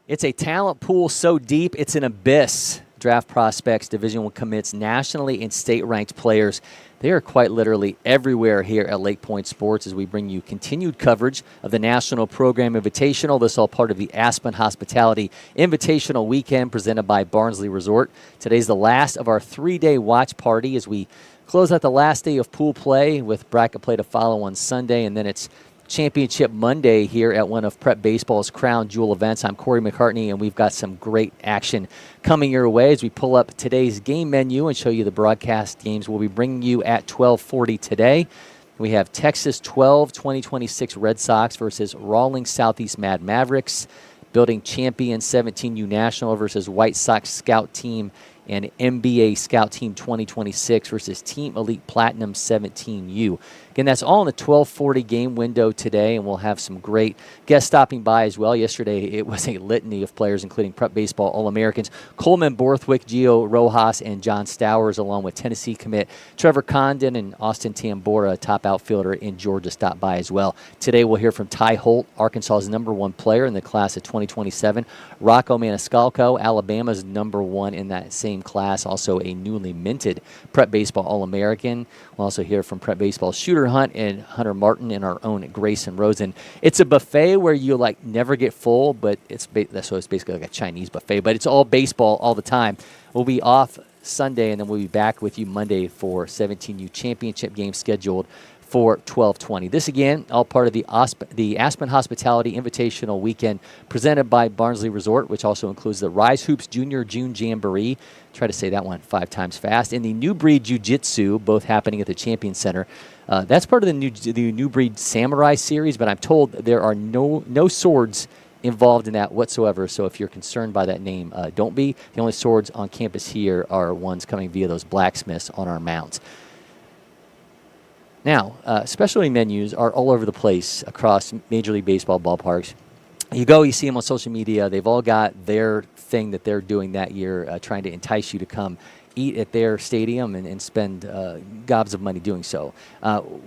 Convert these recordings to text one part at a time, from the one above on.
It's a talent pool so deep, it's an abyss. Draft prospects, Division I commits, nationally and state-ranked players. They are quite literally everywhere here at LakePoint Sports as we bring you continued coverage of the National Program Invitational. This is all part of the Aspen Hospitality Invitational Weekend presented by Barnsley Resort. Today's the last of our 3-day watch party as we close out the last day of pool play with bracket play to follow on Sunday, and then it's Championship Monday here at one of Prep Baseball's crown jewel events. I'm Cory McCartney, and we've got some great action coming your way as we pull up today's game menu and show you the broadcast games we'll be bringing you at 12:40 today. We have Texas 12, 2026 Red Sox versus Rawlings Southeast Mad Mavericks, building champion 17U National versus White Sox Scout Team and NBA Scout Team 2026 versus Team Elite Platinum 17U. Again, that's all in the 12:40 game window today, and we'll have some great guests stopping by as well. Yesterday, it was a litany of players, including Prep Baseball All-Americans Coleman Borthwick, Gio Rojas, and John Stowers, along with Tennessee commit Trevor Condon and Austin Tambora, top outfielder in Georgia, stopped by as well. Today, we'll hear from Ty Holt, Arkansas's #1 player in the class of 2027. Rocco Maniscalco, Alabama's #1 in that same class, also a newly minted Prep Baseball All-American. We'll also hear from Prep Baseball Shooter Hunt and Hunter Martin and our own Grayson Rosen. It's a buffet where you never get full, but it's basically like a Chinese buffet, but it's all baseball all the time. We'll be off Sunday, and then we'll be back with you Monday for 17U championship game scheduled for 12:20. This, again, all part of the Aspen Hospitality Invitational Weekend presented by Barnsley Resort, which also includes the Rise Hoops Junior June Jamboree. Try to say that one 5 times fast. And the New Breed Jiu-Jitsu, both happening at the Champion Center. That's part of the New Breed Samurai series, but I'm told there are no swords involved in that whatsoever. So if you're concerned by that name, don't be. The only swords on campus here are ones coming via those blacksmiths on our mounts. Now, specialty menus are all over the place across Major League Baseball ballparks. You go, you see them on social media. They've all got their thing that they're doing that year, trying to entice you to come eat at their stadium and spend gobs of money doing so.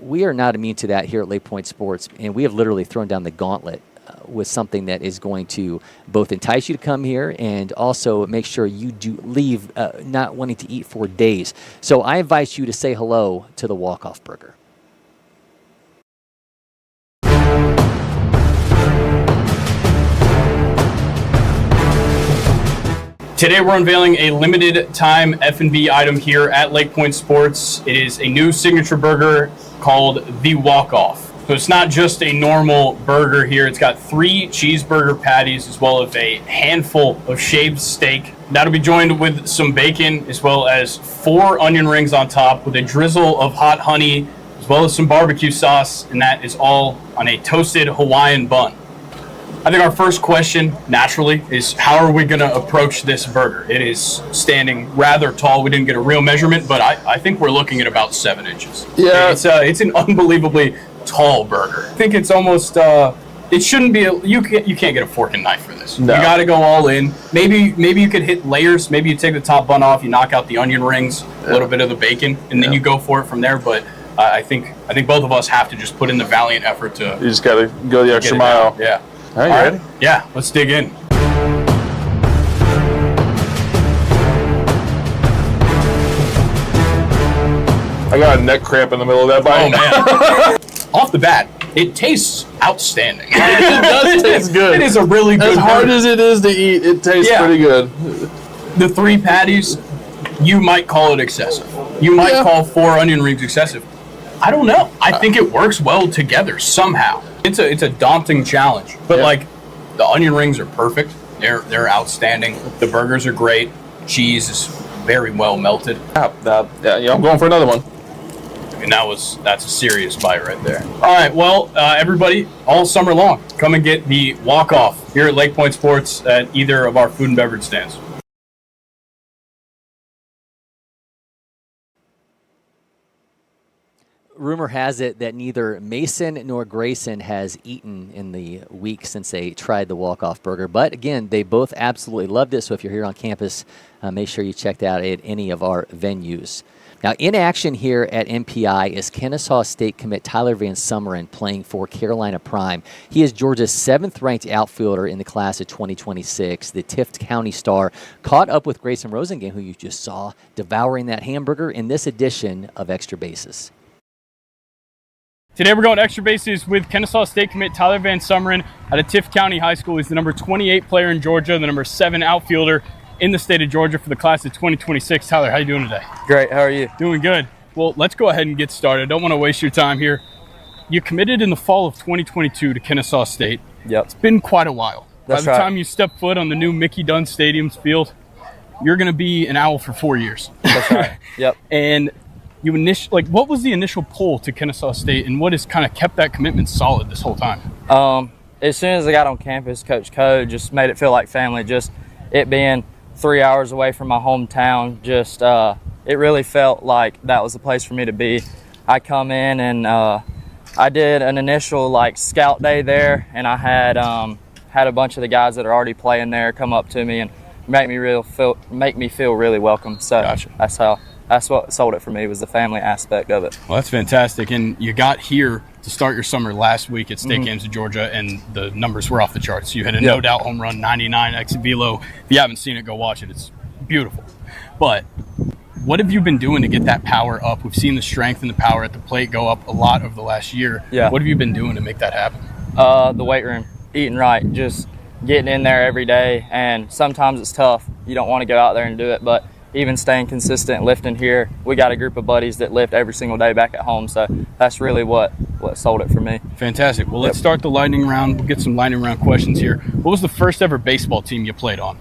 We are not immune to that here at LakePoint Sports, and we have literally thrown down the gauntlet with something that is going to both entice you to come here and also make sure you do leave not wanting to eat for days. So I invite you to say hello to the Walk-Off Burger. Today we're unveiling a limited time F&B item here at LakePoint Sports. It is a new signature burger called the Walk-Off. So it's not just a normal burger here. It's got 3 cheeseburger patties as well as a handful of shaved steak. That'll be joined with some bacon as well as 4 onion rings on top with a drizzle of hot honey as well as some barbecue sauce, and that is all on a toasted Hawaiian bun. I think our first question, naturally, is how are we going to approach this burger? It is standing rather tall. We didn't get a real measurement, but I think we're looking at about 7 inches. Yeah. It's an unbelievably tall burger. I think it's almost, it shouldn't be, you can't get a fork and knife for this. No. You got to go all in. Maybe you could hit layers. Maybe you take the top bun off, you knock out the onion rings, a little bit of the bacon, and then you go for it from there. But I think both of us have to just put in the valiant effort to. You just got to go the extra mile. Yeah. All right, ready? Yeah, let's dig in. I got a neck cramp in the middle of that bite. Oh, man. Off the bat, it tastes outstanding. It does taste good. It is a really good burger. As hard as it is to eat, it tastes pretty good. The 3 patties, you might call it excessive. You might call 4 onion rings excessive. I don't know. I think it works well together somehow. It's a daunting challenge, but the onion rings are perfect. They're outstanding. The burgers are great. Cheese is very well melted. Yeah, I'm going for another one. And that's a serious bite right there. All right, well, everybody, all summer long, come and get the Walk-Off here at LakePoint Sports at either of our food and beverage stands. rumor has it that neither Mason nor Grayson has eaten in the week since they tried the walk-off burger. But again, they both absolutely loved it. So if you're here on campus, make sure you check that out at any of our venues. Now, in action here at MPI is Kennesaw State commit Tyler Van Sumeren playing for Carolina Prime. He is Georgia's 7th-ranked outfielder in the class of 2026. The Tift County star caught up with Grayson Rosen, who you just saw devouring that hamburger in this edition of Extra Bases. Today we're going extra bases with Kennesaw State commit Tyler Van Sumeren out of Tift County High School. He's the number 28 player in Georgia, the number 7 outfielder in the state of Georgia for the class of 2026. Tyler, how you doing today? Great, how are you? Doing good. Well, let's go ahead and get started. I don't want to waste your time here. You committed in the fall of 2022 to Kennesaw State. Yep. It's been quite a while. That's By the right. time you step foot on the new Mickey Dunn Stadium's field, you're going to be an Owl for 4 years. That's right. Yep. And you what was the initial pull to Kennesaw State, and what has kind of kept that commitment solid this whole time? As soon as I got on campus, Coach Code just made it feel like family. Just it being 3 hours away from my hometown, just it really felt like that was the place for me to be. I come in and I did an initial scout day there, and I had a bunch of the guys that are already playing there come up to me and make me feel really welcome. So Gotcha. That's what sold it for me, was the family aspect of it. Well, that's fantastic. And you got here to start your summer last week at State Games of Georgia, and the numbers were off the charts. You had a no-doubt home run, 99 exit velo. If you haven't seen it, go watch it. It's beautiful. But what have you been doing to get that power up? We've seen the strength and the power at the plate go up a lot over the last year. Yeah. What have you been doing to make that happen? The weight room, eating right, just getting in there every day. And sometimes it's tough. You don't want to go out there and do it, but even staying consistent, lifting here. We got a group of buddies that lift every single day back at home, so that's really what sold it for me. Fantastic. Well, let's start the lightning round. We'll get some lightning round questions here. What was the first ever baseball team you played on?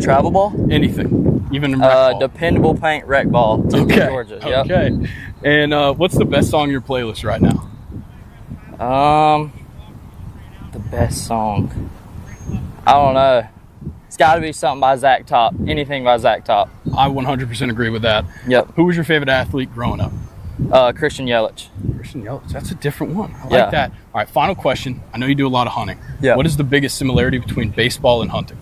Travel ball? Anything, even in rec ball. Dependable Paint Rec Ball, Tift, Georgia. Yep. Okay. And what's the best song on your playlist right now? The best song, I don't know. It's got to be something by Zach Top. Anything by Zach Top. I 100% agree with that. Yep. Who was your favorite athlete growing up? Christian Yelich. Christian Yelich. That's a different one. I like Yeah. that. All right, final question. I know you do a lot of hunting. Yeah. What is the biggest similarity between baseball and hunting?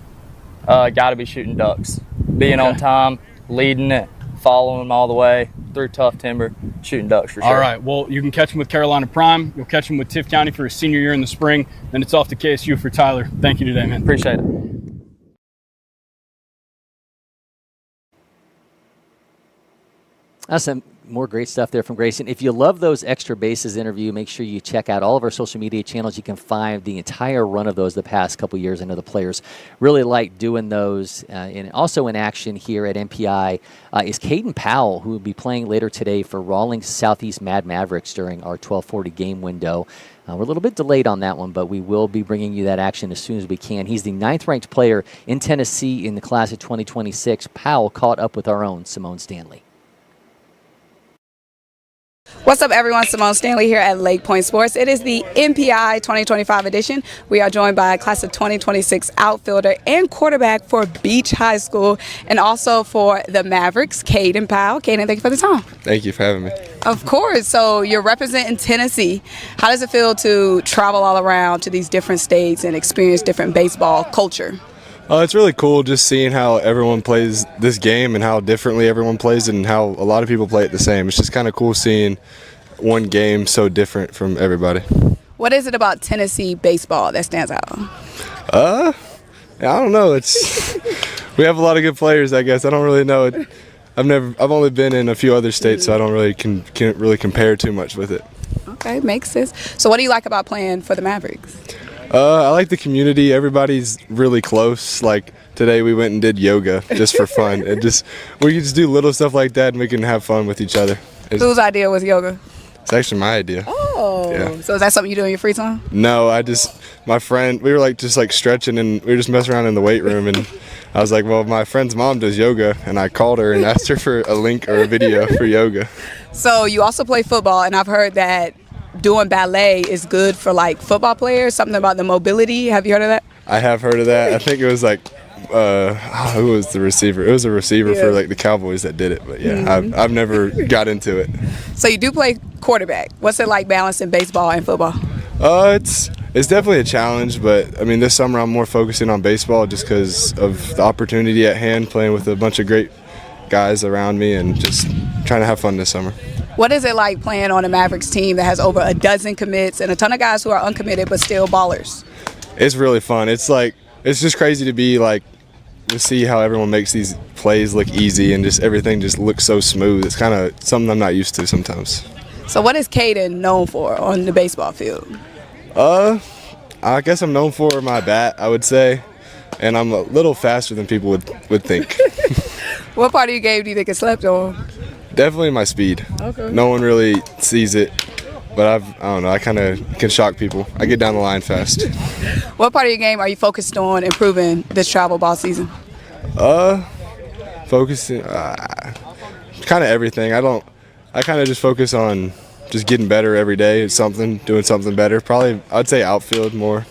Got to be shooting ducks. Being on time, leading it, following them all the way through tough timber, shooting ducks for sure. All right. Well, you can catch him with Carolina Prime. You'll catch him with Tift County for his senior year in the spring. Then it's off to KSU for Tyler. Thank you today, man. Appreciate it. That's some more great stuff there from Grayson. If you love those Extra Bases interview, make sure you check out all of our social media channels. You can find the entire run of those the past couple years. I know the players really like doing those. And also in action here at MPI is Caden Powell, who will be playing later today for Rawlings Southeast Mavericks during our 12:40 game window. We're a little bit delayed on that one, but we will be bringing you that action as soon as we can. He's the 9th-ranked player in Tennessee in the class of 2026. Powell caught up with our own Simone Stanley. What's up, everyone? Simone Stanley here at LakePoint Sports. It is the MPI 2025 edition. We are joined by a class of 2026 outfielder and quarterback for Beach High School and also for the Mavericks, Caden Powell. Caden, thank you for the time. Thank you for having me. Of course. So you're representing Tennessee. How does it feel to travel all around to these different states and experience different baseball culture? It's really cool just seeing how everyone plays this game and how differently everyone plays it and how a lot of people play it the same. It's just kind of cool seeing one game so different from everybody. What is it about Tennessee baseball that stands out? I don't know. We have a lot of good players, I guess. I don't really know. I've only been in a few other states, so I don't really can't really compare too much with it. Okay, makes sense. So what do you like about playing for the Mavericks? I like the community. Everybody's really close. Like today we went and did yoga just for fun. We can just do little stuff like that and we can have fun with each other. Whose idea was yoga? It's actually my idea. Oh, yeah. So is that something you do in your free time? No, my friend, we were just stretching and we were just messing around in the weight room and I was like, well, my friend's mom does yoga, and I called her and asked her for a link or a video for yoga. So you also play football, and I've heard that doing ballet is good for football players, something about the mobility. Have you heard of that? I have heard of that. I think it was Who was the receiver? It was a receiver for like the Cowboys that did it. But yeah, I've never got into it. So you do play quarterback. What's it like balancing baseball and football? It's definitely a challenge, but I mean this summer I'm more focusing on baseball just because of the opportunity at hand, playing with a bunch of great guys around me and just trying to have fun this summer. What is it like playing on a Mavericks team that has over a dozen commits and a ton of guys who are uncommitted but still ballers? It's really fun. It's just crazy to see how everyone makes these plays look easy and just everything just looks so smooth. It's kind of something I'm not used to sometimes. So what is Caden known for on the baseball field? I guess I'm known for my bat, I would say, and I'm a little faster than people would think. What part of your game do you think is slept on? Definitely my speed. Okay. No one really sees it, but I don't know, I kind of can shock people. I get down the line fast. What part of your game are you focused on improving this travel ball season? Focusing, kind of everything. I kind of just focus on just getting better every day. It's doing something better. Probably, I'd say outfield more.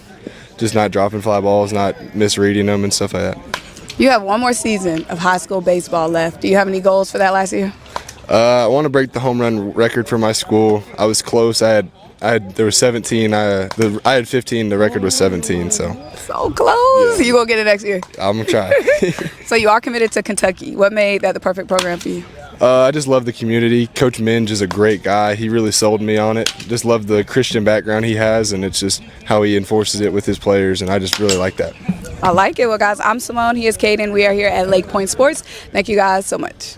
Just not dropping fly balls, not misreading them and stuff like that. You have one more season of high school baseball left. Do you have any goals for that last year? I want to break the home run record for my school. I was close. There were 17. I had 15. The record was 17. So Close. Yeah. You gonna get it next year? I'm gonna try. So you are committed to Kentucky. What made that the perfect program for you? I just love the community. Coach Minge is a great guy. He really sold me on it. Just love the Christian background he has, and it's just how he enforces it with his players, and I just really like that. I like it. Well, guys, I'm Simone. He is Caden. We are here at LakePoint Sports. Thank you guys so much.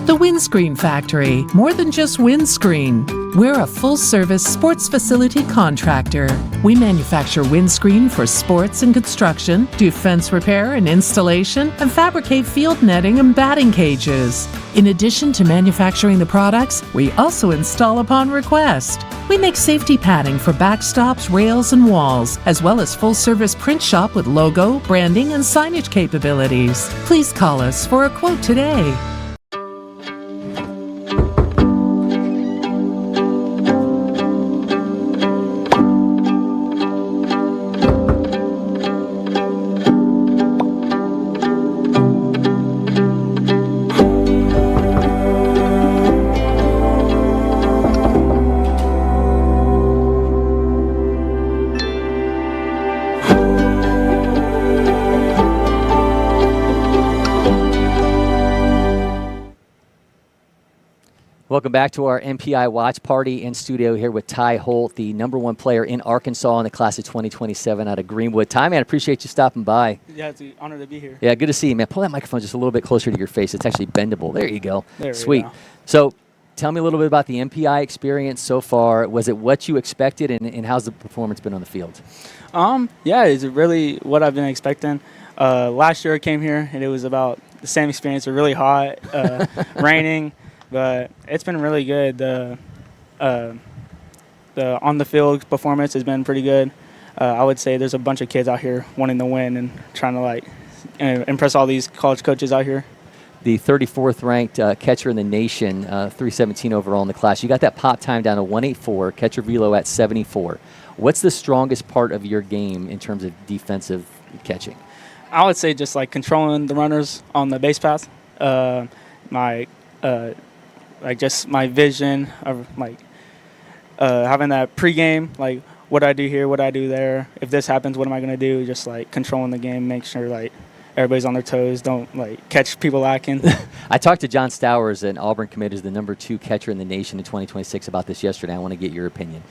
The Windscreen Factory, more than just windscreen. We're a full-service sports facility contractor. We manufacture windscreen for sports and construction, do fence repair and installation, and fabricate field netting and batting cages. In addition to manufacturing the products, we also install upon request. We make safety padding for backstops, rails, and walls, as well as full-service print shop with logo, branding, and signage capabilities. Please call us for a quote today. Welcome back to our MPI Watch Party in studio here with Ty Holt, the #1 player in Arkansas in the class of 2027 out of Greenwood. Ty, man, I appreciate you stopping by. Yeah, it's an honor to be here. Yeah, good to see you, man. Pull that microphone just a little bit closer to your face. It's actually bendable. There you go. There Sweet. We go. So tell me a little bit about the MPI experience so far. Was it what you expected, and how's the performance been on the field? Yeah, it's really what I've been expecting. Last year I came here, and it was about the same experience. It was really hot, raining. But it's been really good. The on-the-field performance has been pretty good. I would say there's a bunch of kids out here wanting to win and trying to impress all these college coaches out here. The 34th ranked catcher in the nation, 317 overall in the class. You got that pop time down to 184, catcher velo at 74. What's the strongest part of your game in terms of defensive catching? I would say just like controlling the runners on the base path. Just my vision of having that pregame, like what I do here, what I do there. If this happens, what am I going to do? Just like controlling the game, make sure like everybody's on their toes, don't like catch people lacking. I talked to John Stowers, an Auburn commit, as the #2 catcher in the nation in 2026 about this yesterday. I want to get your opinion.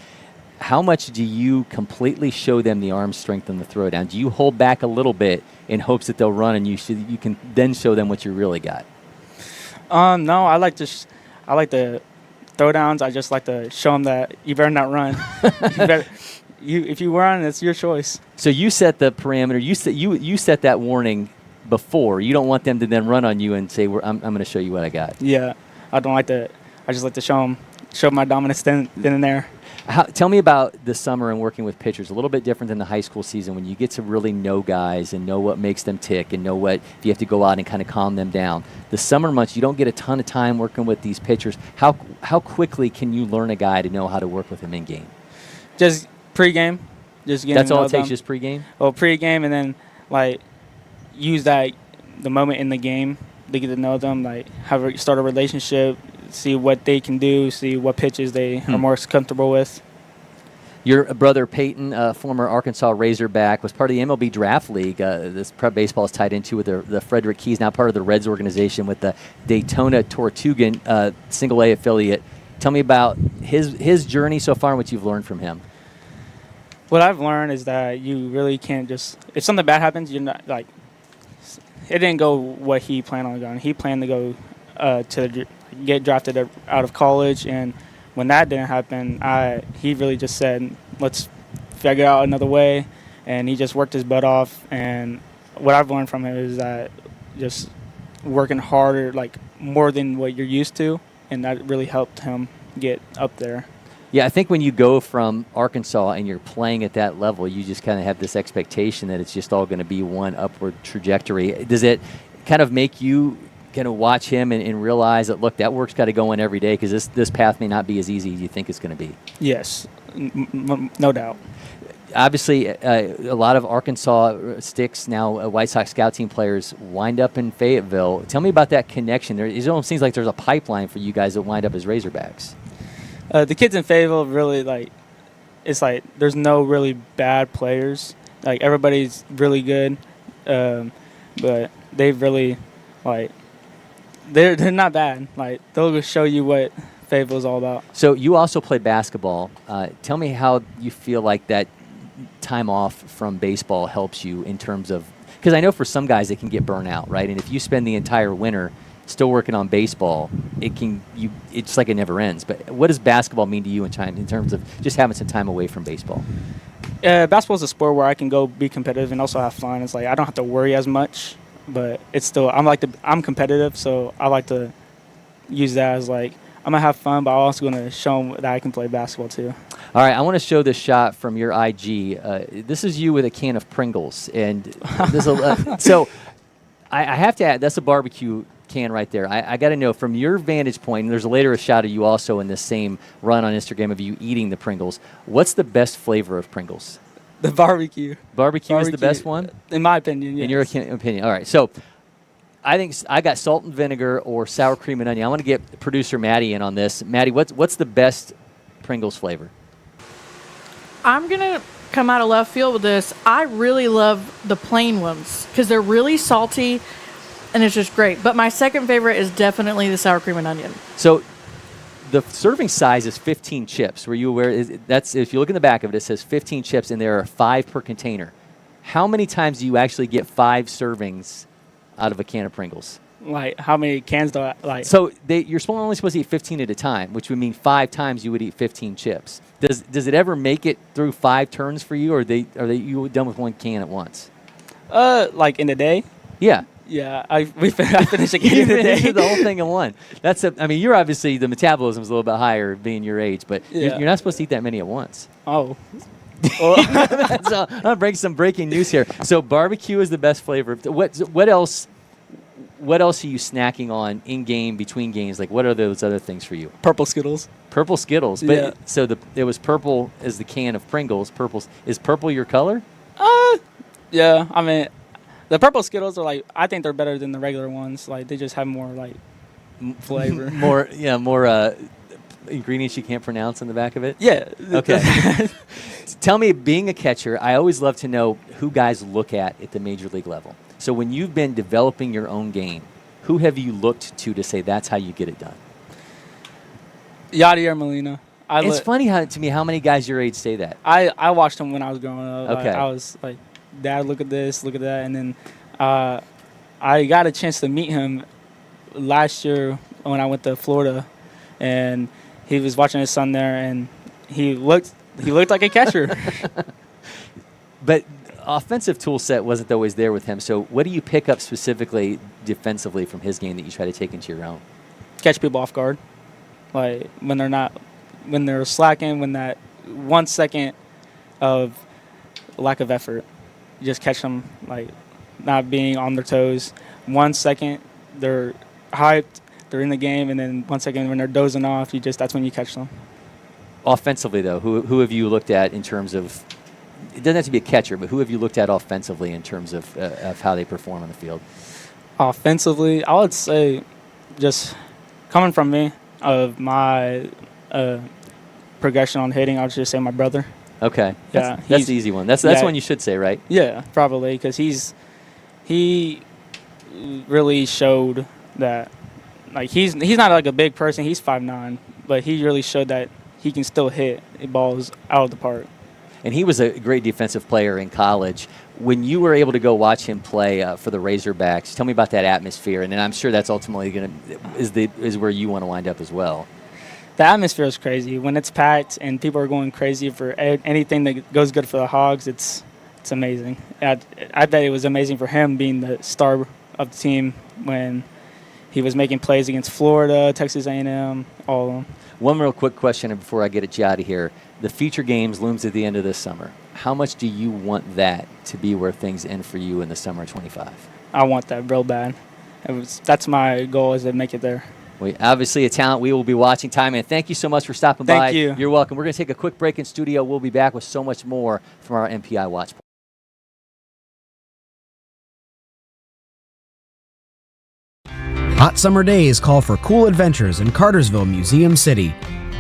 How much do you completely show them the arm strength and the throwdown? Do you hold back a little bit in hopes that they'll run and you can then show them what you really got? No, I like the throwdowns. I just like to show them that you better not run. If you run, it's your choice. So you set the parameter. You set that warning before. You don't want them to then run on you and say, "I'm going to show you what I got." Yeah, I don't like to. I just like to show them show my dominance then and there. Tell me about the summer and working with pitchers. A little bit different than the high school season when you get to really know guys and know what makes them tick and know what if you have to go out and kind of calm them down. The summer months, you don't get a ton of time working with these pitchers. How quickly can you learn a guy to know how to work with him in game? Just pregame. Just getting That's to all know it takes, them. just pregame? Well, pregame, and then like use that the moment in the game to get to know them, like start a relationship, see what they can do, see what pitches they are more comfortable with. Your brother Peyton, former Arkansas Razorback, was part of the MLB Draft League. This prep baseball is tied into with the Frederick Keys, now part of the Reds organization with the Daytona Tortugan single A affiliate. Tell me about his journey so far and what you've learned from him. What I've learned is that you really can't just – if something bad happens, you're not like – it didn't go what he planned on going. He planned to go to get drafted out of college, and when that didn't happen, he really just said, let's figure out another way, and he just worked his butt off. And what I've learned from him is that just working harder, like more than what you're used to, and that really helped him get up there. Yeah, I think when you go from Arkansas and you're playing at that level, you just kind of have this expectation that it's just all going to be one upward trajectory. Does it kind of make you kind of watch him and realize that, look, that work's got to go in every day because this path may not be as easy as you think it's going to be? Yes, no doubt. Obviously, a lot of Arkansas sticks now, White Sox scout team players wind up in Fayetteville. Tell me about that connection. It almost seems like there's a pipeline for you guys that wind up as Razorbacks. The kids in Fayetteville really it's like there's no really bad players. Like everybody's really good, but they really they're not bad. Like they'll show you what Fayetteville is all about. So you also play basketball. Tell me how you feel like that time off from baseball helps you in terms of, because I know for some guys it can get burnt out, right? And if you spend the entire winter still working on baseball, it's like it never ends. But what does basketball mean to you in terms of just having some time away from baseball? Basketball is a sport where I can go be competitive and also have fun. It's like I don't have to worry as much, but it's still I'm competitive, so I like to use that as like I'm gonna have fun, but I'm also gonna show them that I can play basketball too. All right, I want to show this shot from your IG. This is you with a can of Pringles, and so I have to add, that's a barbecue can right there. I got to know from your vantage point, and there's later a shot of you also in this same run on Instagram of you eating the Pringles. What's the best flavor of Pringles? The barbecue. Barbecue is the best one? In my opinion, yes. In your opinion. All right, so I think I got salt and vinegar or sour cream and onion. I want to get producer Maddie in on this. Maddie, what's the best Pringles flavor? I'm going to come out of left field with this. I really love the plain ones because they're really salty and it's just great. But my second favorite is definitely the sour cream and onion. So the serving size is 15 chips. Were you aware? That's if you look in the back of it, it says 15 chips and there are 5 per container. How many times do you actually get 5 servings out of a can of Pringles? Like how many cans do I like? So you're only supposed to eat 15 at a time, which would mean 5 times you would eat 15 chips. Does it ever make it through 5 turns for you, or are you done with one can at once? Like in the day? Yeah. Yeah, I finished a can in the day. The whole thing in one. You're obviously the metabolism is a little bit higher being your age, but you're not supposed to eat that many at once. Oh. So I'll bring some breaking news here. So barbecue is the best flavor. What else? What else are you snacking on in game, between games? Like, what are those other things for you? Purple Skittles. Purple Skittles. But yeah. So it was purple as the can of Pringles. Is purple your color? Yeah. I mean, the purple Skittles are I think they're better than the regular ones. Like, they just have more flavor. more ingredients you can't pronounce on the back of it? Yeah. Okay. Tell me, being a catcher, I always love to know who guys look at the major league level. So when you've been developing your own game, who have you looked to say that's how you get it done? Yadier Molina. It's funny how many guys your age say that. I watched him when I was growing up. Okay. I was like, Dad, look at this, look at that. And then I got a chance to meet him last year when I went to Florida. And he was watching his son there, and he looked like a catcher. But offensive tool set wasn't always there with him. So what do you pick up specifically defensively from his game that you try to take into your own? Catch people off guard. Like when they're slacking, when that 1 second of lack of effort, you just catch them like not being on their toes. 1 second they're hyped, they're in the game, and then 1 second when they're dozing off, that's when you catch them. Offensively, though, who have you looked at in terms of? It doesn't have to be a catcher, but who have you looked at offensively in terms of how they perform on the field? Offensively, I would say, just coming from me, of my progression on hitting, I would just say my brother. Okay. Yeah, that's the easy one. That's one you should say, right? Yeah, probably, because he really showed that, like, he's not like a big person. He's 5'9", but he really showed that he can still hit balls out of the park. And he was a great defensive player in college. When you were able to go watch him play for the Razorbacks, tell me about that atmosphere. And then I'm sure that's ultimately is where you want to wind up as well. The atmosphere is crazy. When it's packed and people are going crazy for anything that goes good for the Hogs, it's amazing. I bet it was amazing for him being the star of the team when he was making plays against Florida, Texas A&M, all of them. One real quick question before I get you out of here. The Future Games looms at the end of this summer. How much do you want that to be where things end for you in the summer of 25? I want that real bad. That's my goal, is to make it there. Well, obviously a talent we will be watching. Ty, man, thank you so much for stopping by. Thank you. You're welcome. We're going to take a quick break in studio. We'll be back with so much more from our MPI Watch. Hot summer days call for cool adventures in Cartersville Museum City.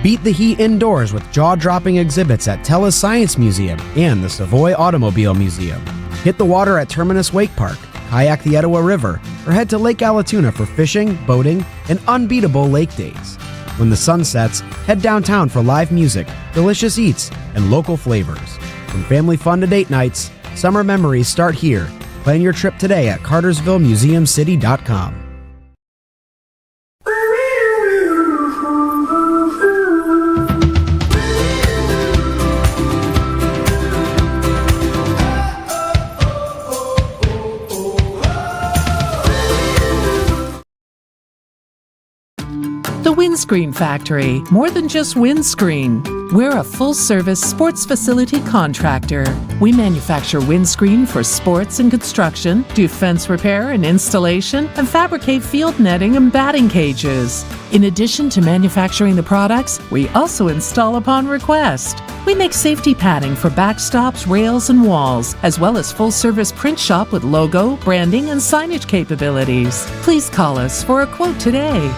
Beat the heat indoors with jaw-dropping exhibits at Tellus Science Museum and the Savoy Automobile Museum. Hit the water at Terminus Wake Park, kayak the Etowah River, or head to Lake Allatoona for fishing, boating, and unbeatable lake days. When the sun sets, head downtown for live music, delicious eats, and local flavors. From family fun to date nights, summer memories start here. Plan your trip today at CartersvilleMuseumCity.com. The Windscreen Factory, more than just windscreen. We're a full-service sports facility contractor. We manufacture windscreen for sports and construction, do fence repair and installation, and fabricate field netting and batting cages. In addition to manufacturing the products, we also install upon request. We make safety padding for backstops, rails, and walls, as well as full-service print shop with logo, branding, and signage capabilities. Please call us for a quote today.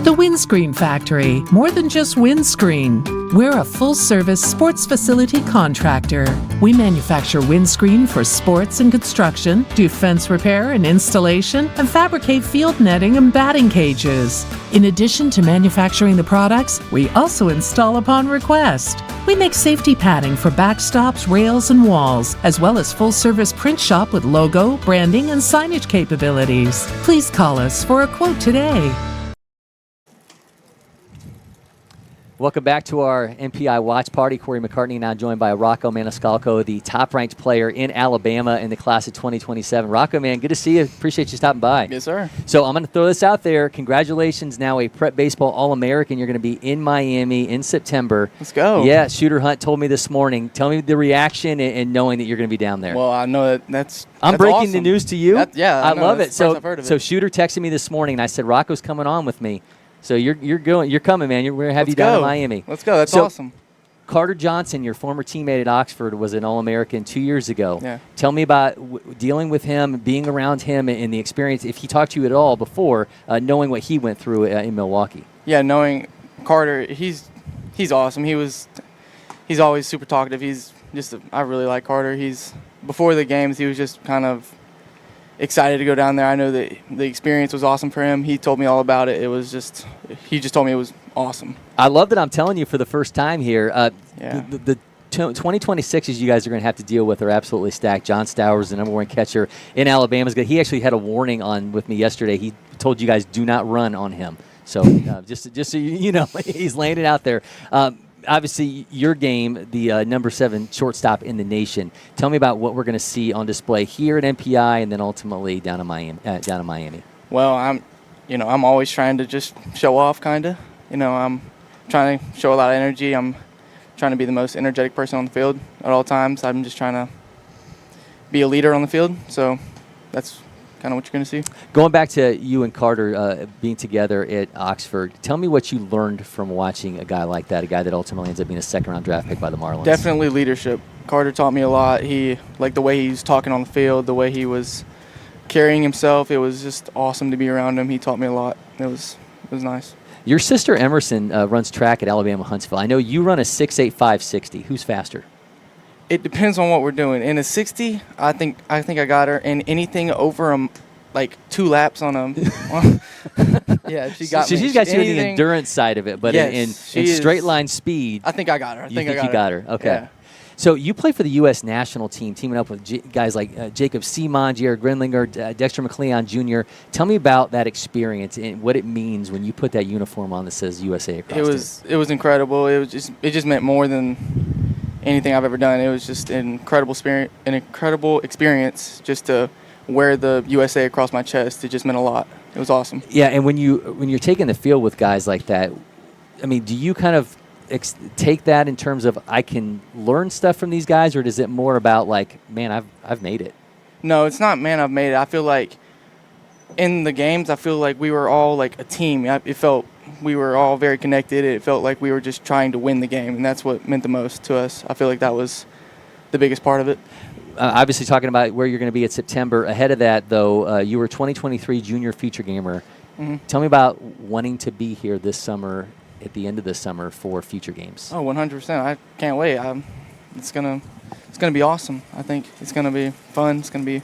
The Windscreen Factory, more than just windscreen. We're a full-service sports facility contractor. We manufacture windscreen for sports and construction, do fence repair and installation, and fabricate field netting and batting cages. In addition to manufacturing the products, we also install upon request. We make safety padding for backstops, rails, and walls, as well as full-service print shop with logo, branding, and signage capabilities. Please call us for a quote today. Welcome back to our MPI watch party. Cory McCartney now joined by Rocco Maniscalco, the top-ranked player in Alabama in the class of 2027. Rocco, man, good to see you. Appreciate you stopping by. Yes, sir. So I'm going to throw this out there. Congratulations, now a prep baseball All-American. You're going to be in Miami in September. Let's go. Yeah, Shooter Hunt told me this morning. Tell me the reaction and knowing that you're going to be down there. Well, I know that's I'm breaking awesome. the news to you. I love it. That's the first I've heard of it. So Shooter texted me this morning, and I said, Rocco's coming on with me. So you're coming, man. We're going to have you down in Miami. Let's go. That's so, awesome. Carter Johnson, your former teammate at Oxford, was an All-American 2 years ago. Yeah. Tell me about dealing with him, being around him, and the experience, if he talked to you at all before, knowing what he went through in Milwaukee. Yeah, knowing Carter, he's awesome. He's always super talkative. I really like Carter. Before the games, he was just kind of excited to go down there. I know that the experience was awesome for him. He told me all about it. He just told me it was awesome. I love that I'm telling you for the first time here. Yeah. The 2026s you guys are going to have to deal with are absolutely stacked. John Stowers, the number one catcher in Alabama, is good. He actually had a warning on with me yesterday. He told you guys do not run on him. So just so you know, he's laying it out there. Obviously, your game, the number 7 shortstop in the nation. Tell me about what we're going to see on display here at MPI and then ultimately down in Miami. Well, I'm always trying to just show off, kind of. I'm trying to show a lot of energy. I'm trying to be the most energetic person on the field at all times. I'm just trying to be a leader on the field. So that's kind of what you're going to see. Going back to you and Carter being together at Oxford, tell me what you learned from watching a guy like that, a guy that ultimately ends up being a second-round draft pick by the Marlins. Definitely leadership. Carter taught me a lot. The way he was talking on the field, the way he was carrying himself, it was just awesome to be around him. He taught me a lot. It was nice. Your sister Emerson runs track at Alabama Huntsville. I know you run a 6.8 560. Who's faster? It depends on what we're doing. In a 60, I think I got her. And anything over 2 laps on a yeah, she got me. She's got you in the endurance side of it, but yes, in straight line speed. I think I got her. I think you got her. Okay. Yeah. So you play for the U.S. national team, teaming up with guys like Jacob Seaman, Jared Grinlinger, Dexter McLeon Jr. Tell me about that experience and what it means when you put that uniform on that says USA across it. It was incredible. It just meant more than anything I've ever done. It was just an incredible experience just to wear the USA across my chest. It just meant a lot. It was awesome. Yeah, and when you're taking the field with guys like that, I mean, do you kind of take that in terms of I can learn stuff from these guys, or is it more about man, I've made it? No, it's not man, I've made it. I feel like in the games, I feel like we were all like a team. It felt we were all very connected. It felt like we were just trying to win the game, and that's what meant the most to us. I feel like that was the biggest part of it. Obviously, talking about where you're going to be at September. Ahead of that, though, you were 2023 Junior Feature Gamer. Mm-hmm. Tell me about wanting to be here this summer, at the end of the summer, for future games. Oh, 100%. I can't wait. It's gonna be awesome. I think it's gonna be fun. It's gonna be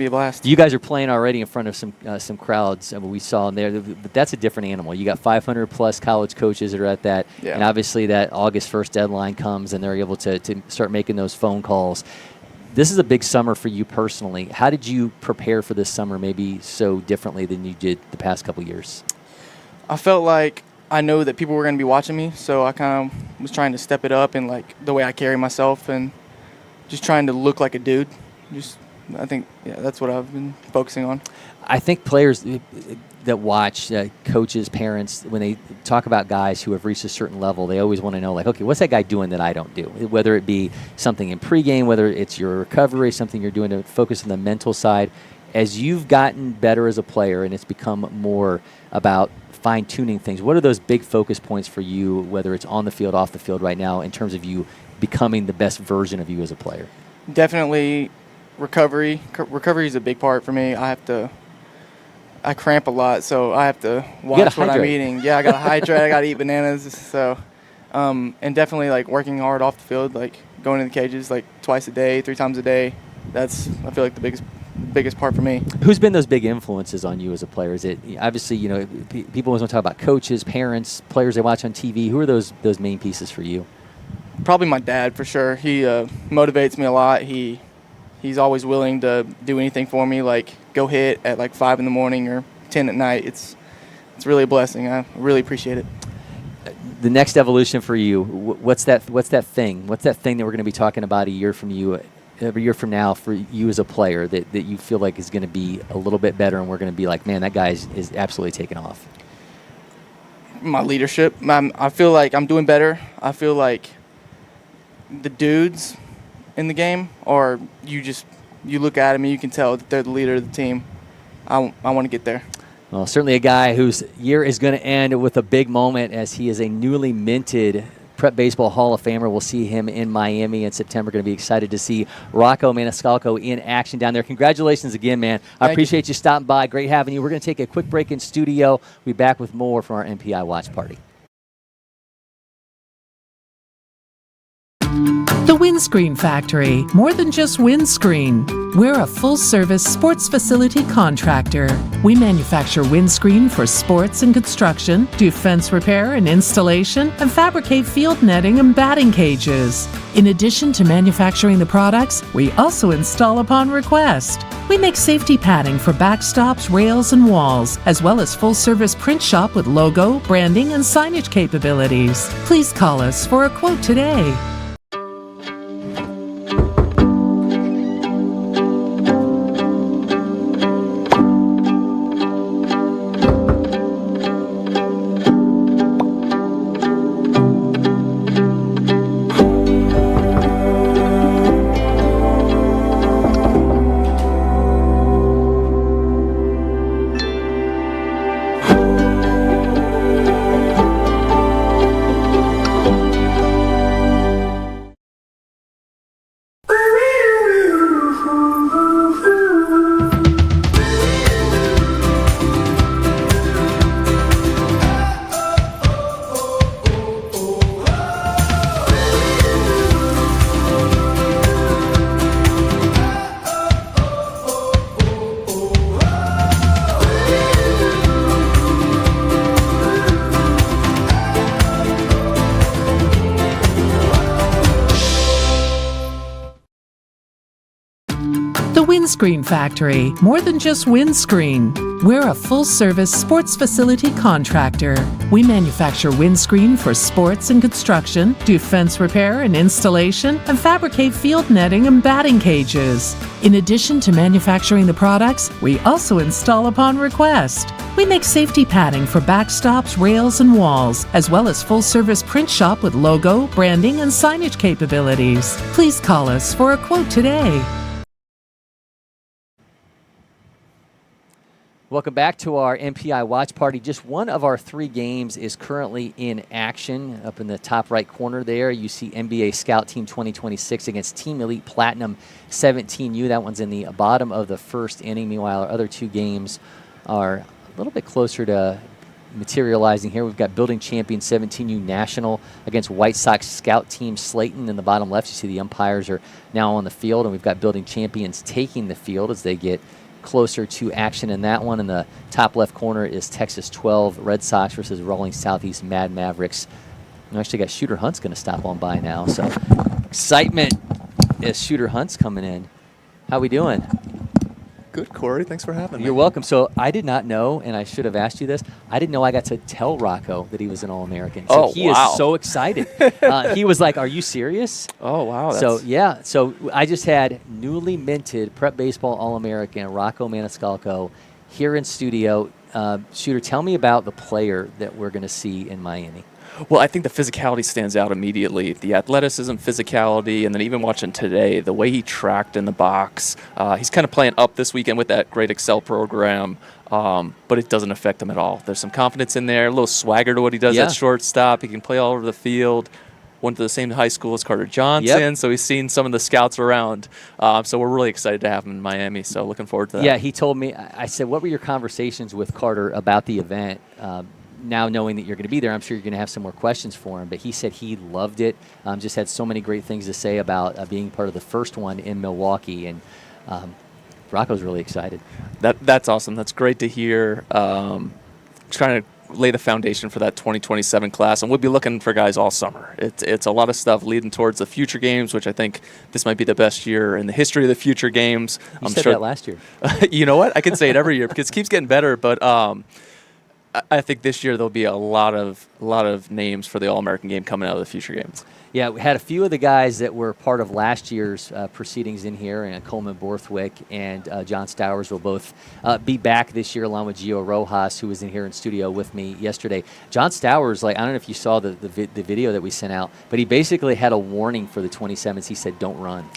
a blast. You guys are playing already in front of some crowds. We saw in there, but that's a different animal. You got 500 plus college coaches that are at that, yeah. And obviously that August 1st deadline comes, and they're able to start making those phone calls. This is a big summer for you personally. How did you prepare for this summer, maybe so differently than you did the past couple years? I felt like I know that people were going to be watching me, so I kind of was trying to step it up in the way I carry myself and just trying to look like a dude. I think that's what I've been focusing on. I think players that watch, coaches, parents, when they talk about guys who have reached a certain level, they always want to know, okay, what's that guy doing that I don't do? Whether it be something in pregame, whether it's your recovery, something you're doing to focus on the mental side. As you've gotten better as a player and it's become more about fine-tuning things, what are those big focus points for you, whether it's on the field, off the field right now, in terms of you becoming the best version of you as a player? Definitely recovery. Recovery is a big part for me. I cramp a lot, so I have to watch what I'm eating. Yeah, I got to hydrate. I got to eat bananas. So, and definitely working hard off the field, going to the cages twice a day, 3 times a day. That's, I feel like, the biggest part for me. Who's been those big influences on you as a player? Is it obviously, people always want to talk about coaches, parents, players they watch on TV. Who are those main pieces for you? Probably my dad, for sure. He motivates me a lot. He's always willing to do anything for me, go hit at 5 in the morning or 10 at night. It's really a blessing. I really appreciate it. the next evolution for you, what's that thing? What's that thing that we're going to be talking about a year from now for you as a player that you feel like is going to be a little bit better, and we're going to be like, man, that guy is absolutely taking off? My leadership. I feel like I'm doing better. I feel like the dudes in the game, or you look at them and you can tell that they're the leader of the team. I want to get there. Well, certainly a guy whose year is going to end with a big moment, as he is a newly minted Prep Baseball Hall of Famer. We'll see him in Miami in September. Going to be excited to see Rocco Maniscalco in action down there. Congratulations again, man. I appreciate you stopping by. Great having you. We're going to take a quick break in studio. We'll be back with more from our MPI Watch Party. The Windscreen Factory, more than just windscreen. We're a full-service sports facility contractor. We manufacture windscreen for sports and construction, do fence repair and installation, and fabricate field netting and batting cages. In addition to manufacturing the products, we also install upon request. We make safety padding for backstops, rails, and walls, as well as full-service print shop with logo, branding, and signage capabilities. Please call us for a quote today. Windscreen Factory, more than just windscreen. We're a full-service sports facility contractor. We manufacture windscreen for sports and construction, do fence repair and installation, and fabricate field netting and batting cages. In addition to manufacturing the products, we also install upon request. We make safety padding for backstops, rails, and walls, as well as full-service print shop with logo, branding, and signage capabilities. Please call us for a quote today. Welcome back to our MPI Watch Party. Just one of our 3 games is currently in action. Up in the top right corner there, you see NBA Scout Team 2026 against Team Elite Platinum 17U. That one's in the bottom of the first inning. Meanwhile, our other 2 games are a little bit closer to materializing here. We've got Building Champion 17U National against White Sox Scout Team Slayton. In the bottom left, you see the umpires are now on the field, and we've got Building Champions taking the field as they get closer to action in that one. In the top left corner is Texas 12 Red Sox versus Rawlings Southeast Mad Mavericks. We actually got Shooter Hunt's going to stop on by now, so excitement as Shooter Hunt's coming in. How we doing? Good, Corey. Thanks for having me. You're welcome. So I did not know, and I should have asked you this, I didn't know I got to tell Rocco that he was an All-American. So he is so excited. He was like, are you serious? Oh, wow. So, yeah. So I just had newly minted Prep Baseball All-American Rocco Maniscalco here in studio. Shooter, tell me about the player that we're going to see in Miami. Well, I think the physicality stands out immediately. The athleticism, physicality, and then even watching today, the way he tracked in the box. He's kind of playing up this weekend with that great Excel program, but it doesn't affect him at all. There's some confidence in there, a little swagger to what he does at shortstop. He can play all over the field. Went to the same high school as Carter Johnson, so he's seen some of the scouts around. So we're really excited to have him in Miami, so looking forward to that. Yeah, he told me, I said, what were your conversations with Carter about the event? Now knowing that you're going to be there, I'm sure you're going to have some more questions for him. But he said he loved it. Just had so many great things to say about being part of the first one in Milwaukee. And Rocco's really excited. That's awesome. That's great to hear. Trying to lay the foundation for that 2027 class. And we'll be looking for guys all summer. It's a lot of stuff leading towards the future games, which I think this might be the best year in the history of the future games. You said that last year. You know what? I can say it every year because it keeps getting better. But I think this year there'll be a lot of names for the All-American game coming out of the future games. Yeah, we had a few of the guys that were part of last year's proceedings in here, and Coleman Borthwick and John Stowers will both be back this year, along with Gio Rojas, who was in here in studio with me yesterday. John Stowers, I don't know if you saw the video that we sent out, but he basically had a warning for the 27s. He said, "Don't run."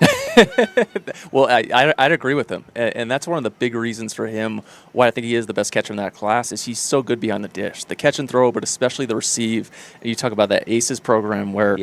Well, I'd agree with him, and that's one of the big reasons for him why I think he is the best catcher in that class is he's so good behind the dish. The catch and throw, but especially the receive. And you talk about that ACES program where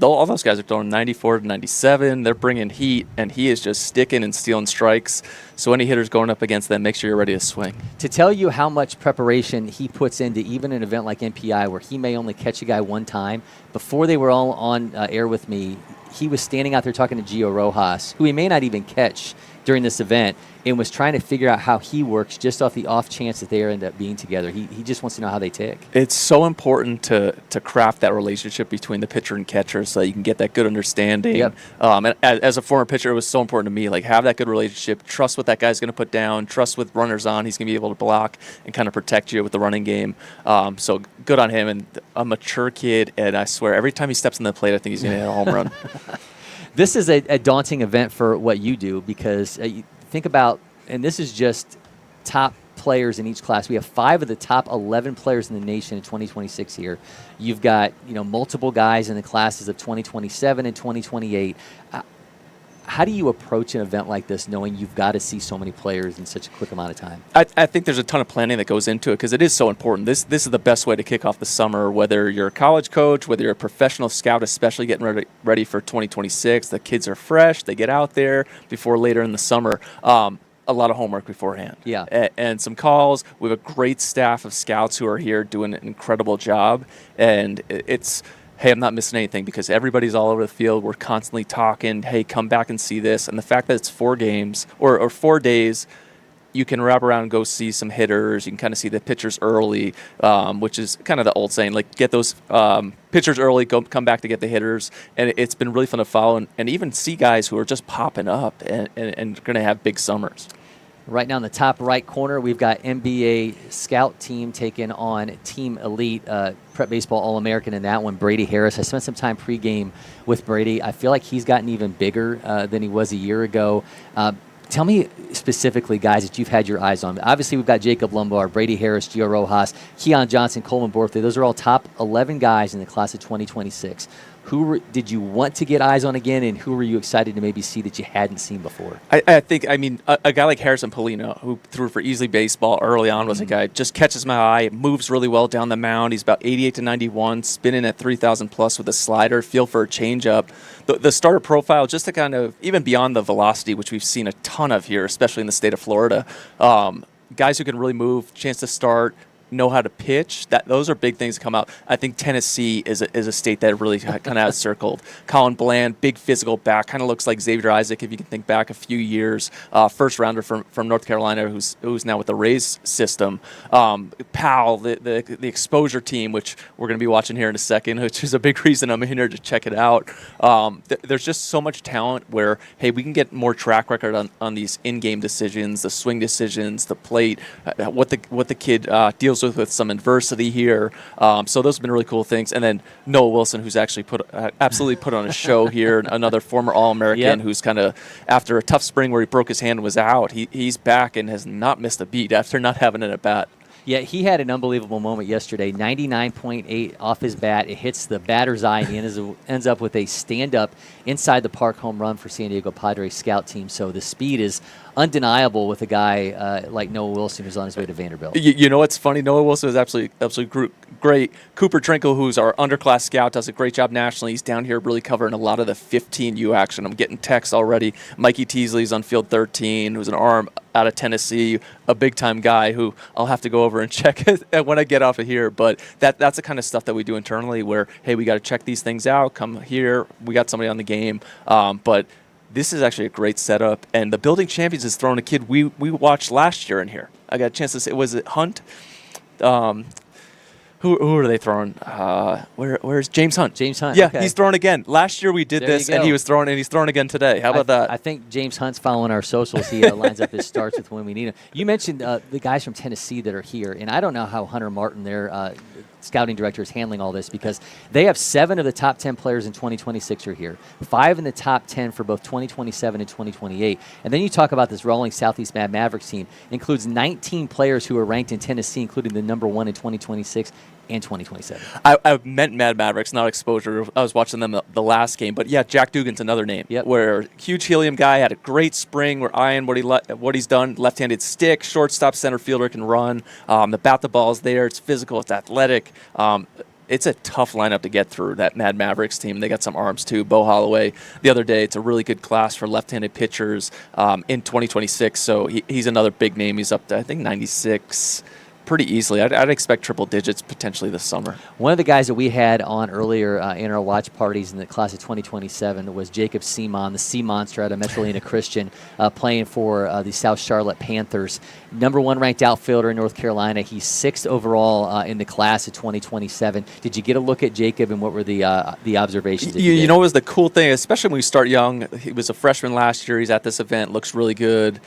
all those guys are throwing 94 to 97. They're bringing heat, and he is just sticking and stealing strikes. So any hitters going up against them, make sure you're ready to swing. To tell you how much preparation he puts into even an event like MPI where he may only catch a guy one time, before they were all on air with me, he was standing out there talking to Gio Rojas, who he may not even catch during this event, and was trying to figure out how he works just off the off chance that they end up being together. He just wants to know how they tick. It's so important to craft that relationship between the pitcher and catcher so that you can get that good understanding. Yep. And as a former pitcher, it was so important to me, have that good relationship, trust what that guy's going to put down, trust with runners on, he's going to be able to block and kind of protect you with the running game. So good on him, and a mature kid, and I swear, every time he steps on the plate, I think he's going to hit a home run. This is a daunting event for what you do because you think about, and this is just top players in each class. We have 5 of the top 11 players in the nation in 2026 here. You've got multiple guys in the classes of 2027 and 2028. How do you approach an event like this knowing you've got to see so many players in such a quick amount of time? I think there's a ton of planning that goes into it because it is so important. This is the best way to kick off the summer, whether you're a college coach, whether you're a professional scout, especially getting ready for 2026. The kids are fresh. They get out there before later in the summer. A lot of homework beforehand. Yeah. And some calls. We have a great staff of scouts who are here doing an incredible job. And it's... hey, I'm not missing anything because everybody's all over the field. We're constantly talking, hey, come back and see this. And the fact that it's 4 games or 4 days, you can wrap around and go see some hitters. You can kind of see the pitchers early, which is kind of the old saying, get those pitchers early, come back to get the hitters. And it's been really fun to follow and even see guys who are just popping up and going to have big summers. Right now in the top right corner, we've got NBA Scout Team taking on Team Elite, Prep Baseball All-American in that one, Brady Harris. I spent some time pregame with Brady. I feel like he's gotten even bigger than he was a year ago. Tell me specifically, guys, that you've had your eyes on. Obviously, we've got Jacob Lombard, Brady Harris, Gio Rojas, Keon Johnson, Coleman Borthwick. Those are all top 11 guys in the class of 2026. Who did you want to get eyes on again, and who were you excited to maybe see that you hadn't seen before? I think a guy like Harrison Polino, who threw for Easily Baseball early on, was a guy just catches my eye, moves really well down the mound. He's about 88 to 91, spinning at 3,000 plus with a slider, feel for a changeup. The starter profile, just to kind of, even beyond the velocity, which we've seen a ton of here, especially in the state of Florida, guys who can really move, chance to start, know how to pitch. Those are big things to come out. I think Tennessee is a state that really kind of has circled. Colin Bland, big physical back, kind of looks like Xavier Isaac if you can think back a few years. First rounder from North Carolina who's now with the Rays system. Powell, the exposure team, which we're going to be watching here in a second, which is a big reason I'm here to check it out. There's just so much talent where, hey, we can get more track record on these in-game decisions, the swing decisions, the plate, what the kid deals with some adversity here. So those have been really cool things. And then Noah Wilson, who's actually absolutely put on a show here, another former All-American who's kind of, after a tough spring where he broke his hand and was out, he's back and has not missed a beat after not having an at-bat. Yeah, he had an unbelievable moment yesterday. 99.8 off his bat. It hits the batter's eye and ends up with a stand-up inside the park home run for San Diego Padres scout team. So the speed is undeniable with a guy like Noah Wilson who's on his way to Vanderbilt. You know what's funny? Noah Wilson is absolutely great. Cooper Trinkle, who's our underclass scout, does a great job nationally. He's down here really covering a lot of the 15U action. I'm getting texts already. Mikey Teasley's on field 13, who's an arm out of Tennessee, a big-time guy who I'll have to go over and check when I get off of here. But that's the kind of stuff that we do internally where, hey, we got to check these things out. Come here. We got somebody on the game. But this is actually a great setup. And the Building Champions has thrown a kid we watched last year in here. I got a chance to say, was it Hunt? Who are they throwing? Where's James Hunt? James Hunt. Yeah, okay. he's throwing again. Last year we did There this, you and go. he was throwing, and he's throwing again today. How about that? I think James Hunt's following our socials. He lines up his starts with when we need him. You mentioned the guys from Tennessee that are here, and I don't know how Hunter Martin, their scouting director, is handling all this, because they have 7 of the top 10 players in 2026 are here, 5 in the top 10 for both 2027 and 2028. And then you talk about this Rawlings Southeast Mad Mavericks team, includes 19 players who are ranked in Tennessee, including the number 1 in 2026 and 2027. I meant Mad Mavericks, not Exposure. I was watching them the last game, but yeah, Jack Dugan's another name. Yep. Where huge helium guy, had a great spring. We're eyeing what he's done. Left-handed stick, shortstop, center fielder, can run. The bat the ball's there. It's physical. It's athletic. It's a tough lineup to get through, that Mad Mavericks team. They got some arms too. Bo Holloway the other day. It's a really good class for left-handed pitchers in 2026. So he's another big name. He's up to, I think, 96. Pretty easily. I'd expect triple digits potentially this summer. One of the guys that we had on earlier in our watch parties in the class of 2027 was Jacob Seamon, the Sea Monster out of Metrolina Christian, playing for the South Charlotte Panthers. Number 1 ranked outfielder in North Carolina. He's 6th overall in the class of 2027. Did you get a look at Jacob, and what were the observations? You know, it was the cool thing, especially when we start young. He was a freshman last year. He's at this event, looks really good.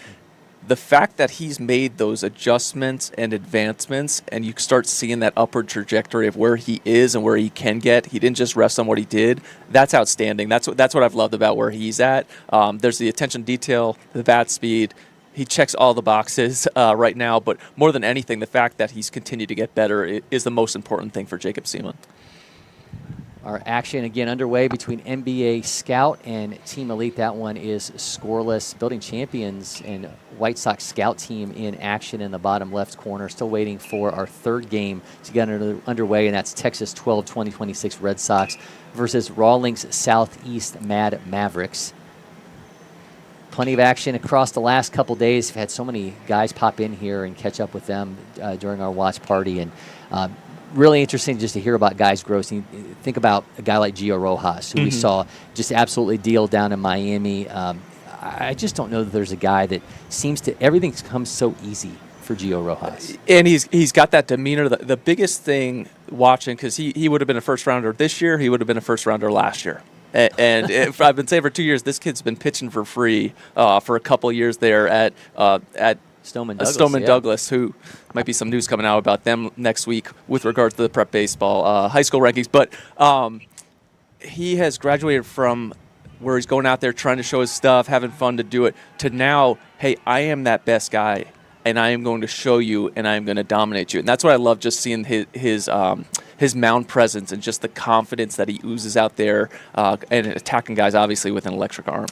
The fact that he's made those adjustments and advancements, and you start seeing that upward trajectory of where he is and where he can get. He didn't just rest on what he did. That's outstanding. That's what I've loved about where he's at. There's the attention detail, the bat speed. He checks all the boxes right now, but more than anything, the fact that he's continued to get better is the most important thing for Jacob Seaman. Our action again underway between NBA Scout and Team Elite. That one is scoreless. Building Champions and White Sox Scout team in action in the bottom left corner. Still waiting for our third game to get underway, and that's Texas 12 2026 Red Sox versus Rawlings Southeast Mad Mavericks. Plenty of action across the last couple days. We've had so many guys pop in here and catch up with them during our watch party, and really interesting just to hear about guys' growth. Think about a guy like Gio Rojas, who we saw just absolutely deal down in Miami. I just don't know that there's a guy that seems to, everything comes so easy for Gio Rojas. And he's got that demeanor. The biggest thing watching, because he would have been a first-rounder this year, he would have been a first-rounder last year. And I've been saying for 2 years, this kid's been pitching for free for a couple of years there at Stoneman Douglas, Douglas, who might be some news coming out about them next week with regards to the prep baseball high school rankings. But he has graduated from where he's going out there trying to show his stuff, having fun to do it, to now, hey, I am that best guy, and I am going to show you, and I am going to dominate you. And that's what I love, just seeing his mound presence and just the confidence that he oozes out there and attacking guys, obviously, with an electric arm.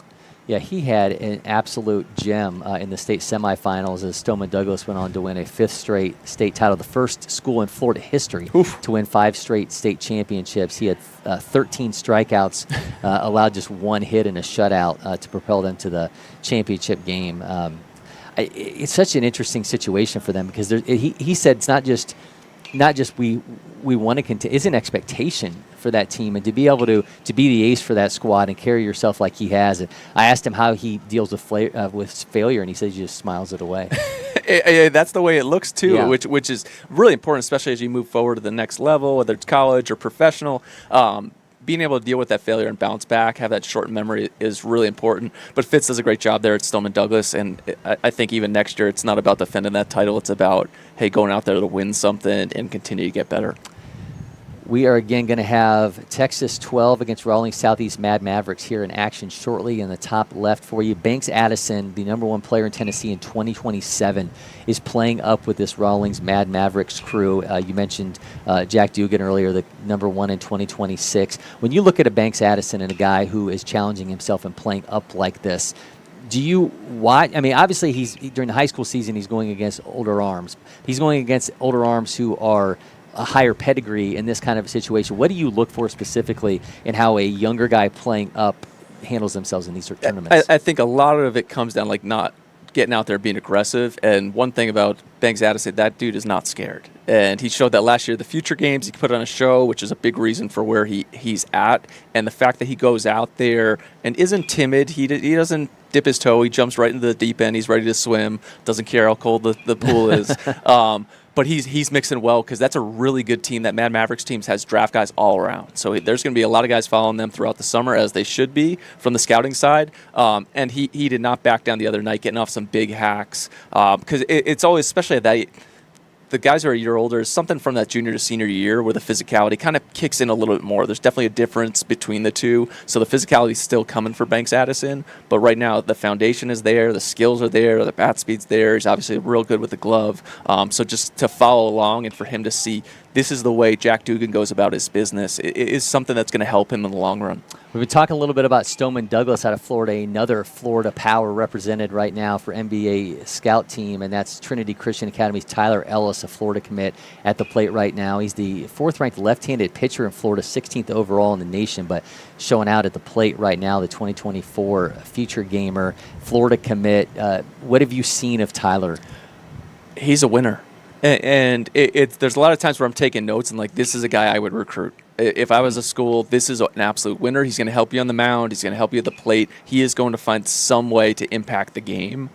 Yeah, he had an absolute gem in the state semifinals as Stoneman Douglas went on to win a 5th straight state title, the first school in Florida history to win 5 straight state championships. He had 13 strikeouts, allowed just 1 hit and a shutout to propel them to the championship game. It's such an interesting situation for them, because he said it's not just we want to continue. It's an expectation for that team, and to be able to be the ace for that squad and carry yourself like he has. And I asked him how he deals with failure, and he says he just smiles it away. That's the way it looks too, Yeah. which is really important, especially as you move forward to the next level, whether it's college or professional. Being able to deal with that failure and bounce back, have that short memory is really important. But Fitz does a great job there at Stoneman Douglas, and I think even next year it's not about defending that title. It's about, hey, going out there to win something and continue to get better. We are again going to have Texas 12 against Rawlings Southeast Mad Mavericks here in action shortly. In the top left for you, Banks Addison, the number 1 player in Tennessee in 2027, is playing up with this Rawlings Mad Mavericks crew. You mentioned Jack Dugan earlier, the number 1 in 2026. When you look at a Banks Addison and a guy who is challenging himself and playing up like this, do you watch? I mean, obviously, during the high school season, he's going against older arms. He's going against older arms who are a higher pedigree in this kind of a situation. What do you look for specifically in how a younger guy playing up handles themselves in these sort of tournaments? I think a lot of it comes down like not getting out there being aggressive. And one thing about Banks Addison, that dude is not scared. And he showed that last year. The future games, he put on a show, which is a big reason for where he's at. And the fact that he goes out there and isn't timid, he doesn't dip his toe. He jumps right into the deep end. He's ready to swim. Doesn't care how cold the pool is. but he's mixing well because that's a really good team. That Mad Mavericks team has draft guys all around. So there's going to be a lot of guys following them throughout the summer, as they should be from the scouting side. And he did not back down the other night, getting off some big hacks. Because it's always, especially at that, the guys who are a year older, something from that junior to senior year where the physicality kind of kicks in a little bit more. There's definitely a difference between the two. So the physicality is still coming for Banks Addison. But right now, the foundation is there. The skills are there. The bat speed's there. He's obviously real good with the glove. So just to follow along and for him to see this is the way Jack Dugan goes about his business, it is something that's going to help him in the long run. We've been talking a little bit about Stoneman Douglas out of Florida, another Florida power represented right now for NBA scout team, and that's Trinity Christian Academy's Tyler Ellis, a Florida commit at the plate right now. He's the 4th-ranked left-handed pitcher in Florida, 16th overall in the nation, but showing out at the plate right now, the 2024 feature gamer, Florida commit. What have you seen of Tyler? He's a winner. And there's a lot of times where I'm taking notes and like, this is a guy I would recruit. If I was a school, this is an absolute winner. He's going to help you on the mound. He's going to help you at the plate. He is going to find some way to impact the game,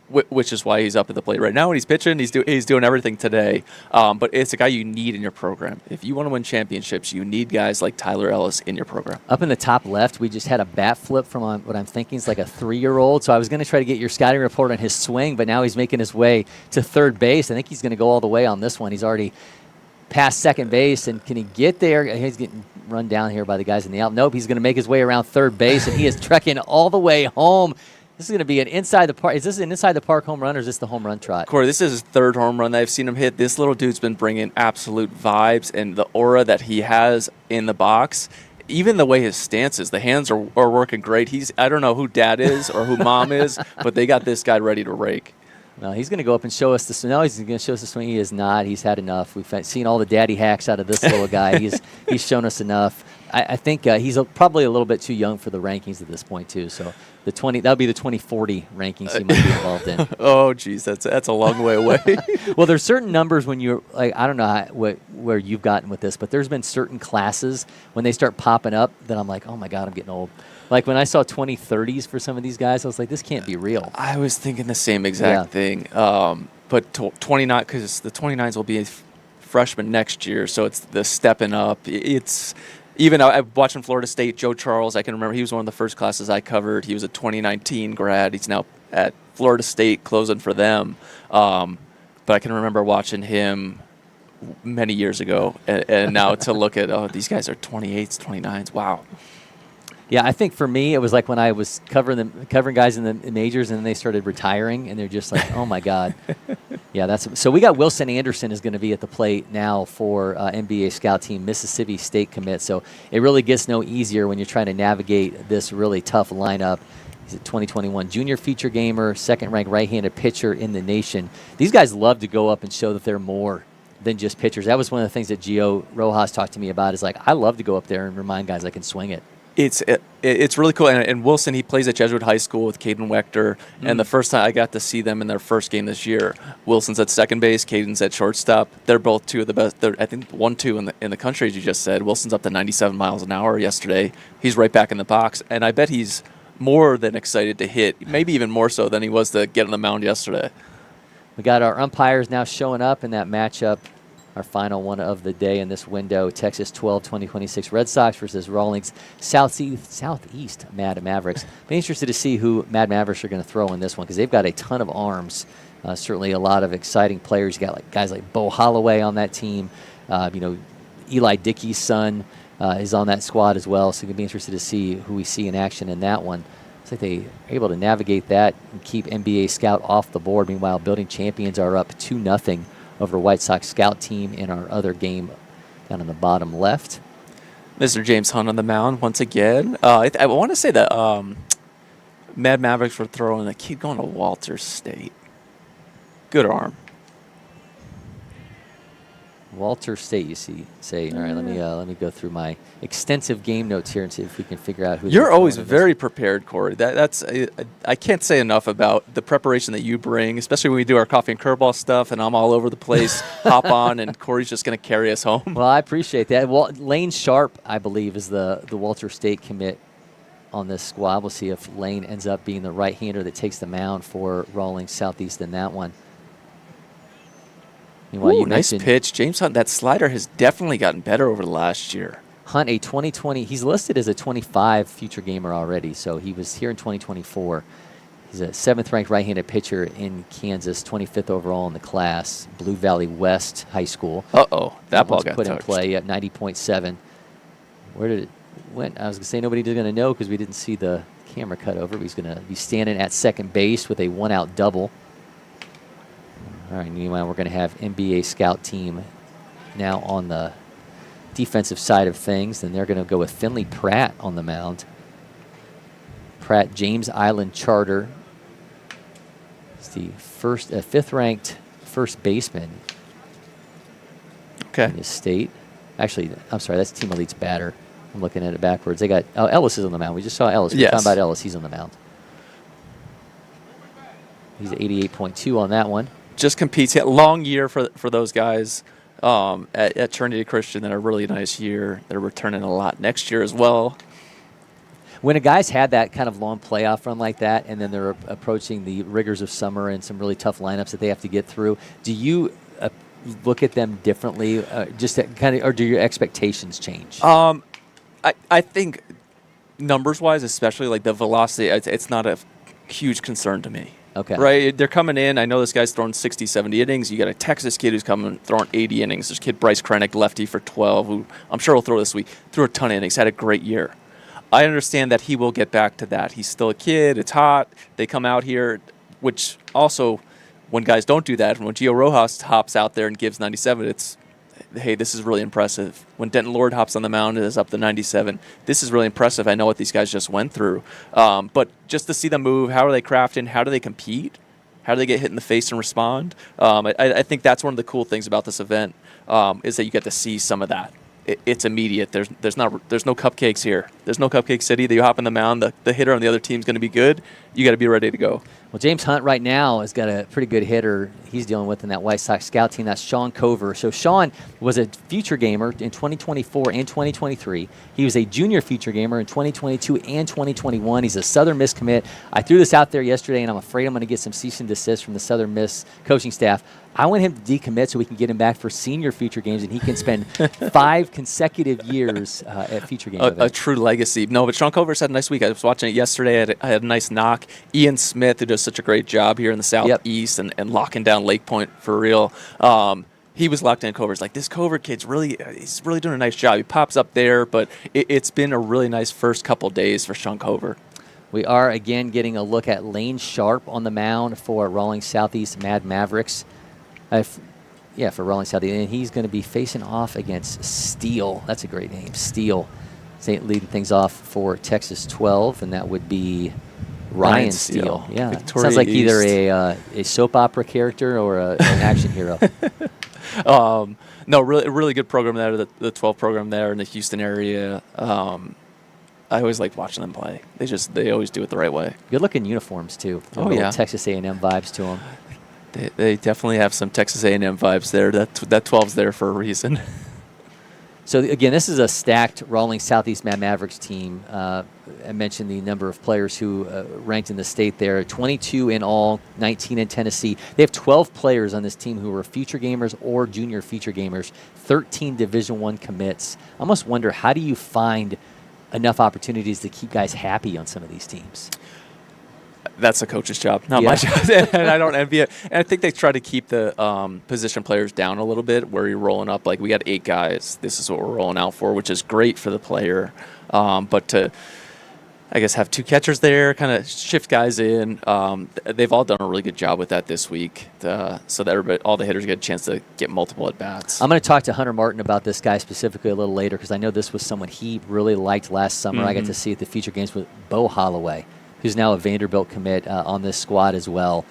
which is why he's up at the plate right now. When he's pitching, he's doing everything today. But it's a guy you need in your program. If you want to win championships, you need guys like Tyler Ellis in your program. Up in the top left, we just had a bat flip from what I'm thinking is like a 3-year-old. So I was going to try to get your scouting report on his swing, but now he's making his way to third base. I think he's going to go all the way on this one. He's already past second base, and can he get there? He's getting run down here by the guys in the out. Nope, he's going to make his way around third base, and he is trekking all the way home. This is going to be an inside the park. Is this an inside the park home run, or is this the home run trot? Cory, this is his 3rd home run that I've seen him hit. This little dude's been bringing absolute vibes, and the aura that he has in the box, even the way his stance is, the hands are working great. I don't know who dad is or who mom is, but they got this guy ready to rake. No, he's going to go up and show us the swing. No, he's going to show us the swing. He is not. He's had enough. We've seen all the daddy hacks out of this little guy. He's shown us enough. I think he's probably a little bit too young for the rankings at this point, too. So that'll be the 2040 rankings he might be involved in. Oh, geez, that's a long way away. Well, there's certain numbers when you're like, I don't know where you've gotten with this, but there's been certain classes when they start popping up that I'm like, oh my God, I'm getting old. Like when I saw 2030s for some of these guys, I was like, this can't be real. I was thinking the same exact thing. But 29, because the 29s will be a freshman next year, so it's the stepping up. It's even I'm watching Florida State. Joe Charles, I can remember he was one of the first classes I covered. He was a 2019 grad. He's now at Florida State closing for them. But I can remember watching him many years ago, and now to look at, these guys are 28s, 29s. Wow. Yeah, I think for me, it was like when I was covering guys in the majors, and then they started retiring, and they're just like, oh my God. Yeah, so we got Wilson Anderson is going to be at the plate now for NBA scout team, Mississippi State commit. So it really gets no easier when you're trying to navigate this really tough lineup. He's a 2021 junior feature gamer, 2nd-ranked right-handed pitcher in the nation. These guys love to go up and show that they're more than just pitchers. That was one of the things that Gio Rojas talked to me about, is like, I love to go up there and remind guys I can swing it. It's really cool. And Wilson, he plays at Jesuit High School with Caden Wechter. And the first time I got to see them in their first game this year, Wilson's at second base, Caden's at shortstop. They're both two of the best. I think 1-2 in the country, as you just said. Wilson's up to 97 miles an hour yesterday. He's right back in the box. And I bet he's more than excited to hit, maybe even more so than he was to get on the mound yesterday. We got our umpires now showing up in that matchup. Our final one of the day in this window, Texas 12, 2026 Red Sox versus Rawlings Southeast Mad Mavericks. Be interested to see who Mad Mavericks are going to throw in this one, because they've got a ton of arms. Certainly a lot of exciting players. You got like guys like Bo Holloway on that team. Eli Dickey's son is on that squad as well. So you're going to be interested to see who we see in action in that one. Looks like they are able to navigate that and keep NBA Scout off the board. Meanwhile, Building Champions are up 2-0 over White Sox scout team in our other game down on the bottom left. Mr. James Hunt on the mound once again. I want to say that Mad Mavericks were throwing a kid going to Walters State. Good arm. Walter State, you say. All right, let me go through my extensive game notes here and see if we can figure out who. You're always very prepared, Cory. That's I can't say enough about the preparation that you bring, especially when we do our coffee and curveball stuff, and I'm all over the place. Hop on, and Cory's just going to carry us home. Well, I appreciate that. Well, Lane Sharp, I believe, is the Walter State commit on this squad. We'll see if Lane ends up being the right-hander that takes the mound for Rawlings Southeast in that one. Meanwhile, nice pitch. James Hunt, that slider has definitely gotten better over the last year. Hunt, a 2020, he's listed as a 25 future gamer already, so he was here in 2024. He's a 7th-ranked right-handed pitcher in Kansas, 25th overall in the class, Blue Valley West High School. Uh-oh, that ball got put touched. in play at 90.7. Where did it went? I was going to say nobody's going to know because we didn't see the camera cut over. But he's going to be standing at second base with a 1-out double. All right, meanwhile, we're going to have NBA scout team now on the defensive side of things, and they're going to go with Finley Pratt on the mound. Pratt, James Island Charter. He's the 5th-ranked first baseman in the state. Actually, I'm sorry, that's Team Elite's batter. I'm looking at it backwards. They got Ellis is on the mound. We just saw Ellis. We were talking about Ellis. He's on the mound. He's 88.2 on that one. Just competes. He had a long year for those guys at Trinity Christian. Then a really nice year. They're returning a lot next year as well. When a guy's had that kind of long playoff run like that, and then they're approaching the rigors of summer and some really tough lineups that they have to get through, do you look at them differently, or do your expectations change? I think numbers-wise, especially like the velocity, it's not a huge concern to me. Okay. Right? They're coming in. I know this guy's throwing 60, 70 innings. You got a Texas kid who's coming throwing 80 innings. There's kid Bryce Krennic, lefty for 12, who I'm sure will throw this week. Threw a ton of innings, had a great year. I understand that he will get back to that. He's still a kid. It's hot. They come out here, which also, when guys don't do that, when Gio Rojas hops out there and gives 97, it's, hey, this is really impressive. When Denton Lord hops on the mound and is up to 97, this is really impressive. I know what these guys just went through. But just to see them move, how are they crafting? How do they compete? How do they get hit in the face and respond? I think that's one of the cool things about this event is that you get to see some of that. It's immediate. There's no cupcakes here. There's no cupcake city. You hop on the mound. The hitter on the other team's going to be good. You got to be ready to go. Well, James Hunt right now has got a pretty good hitter he's dealing with in that White Sox scout team. That's Sean Cover. So Sean was a future gamer in 2024 and 2023. He was a junior future gamer in 2022 and 2021. He's a Southern Miss commit. I threw this out there yesterday, and I'm afraid I'm going to get some cease and desist from the Southern Miss coaching staff. I want him to decommit so we can get him back for senior future games, and he can spend 5 consecutive years at future game events. A true legacy. No, but Sean Cover's had a nice week. I was watching it yesterday. I had a nice knock. Ian Smith, who does such a great job here in the Southeast and locking down LakePoint for real. He was locked in. Cover's like, this Cover kid's he's really doing a nice job. He pops up there, but it's been a really nice first couple days for Sean Cover. We are, again, getting a look at Lane Sharp on the mound for Rawlings Southeast Mavericks. For Rawlings Southeast. And he's going to be facing off against Steele. That's a great name, Steele. Leading things off for Texas 12, and that would be Ryan Steele. Yeah, Victoria sounds like East. Either a soap opera character or an action hero. No, really good program there, the 12 program there in the Houston area. I always like watching them play. They always do it the right way. Good-looking uniforms, too. Texas A&M vibes to them. They definitely have some Texas A&M vibes there. That 12's there for a reason. So, again, this is a stacked Rawlings Southeast Mavericks team. I mentioned the number of players who ranked in the state there. 22 in all, 19 in Tennessee. They have 12 players on this team who are future gamers or junior future gamers, 13 Division I commits. I almost wonder, how do you find enough opportunities to keep guys happy on some of these teams? That's a coach's job, not my job, and I don't envy it. And I think they try to keep the position players down a little bit, where you're rolling up, like, we got 8 guys. This is what we're rolling out for, which is great for the player. But to, I guess, have 2 catchers there, kind of shift guys in, they've all done a really good job with that this week, so that all the hitters get a chance to get multiple at-bats. I'm going to talk to Hunter Martin about this guy specifically a little later, because I know this was someone he really liked last summer. I got to see at the feature games with Bo Holloway, who's now a Vanderbilt commit on this squad as well.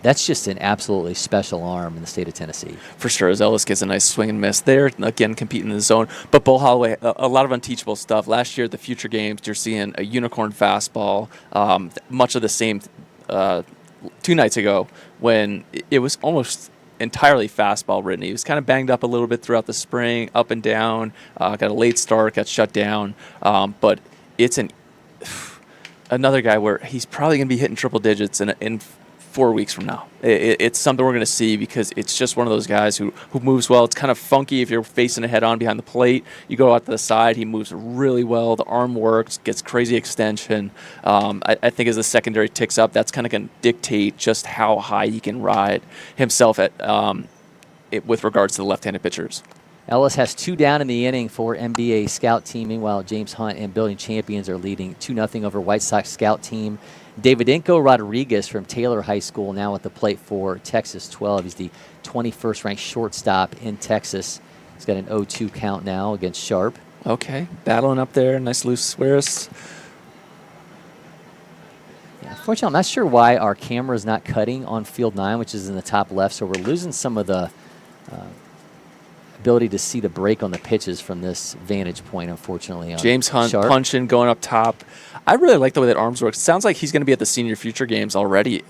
That's just an absolutely special arm in the state of Tennessee. For sure. As Ellis gets a nice swing and miss there, again, competing in the zone. But Bo Holloway, a lot of unteachable stuff. Last year at the Future Games, you're seeing a unicorn fastball, much of the same 2 nights ago when it was almost entirely fastball ridden. He was kind of banged up a little bit throughout the spring, up and down, got a late start, got shut down. But it's another guy where he's probably going to be hitting triple digits in 4 weeks from now. It's something we're going to see because it's just one of those guys who moves well. It's kind of funky if you're facing a head-on behind the plate. You go out to the side, he moves really well. The arm works, gets crazy extension. I think as the secondary ticks up, that's kind of going to dictate just how high he can ride himself with regards to the left-handed pitchers. Ellis has 2 down in the inning for NBA scout team. Meanwhile, James Hunt and Building Champions are leading 2-0 over White Sox scout team. Davidenko Rodriguez from Taylor High School now at the plate for Texas 12. He's the 21st ranked shortstop in Texas. He's got an 0-2 count now against Sharp. Okay, battling up there. Nice loose squares. Yeah, unfortunately, I'm not sure why our camera is not cutting on field 9, which is in the top left, so we're losing some of the ability to see the break on the pitches from this vantage point, unfortunately. James Hunt Sharp. punching, going up top. I really like the way that arms work. Sounds like he's going to be at the senior future games already.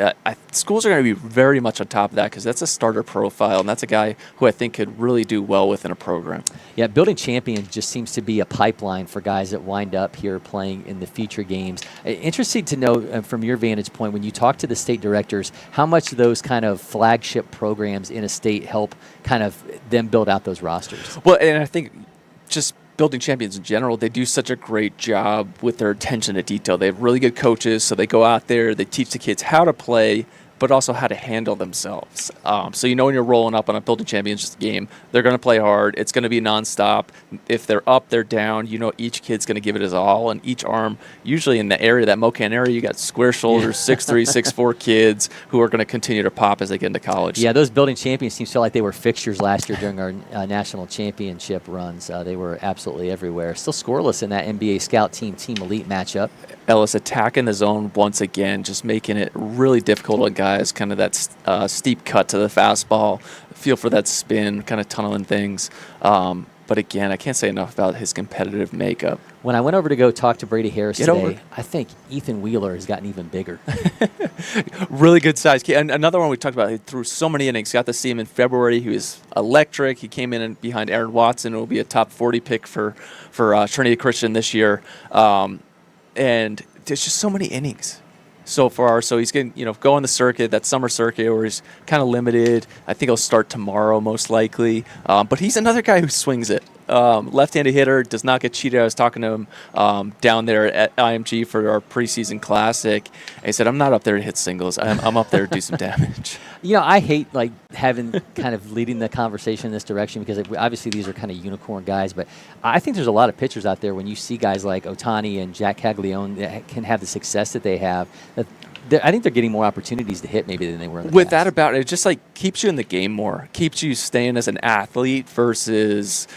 Schools are going to be very much on top of that because that's a starter profile, and that's a guy who I think could really do well within a program. Yeah, Building Champion just seems to be a pipeline for guys that wind up here playing in the future games. Interesting to know from your vantage point, when you talk to the state directors, how much those kind of flagship programs in a state help kind of them build out those rosters. Well, and I think just Building Champions in general, they do such a great job with their attention to detail. They have really good coaches, so they go out there, they teach the kids how to play, but also how to handle themselves. So you know when you're rolling up on a Building Champions game, they're going to play hard. It's going to be nonstop. If they're up, they're down. You know each kid's going to give it his all, and each arm, usually in the area, that Mocan area, you got square shoulders, 6'3", 6'4" kids who are going to continue to pop as they get into college. Yeah, those Building Champions teams felt like they were fixtures last year during our national championship runs. They were absolutely everywhere. Still scoreless in that NBA Scout Team Elite matchup. Ellis attacking the zone once again, just making it really difficult on guys, kind of that steep cut to the fastball, feel for that spin, kind of tunneling things. But again, I can't say enough about his competitive makeup. When I went over to go talk to Brady Harris today, I think Ethan Wheeler has gotten even bigger. Really good size. And another one we talked about, he threw so many innings. Got to see him in February. He was electric. He came in behind Aaron Watson. It will be a top 40 pick for Trinity Christian this year. And there's just so many innings so far. So he's going to go on the circuit, that summer circuit, where he's kind of limited. I think he'll start tomorrow most likely. But he's another guy who swings it. Left-handed hitter, does not get cheated. I was talking to him down there at IMG for our preseason classic. And he said, I'm not up there to hit singles. I'm up there to do some damage. I hate having kind of leading the conversation in this direction because obviously these are kind of unicorn guys, but I think there's a lot of pitchers out there when you see guys like Otani and Jack Caglione that can have the success that they have. I think they're getting more opportunities to hit maybe than they were in the With past. that about it, just keeps you in the game more, keeps you staying as an athlete versus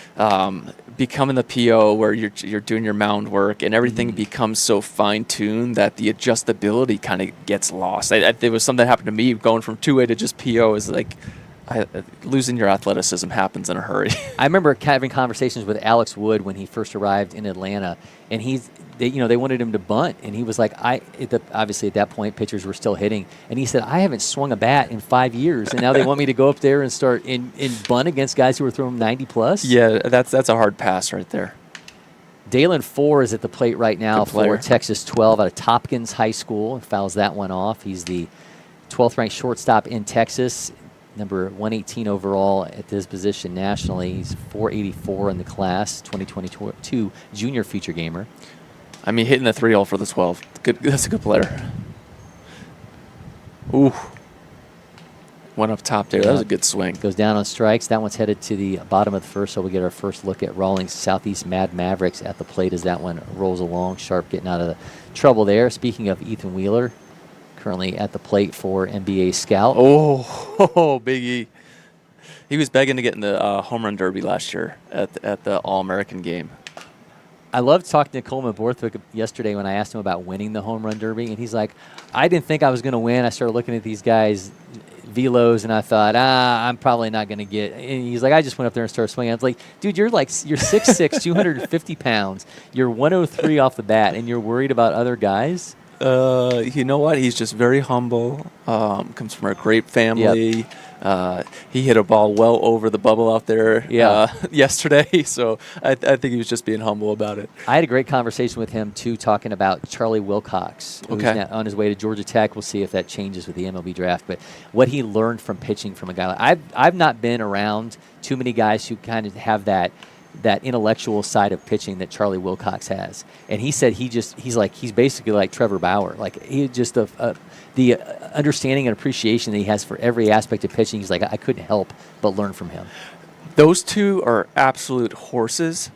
becoming the PO where you're doing your mound work and everything becomes so fine-tuned that the adjustability kind of gets lost. There was something that happened to me going from 2A to just PO is losing your athleticism happens in a hurry. I remember having conversations with Alex Wood when he first arrived in Atlanta, and they wanted him to bunt, and he was like, obviously at that point pitchers were still hitting, and he said, I haven't swung a bat in 5 years, and now they want me to go up there and start in bunt against guys who were throwing 90 plus. Yeah, that's a hard pass right there. Dalen 4 is at the plate right now for Texas 12 out of Tompkins High School, and fouls that one off. He's the 12th ranked shortstop in Texas, number 118 overall at this position nationally. He's 484 in the class, 2022 junior feature gamer. I mean, hitting the 3-hole for the 12. Good. That's a good player. Ooh. Went up top there. That was a good swing. Goes down on strikes. That one's headed to the bottom of the first, so we get our first look at Rawlings Southeast Mavericks at the plate as that one rolls along. Sharp getting out of the trouble there. Speaking of Ethan Wheeler, currently at the plate for NBA Scout. Oh, Big E. He was begging to get in the home run derby last year at the All-American game. I loved talking to Coleman Borthwick yesterday when I asked him about winning the home run derby, and he's like, I didn't think I was going to win. I started looking at these guys' velos, and I thought, I'm probably not going to get. And he's like, I just went up there and started swinging. I was like, dude, you're 6'6", 250 pounds. You're 103 off the bat, and you're worried about other guys? You know what? He's just very humble. Comes from a great family. Yep. He hit a ball well over the bubble out there yesterday, so I think he was just being humble about it. I had a great conversation with him, too, talking about Charlie Wilcox, who's now on his way to Georgia Tech. We'll see if that changes with the MLB draft. But what he learned from pitching from a guy like I've not been around too many guys who kind of have that intellectual side of pitching that Charlie Wilcox has. And he said he's basically like Trevor Bauer. Like, he just the understanding and appreciation that he has for every aspect of pitching. He's like, I couldn't help but learn from him. Those two are absolute horses.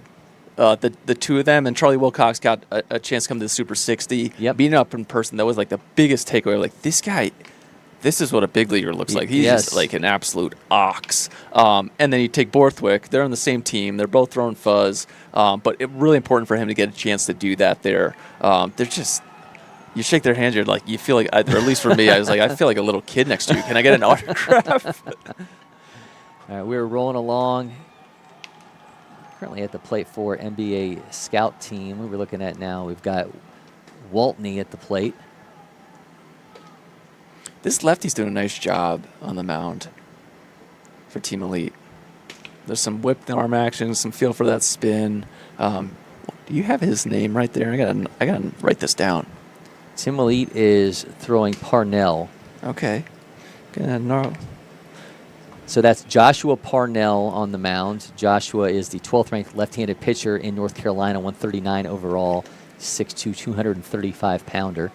The two of them, and Charlie Wilcox got a chance to come to the Super 60. Yep. Being up in person, that was like the biggest takeaway. Like, this guy, this is what a big leaguer looks like. He's just like an absolute ox. And then you take Borthwick. They're on the same team. They're both throwing fuzz. But it's really important for him to get a chance to do that there. They're just, you shake their hands, you're like, you feel like, or at least for me, I was like, I feel like a little kid next to you. Can I get an autograph? All right, we're rolling along. Currently at the plate for NBA scout team. We're looking at now, we've got Waltney at the plate. This lefty's doing a nice job on the mound for Team Elite. There's some whipped arm action, some feel for that spin. Do you have his name right there? I gotta write this down. Team Elite is throwing Parnell. Okay. No. So that's Joshua Parnell on the mound. Joshua is the 12th ranked left-handed pitcher in North Carolina, 139 overall, 6'2", 235-pounder.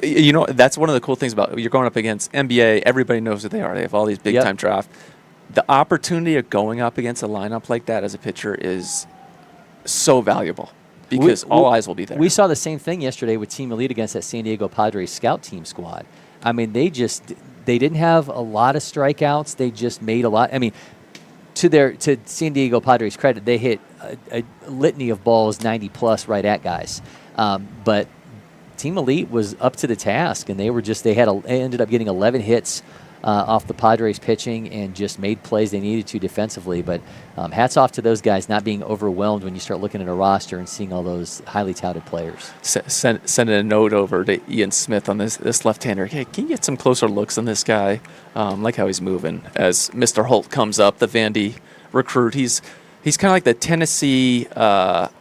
You know, that's one of the cool things about you're going up against NBA. Everybody knows who they are. They have all these big-time draft. The opportunity of going up against a lineup like that as a pitcher is so valuable because all eyes will be there. We saw the same thing yesterday with Team Elite against that San Diego Padres scout team squad. I mean, they didn't have a lot of strikeouts. They just made a lot. I mean, to San Diego Padres' credit, they hit a litany of balls 90+ right at guys. But Team Elite was up to the task, and they ended up getting 11 hits off the Padres pitching and just made plays they needed to defensively. But hats off to those guys not being overwhelmed when you start looking at a roster and seeing all those highly touted players. Send a note over to Ian Smith on this left-hander. Hey, can you get some closer looks on this guy? Like how he's moving. As Mr. Holt comes up, the Vandy recruit, he's kind of like the Tennessee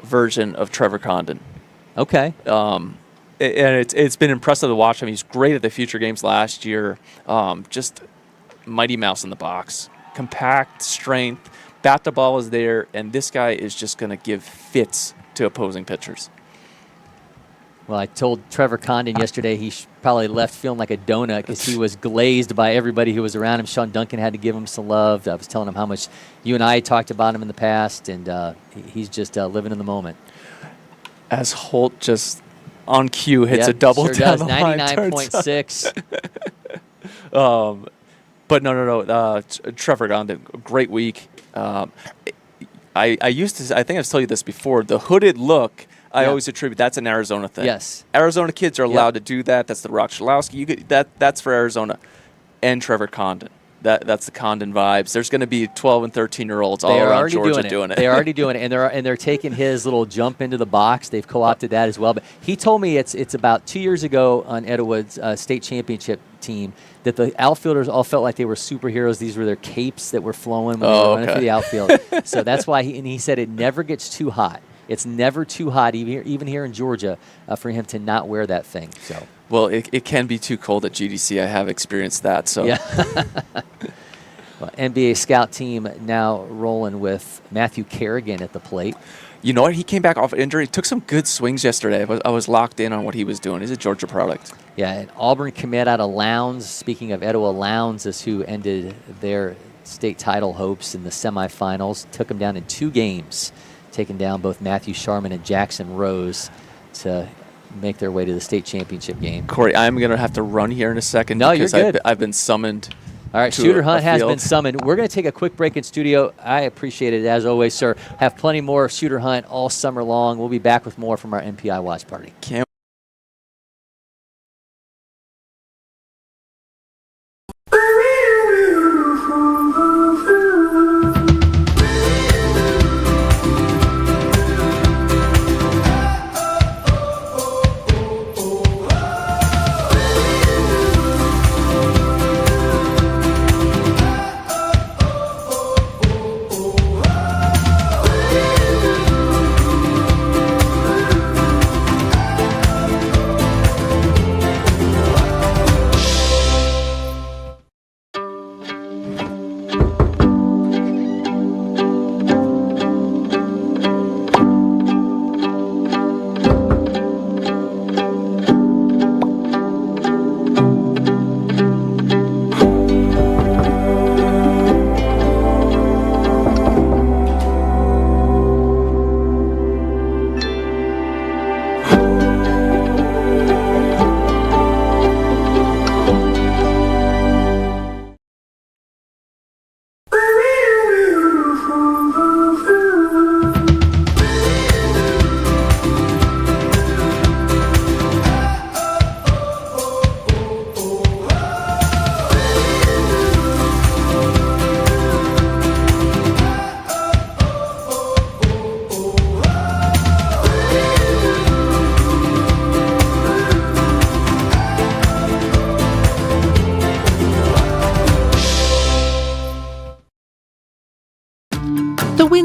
version of Trevor Condon. Okay. And it's been impressive to watch him. He's great at the future games last year. Just mighty mouse in the box. Compact, strength, bat to ball is there, and this guy is just going to give fits to opposing pitchers. Well, I told Trevor Condon yesterday he probably left feeling like a donut because he was glazed by everybody who was around him. Sean Duncan had to give him some love. I was telling him how much you and I talked about him in the past, and he's just living in the the As Holt just on cue hits a double sure down does, the line. 99.6. But no. Trevor Condon, great week. I think I've told you this before. The hooded look, I always attribute that's an Arizona thing. Yes. Arizona kids are allowed to do that. That's the Rock Shalowski. That's for Arizona and Trevor Condon. That's the Condon vibes. There's going to be 12 and 13-year-olds all around Georgia doing it. They're already doing it, and they're taking his little jump into the box. They've co-opted that as well. But he told me it's about 2 years ago on Edgewood's state championship team that the outfielders all felt like they were superheroes. These were their capes that were flowing when they were running through the outfield. So that's why he said it never gets too hot. It's never too hot, even here in Georgia, for him to not wear that thing. So. Well, it can be too cold at GDC. I have experienced that. So. Yeah. Well, NBA scout team now rolling with Matthew Kerrigan at the plate. You know what? He came back off injury. He took some good swings yesterday. I was locked in on what he was doing. He's a Georgia product. Yeah, an Auburn commit out of Lowndes. Speaking of Etowah, Lowndes is who ended their state title hopes in the semifinals. Took them down in 2 games, taking down both Matthew Sharman and Jackson Rose to make their way to the state championship game. Corey, I'm going to have to run here in a second. No, you're good. I've been summoned. All right, Shooter Hunt has been summoned. We're going to take a quick break in studio. I appreciate it, as always, sir. Have plenty more Shooter Hunt all summer long. We'll be back with more from our MPI watch party. Can't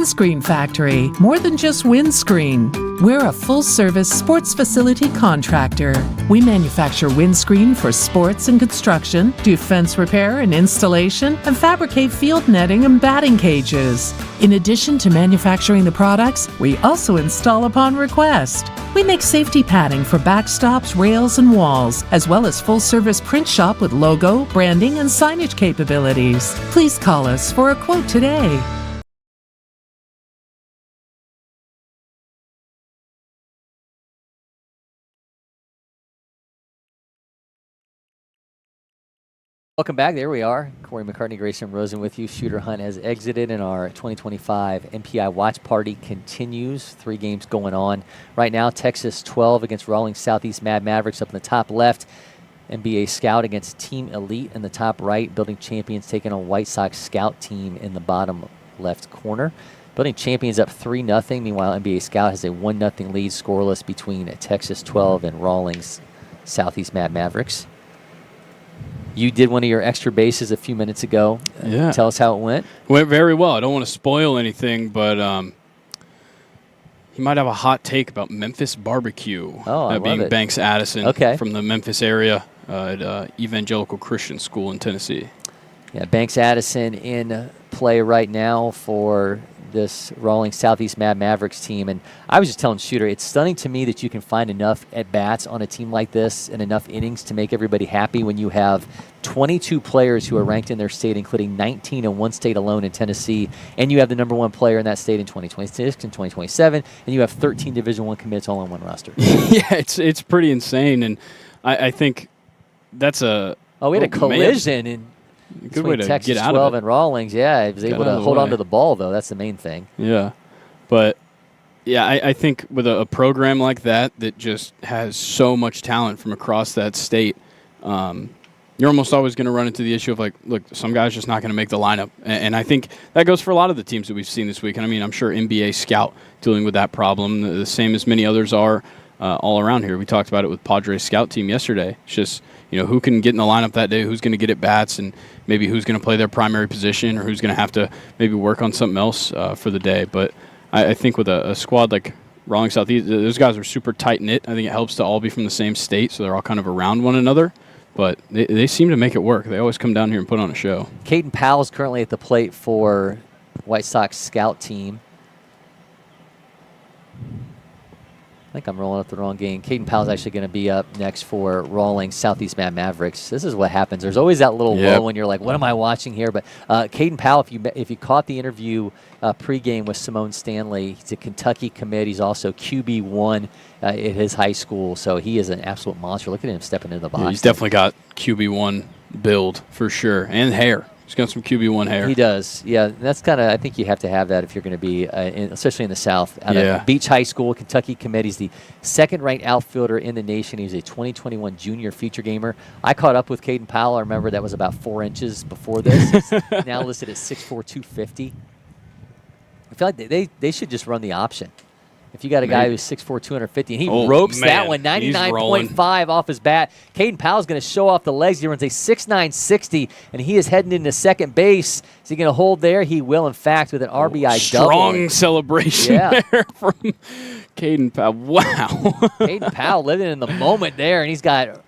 Windscreen Factory, more than just windscreen. We're a full-service sports facility contractor. We manufacture windscreen for sports and construction, do fence repair and installation, and fabricate field netting and batting cages. In addition to manufacturing the products, we also install upon request. We make safety padding for backstops, rails, and walls, as well as full-service print shop with logo, branding, and signage capabilities. Please call us for a quote today. Welcome back. There we are. Cory, McCartney, Grayson, Rosen with you. Shooter Hunt has exited, and our 2025 MPI watch party continues. 3 games going on right now. Texas 12 against Rawlings Southeast Mavericks up in the top left. NBA Scout against Team Elite in the top right. Building Champions taking on White Sox Scout team in the bottom left corner. Building Champions up 3-0. Meanwhile, NBA Scout has a 1-0 lead scoreless between Texas 12 and Rawlings Southeast Mavericks. You did one of your extra bases a few minutes ago. Yeah. Tell us how it went. Went very well. I don't want to spoil anything, but he might have a hot take about Memphis barbecue. Oh, I being love it. Banks Addison Okay. from the Memphis area at Evangelical Christian School in Tennessee. Yeah, Banks Addison in play right now for this Rawlings Southeast Mavericks team. And I was just telling Shooter, it's stunning to me that you can find enough at-bats on a team like this and enough innings to make everybody happy when you have 22 players who are ranked in their state, including 19 in one state alone in Tennessee, and you have the number 1 player in that state in 2026 and 2027, and you have 13 Division I commits all on one roster. Yeah, it's pretty insane, and I think that's a... Oh, we had a collision in good way to Texas get out 12 of it. and Rawlings. Yeah, he was able to hold on to the ball, though. That's the main thing. Yeah. But, yeah, I think with a program like that just has so much talent from across that state, you're almost always going to run into the issue of, like, look, some guy's just not going to make the lineup. And I think that goes for a lot of the teams that we've seen this week. And, I mean, I'm sure NBA Scout dealing with that problem, the same as many others are all around here. We talked about it with Padres Scout team yesterday. It's just, who can get in the lineup that day, who's going to get at bats, and maybe who's going to play their primary position or who's going to have to maybe work on something else for the day. But I think with a squad like Rawlings Southeast, those guys are super tight-knit. I think it helps to all be from the same state, so they're all kind of around one another. But they seem to make it work. They always come down here and put on a show. Caden Powell is currently at the plate for White Sox Scout team. I think I'm rolling up the wrong game. Caden Powell's actually going to be up next for Rawlings Southeast Mavericks. This is what happens. There's always that little lull when you're like, what am I watching here? But Caden Powell, if you caught the interview pregame with Simone Stanley, he's a Kentucky commit. He's also QB1 at his high school. So he is an absolute monster. Look at him stepping into the box. Yeah, he's definitely got QB1 build for sure, and hair. He's got some QB1 hair. He does. Yeah, that's kind of, I think you have to have that if you're going to be, especially in the South. Out of Beach High School, Kentucky commit. He's the 2nd-ranked outfielder in the nation. He's a 2021 junior feature gamer. I caught up with Caden Powell. I remember that was about 4 inches before this. He's now listed at 6'4", 250. I feel like they should just run the option. If you got a guy who's 6'4", 250, and he ropes that one, 99.5 off his bat. Caden Powell's going to show off the legs. He runs a 6'9", 60, and he is heading into second base. Is he going to hold there? He will, in fact, with an RBI double. Strong celebration there from Caden Powell. Wow. Caden Powell living in the moment there, and he's got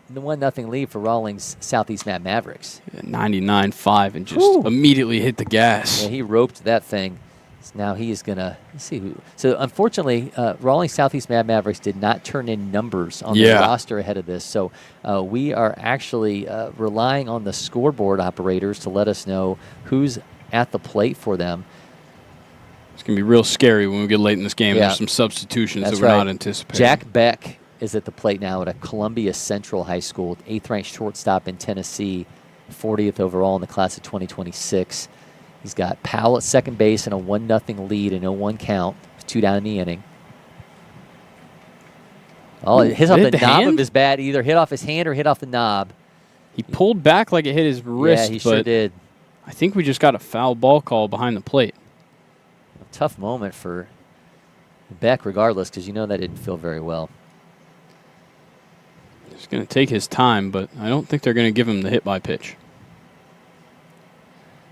the 1-0 lead for Rawlings Southeast Mavericks. 99.5 and just immediately hit the gas. Yeah, he roped that thing. Now he is going to see who. So, unfortunately, Rawlings Southeast Mavericks did not turn in numbers on the roster ahead of this. So, we are actually relying on the scoreboard operators to let us know who's at the plate for them. It's going to be real scary when we get late in this game. There's some substitutions that we're not anticipating. Jack Beck is at the plate now at a Columbia Central High School, 8th-ranked shortstop in Tennessee, 40th overall in the class of 2026. He's got Powell at second base and a 1-0 lead and 0-1 count, 2 down in the inning. Oh, it hit off the knob of his bat. Either hit off his hand or hit off the knob. He pulled back like it hit his wrist. Yeah, he sure did. I think we just got a foul ball call behind the plate. A tough moment for Beck regardless, because you know that didn't feel very well. He's going to take his time, but I don't think they're going to give him the hit by pitch.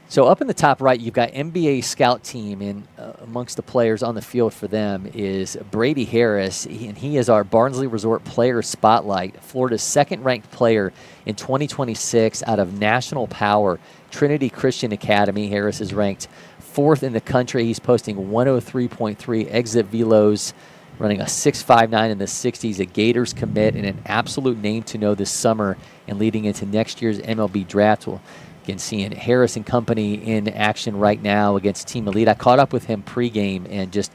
So up in the top right, you've got NBA scout team, and amongst the players on the field for them is Brady Harris, and he is our Barnsley Resort Player Spotlight, Florida's second-ranked player in 2026 out of National Power Trinity Christian Academy. Harris is ranked 4th in the country. He's posting 103.3 exit velos, running a 6.59 in the 60s, a Gators commit, and an absolute name to know this summer and leading into next year's MLB draft. We'll again seeing Harris and company in action right now against Team Elite. I caught up with him pregame and just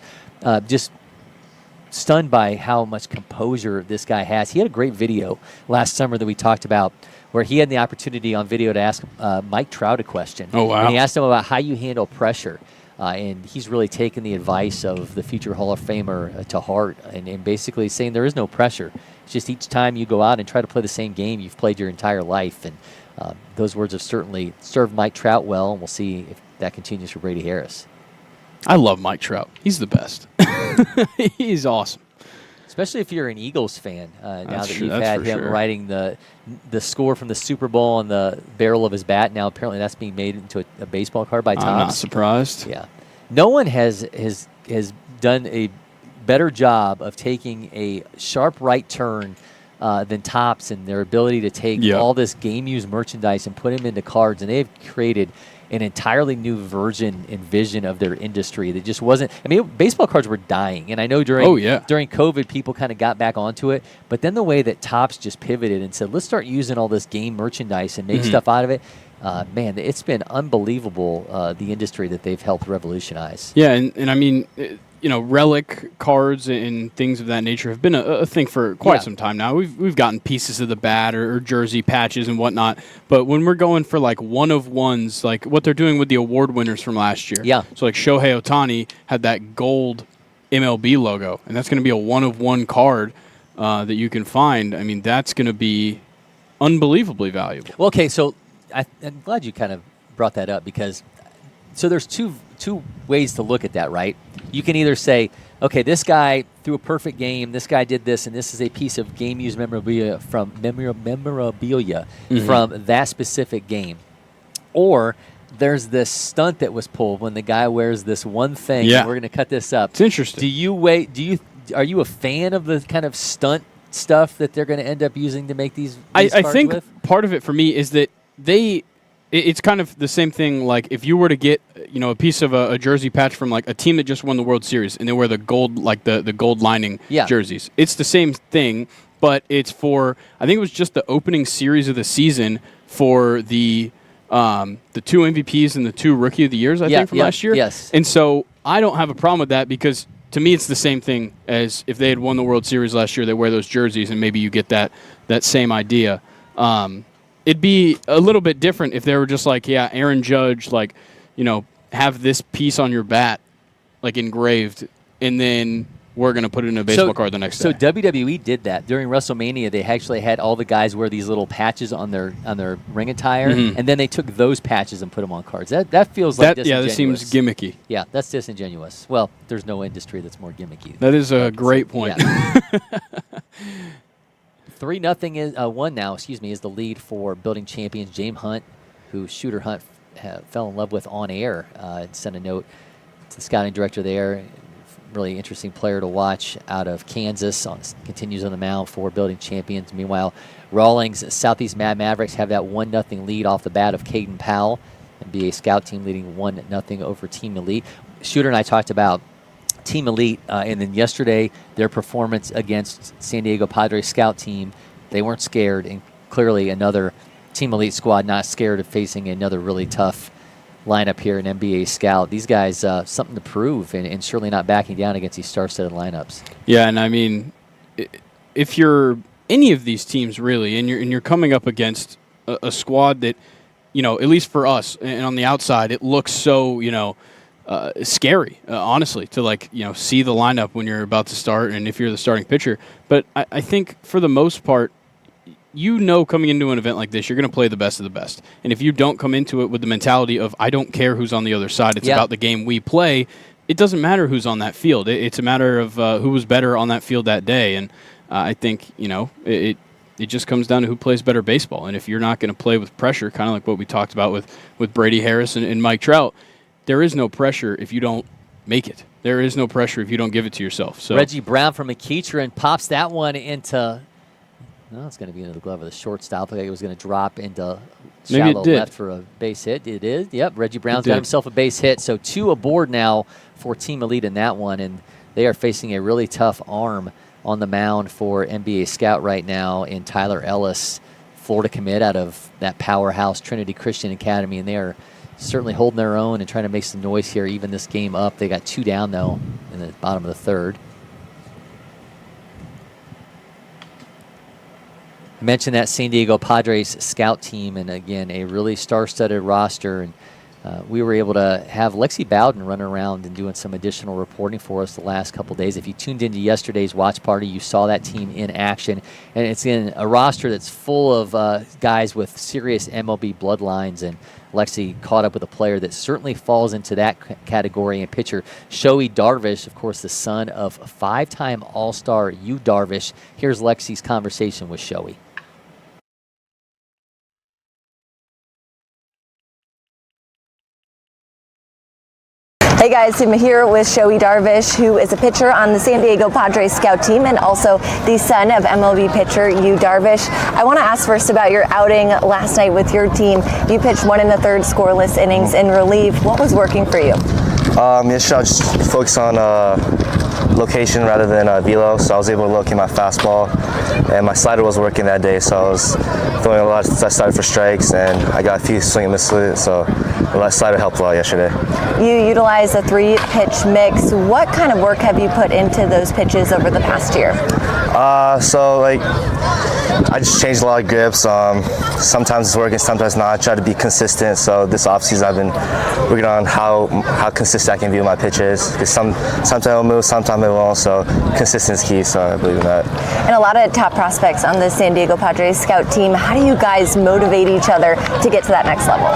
stunned by how much composure this guy has. He had a great video last summer that we talked about where he had the opportunity on video to ask Mike Trout a question. Oh, wow. And he asked him about how you handle pressure. And he's really taken the advice of the future Hall of Famer to heart and basically saying there is no pressure. It's just each time you go out and try to play the same game you've played your entire life. And those words have certainly served Mike Trout well, and we'll see if that continues for Brady Harris. I love Mike Trout. He's the best. He's awesome. Especially if you're an Eagles fan, now that you've that's had for him sure. writing the score from the Super Bowl on the barrel of his bat. Now apparently that's being made into a baseball card by Topps. I'm not surprised. Yeah. No one has done a better job of taking a sharp right turn than Topps and their ability to take all this game-used merchandise and put them into cards. And they've created an entirely new version and vision of their industry that just wasn't. I mean, baseball cards were dying, and I know during COVID people kind of got back onto it. But then the way that Topps just pivoted and said, let's start using all this game merchandise and make stuff out of it. Man, it's been unbelievable, the industry that they've helped revolutionize. Yeah, and I mean, relic cards and things of that nature have been a thing for quite some time now. We've gotten pieces of the bat or jersey patches and whatnot, but when we're going for like one-of-ones, like what they're doing with the award winners from last year. Yeah. So like Shohei Ohtani had that gold MLB logo, and that's going to be a one-of-one card that you can find. I mean, that's going to be unbelievably valuable. Well, okay, so I'm glad you kind of brought that up because so there's two ways to look at that, right? You can either say, okay, this guy threw a perfect game, this guy did this, and this is a piece of game-used memorabilia from that specific game. Or there's this stunt that was pulled when the guy wears this one thing. Yeah. And we're going to cut this up. It's interesting. Are you a fan of the kind of stunt stuff that they're going to end up using to make these I cards think with? Part of it for me is that it's kind of the same thing. Like if you were to get a piece of a jersey patch from like a team that just won the World Series and they wear the gold, like the gold lining jerseys, it's the same thing, but it's for, I think it was just the opening series of the season for the 2 MVPs and the 2 Rookie of the Years, I think, from last year. Yes. And so I don't have a problem with that because to me it's the same thing as if they had won the World Series last year, they wear those jerseys and maybe you get that same idea. It'd be a little bit different if they were just like, Aaron Judge, like, have this piece on your bat, like engraved, and then we're going to put it in a baseball card the next day. So WWE did that. During WrestleMania, they actually had all the guys wear these little patches on their ring attire, and then they took those patches and put them on cards. That feels like disingenuous. Yeah, that seems gimmicky. Yeah, that's disingenuous. Well, there's no industry that's more gimmicky. That is a great point. Yeah. 3-0 is 1 now. Is the lead for building champions James Hunt, who Shooter Hunt fell in love with on air. Sent a note to the scouting director there. Really interesting player to watch out of Kansas. Continues on the mound for building champions. Meanwhile, Rawlings Southeast Mavericks have that 1-0 lead off the bat of Caden Powell. NBA scout team leading 1-0 over Team Elite. Shooter and I talked about Team Elite, and then yesterday their performance against San Diego Padres scout team. They weren't scared, and clearly another Team Elite squad not scared of facing another really tough lineup here in NBA scout. These guys something to prove, and surely not backing down against these star-studded lineups. Yeah, and I mean, if you're any of these teams really, and you're coming up against a squad that, at least for us and on the outside, it looks so scary, honestly, to see the lineup when you're about to start and if you're the starting pitcher. But I think for the most part, coming into an event like this, you're going to play the best of the best. And if you don't come into it with the mentality of, I don't care who's on the other side, it's about the game we play, it doesn't matter who's on that field. It's a matter of who was better on that field that day. And I think, it it just comes down to who plays better baseball. And if you're not going to play with pressure, kind of like what we talked about with Brady Harris and Mike Trout, there is no pressure if you don't make it. There is no pressure if you don't give it to yourself. So Reggie Brown from McKeitron pops that one into – no, it's going to be into the glove of the shortstop. I think it was going to drop into shallow left for a base hit. It is. Yep, Reggie Brown's got himself a base hit. So 2 aboard now for Team Elite in that one, and they are facing a really tough arm on the mound for NBA scout right now in Tyler Ellis, Florida commit out of that powerhouse Trinity Christian Academy, and they are certainly holding their own and trying to make some noise here, even this game up. They got 2 down, though, in the bottom of the third. I mentioned that San Diego Padres scout team, and again, a really star-studded roster. And we were able to have Lexi Bowden run around and doing some additional reporting for us the last couple days. If you tuned into yesterday's watch party, you saw that team in action. And it's in a roster that's full of guys with serious MLB bloodlines. And Lexi caught up with a player that certainly falls into that category, and pitcher Shohei Darvish, of course, the son of 5-time All-Star Yu Darvish. Here's Lexi's conversation with Shohei. Hey guys, I'm here with Shohei Darvish, who is a pitcher on the San Diego Padres scout team and also the son of MLB pitcher Yu Darvish. I want to ask first about your outing last night with your team. You pitched 1 1/3 scoreless innings in relief. What was working for you? Yes, I just focus on location rather than velo, so I was able to locate my fastball, and my slider was working that day, so I was throwing a lot. I started for strikes, and I got a few swing and misses, so the slider helped a lot yesterday. You utilize a 3-pitch mix. What kind of work have you put into those pitches over the past year? I just changed a lot of grips. Sometimes it's working, sometimes not. I try to be consistent. So this offseason I've been working on how consistent I can be with my pitches. Because sometimes it'll move, sometimes it won't. So consistency is key. So I believe in that. And a lot of top prospects on the San Diego Padres scout team. How do you guys motivate each other to get to that next level?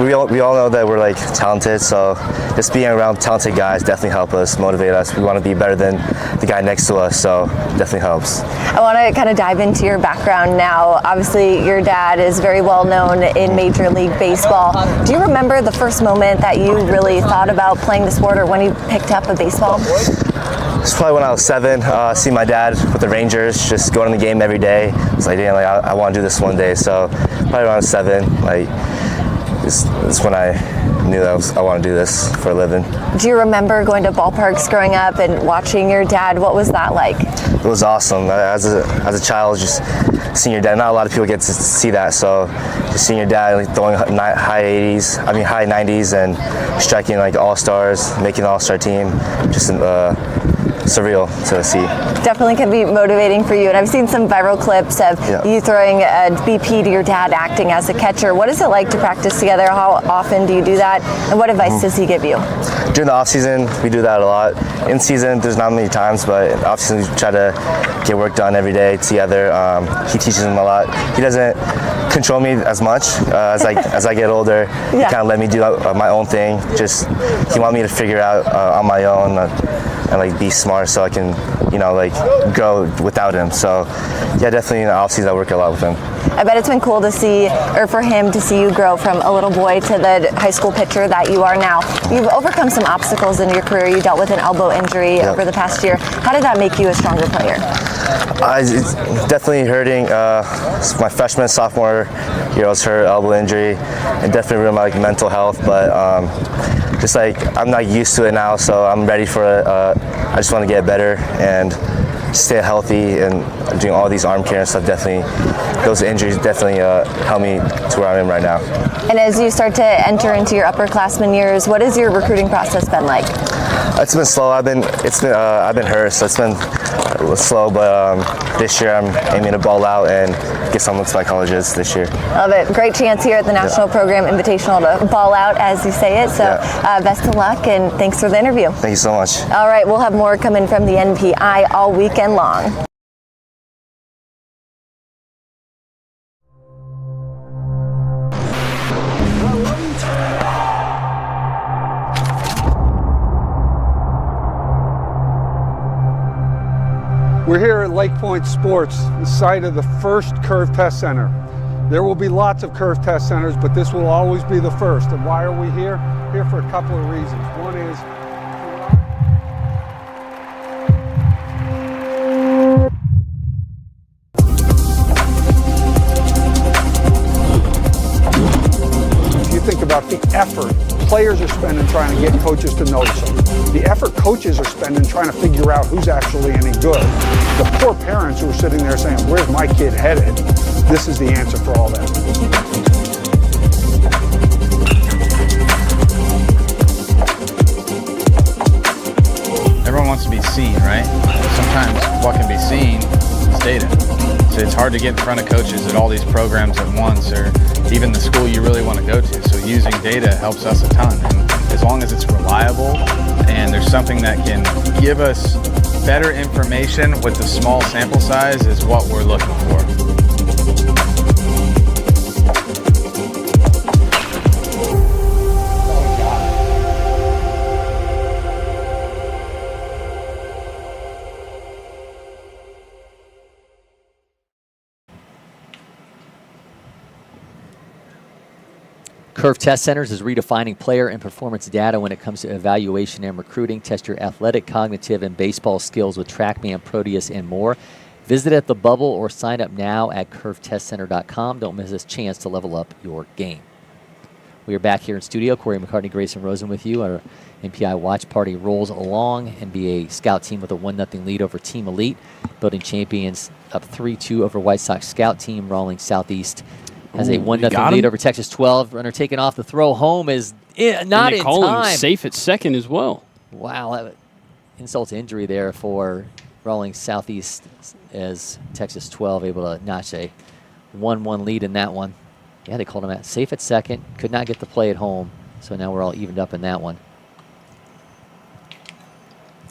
We all know that we're like talented. So just being around talented guys definitely help us, motivate us. We want to be better than the guy next to us. So definitely helps. I want to kind of dive into your background now. Obviously, your dad is very well known in Major League Baseball. Do you remember the first moment that you really thought about playing the sport, or when you picked up a baseball? It's probably when I was 7. See my dad with the Rangers, just going to the game every day. I was like, damn, I want to do this one day. So probably when I was 7, it's when I knew that I want to do this for a living. Do you remember going to ballparks growing up and watching your dad? What was that like? It was awesome. As a child, just seeing your dad. Not a lot of people get to see that. So just seeing your dad throwing high 90s and striking like all-stars, making the all-star team, just surreal to see. Definitely can be motivating for you. And I've seen some viral clips of you throwing a BP to your dad acting as a catcher. What is it like to practice together? How often do you do that? And what advice does he give you? During the off season, we do that a lot. In season, there's not many times, but off season, we try to get work done every day together. He teaches him a lot. He doesn't control me as much as I get older. He kind of let me do my own thing. Just he wanted me to figure out on my own and be smart so I can grow without him. So yeah, definitely in the off season I work a lot with him. I bet it's been cool to see, or for him to see you grow from a little boy to the high school pitcher that you are now. You've overcome some obstacles in your career. You dealt with an elbow injury over the past year. How did that make you a stronger player? It's definitely hurting. My freshman, sophomore year I was hurt, elbow injury, and definitely ruined my mental health. But I'm not used to it now, so I'm ready for it. I just want to get better and stay healthy, and doing all these arm care and stuff. Those injuries definitely help me to where I am right now. And as you start to enter into your upperclassmen years, what has your recruiting process been like? It's been slow. I've been hurt, so it's been slow. But this year I'm aiming to ball out and get someone to my colleges this year. Love it. Great chance here at the National Program Invitational to ball out, as you say it. So best of luck, and thanks for the interview. Thank you so much. All right, we'll have more coming from the NPI all weekend long. We're here at LakePoint Sports, the site of the first Curve Test Center. There will be lots of Curve Test Centers, but this will always be the first. And why are we here? Here for a couple of reasons. One is if you think about the effort players are spending trying to get coaches to notice them, the effort coaches are spending trying to figure out who's actually any good, the poor parents who are sitting there saying, where's my kid headed? This is the answer for all that. Everyone wants to be seen, right? Sometimes what can be seen is data. So it's hard to get in front of coaches at all these programs at once, or even the school you really want to go to. So using data helps us a ton. And as long as it's reliable and there's something that can give us better information with the small sample size is what we're looking for. Curve Test Centers is redefining player and performance data when it comes to evaluation and recruiting. Test your athletic, cognitive, and baseball skills with TrackMan, Proteus, and more. Visit at the Bubble or sign up now at curvetestcenter.com. Don't miss this chance to level up your game. We are back here in studio. Cory, McCartney, Grayson, Rosen with you. Our MPI watch party rolls along. NBA scout team with a 1-0 lead over Team Elite. Building champions up 3-2 over White Sox scout team. Rawlings Southeast has a 1-0 lead over Texas 12. Runner taken off. The throw home is not in time. Safe at second as well. Wow, insult to injury there for Rawlings Southeast as Texas 12 able to notch a 1-1 lead in that one. Yeah, they called him at safe at second. Could not get the play at home, so now we're all evened up in that one.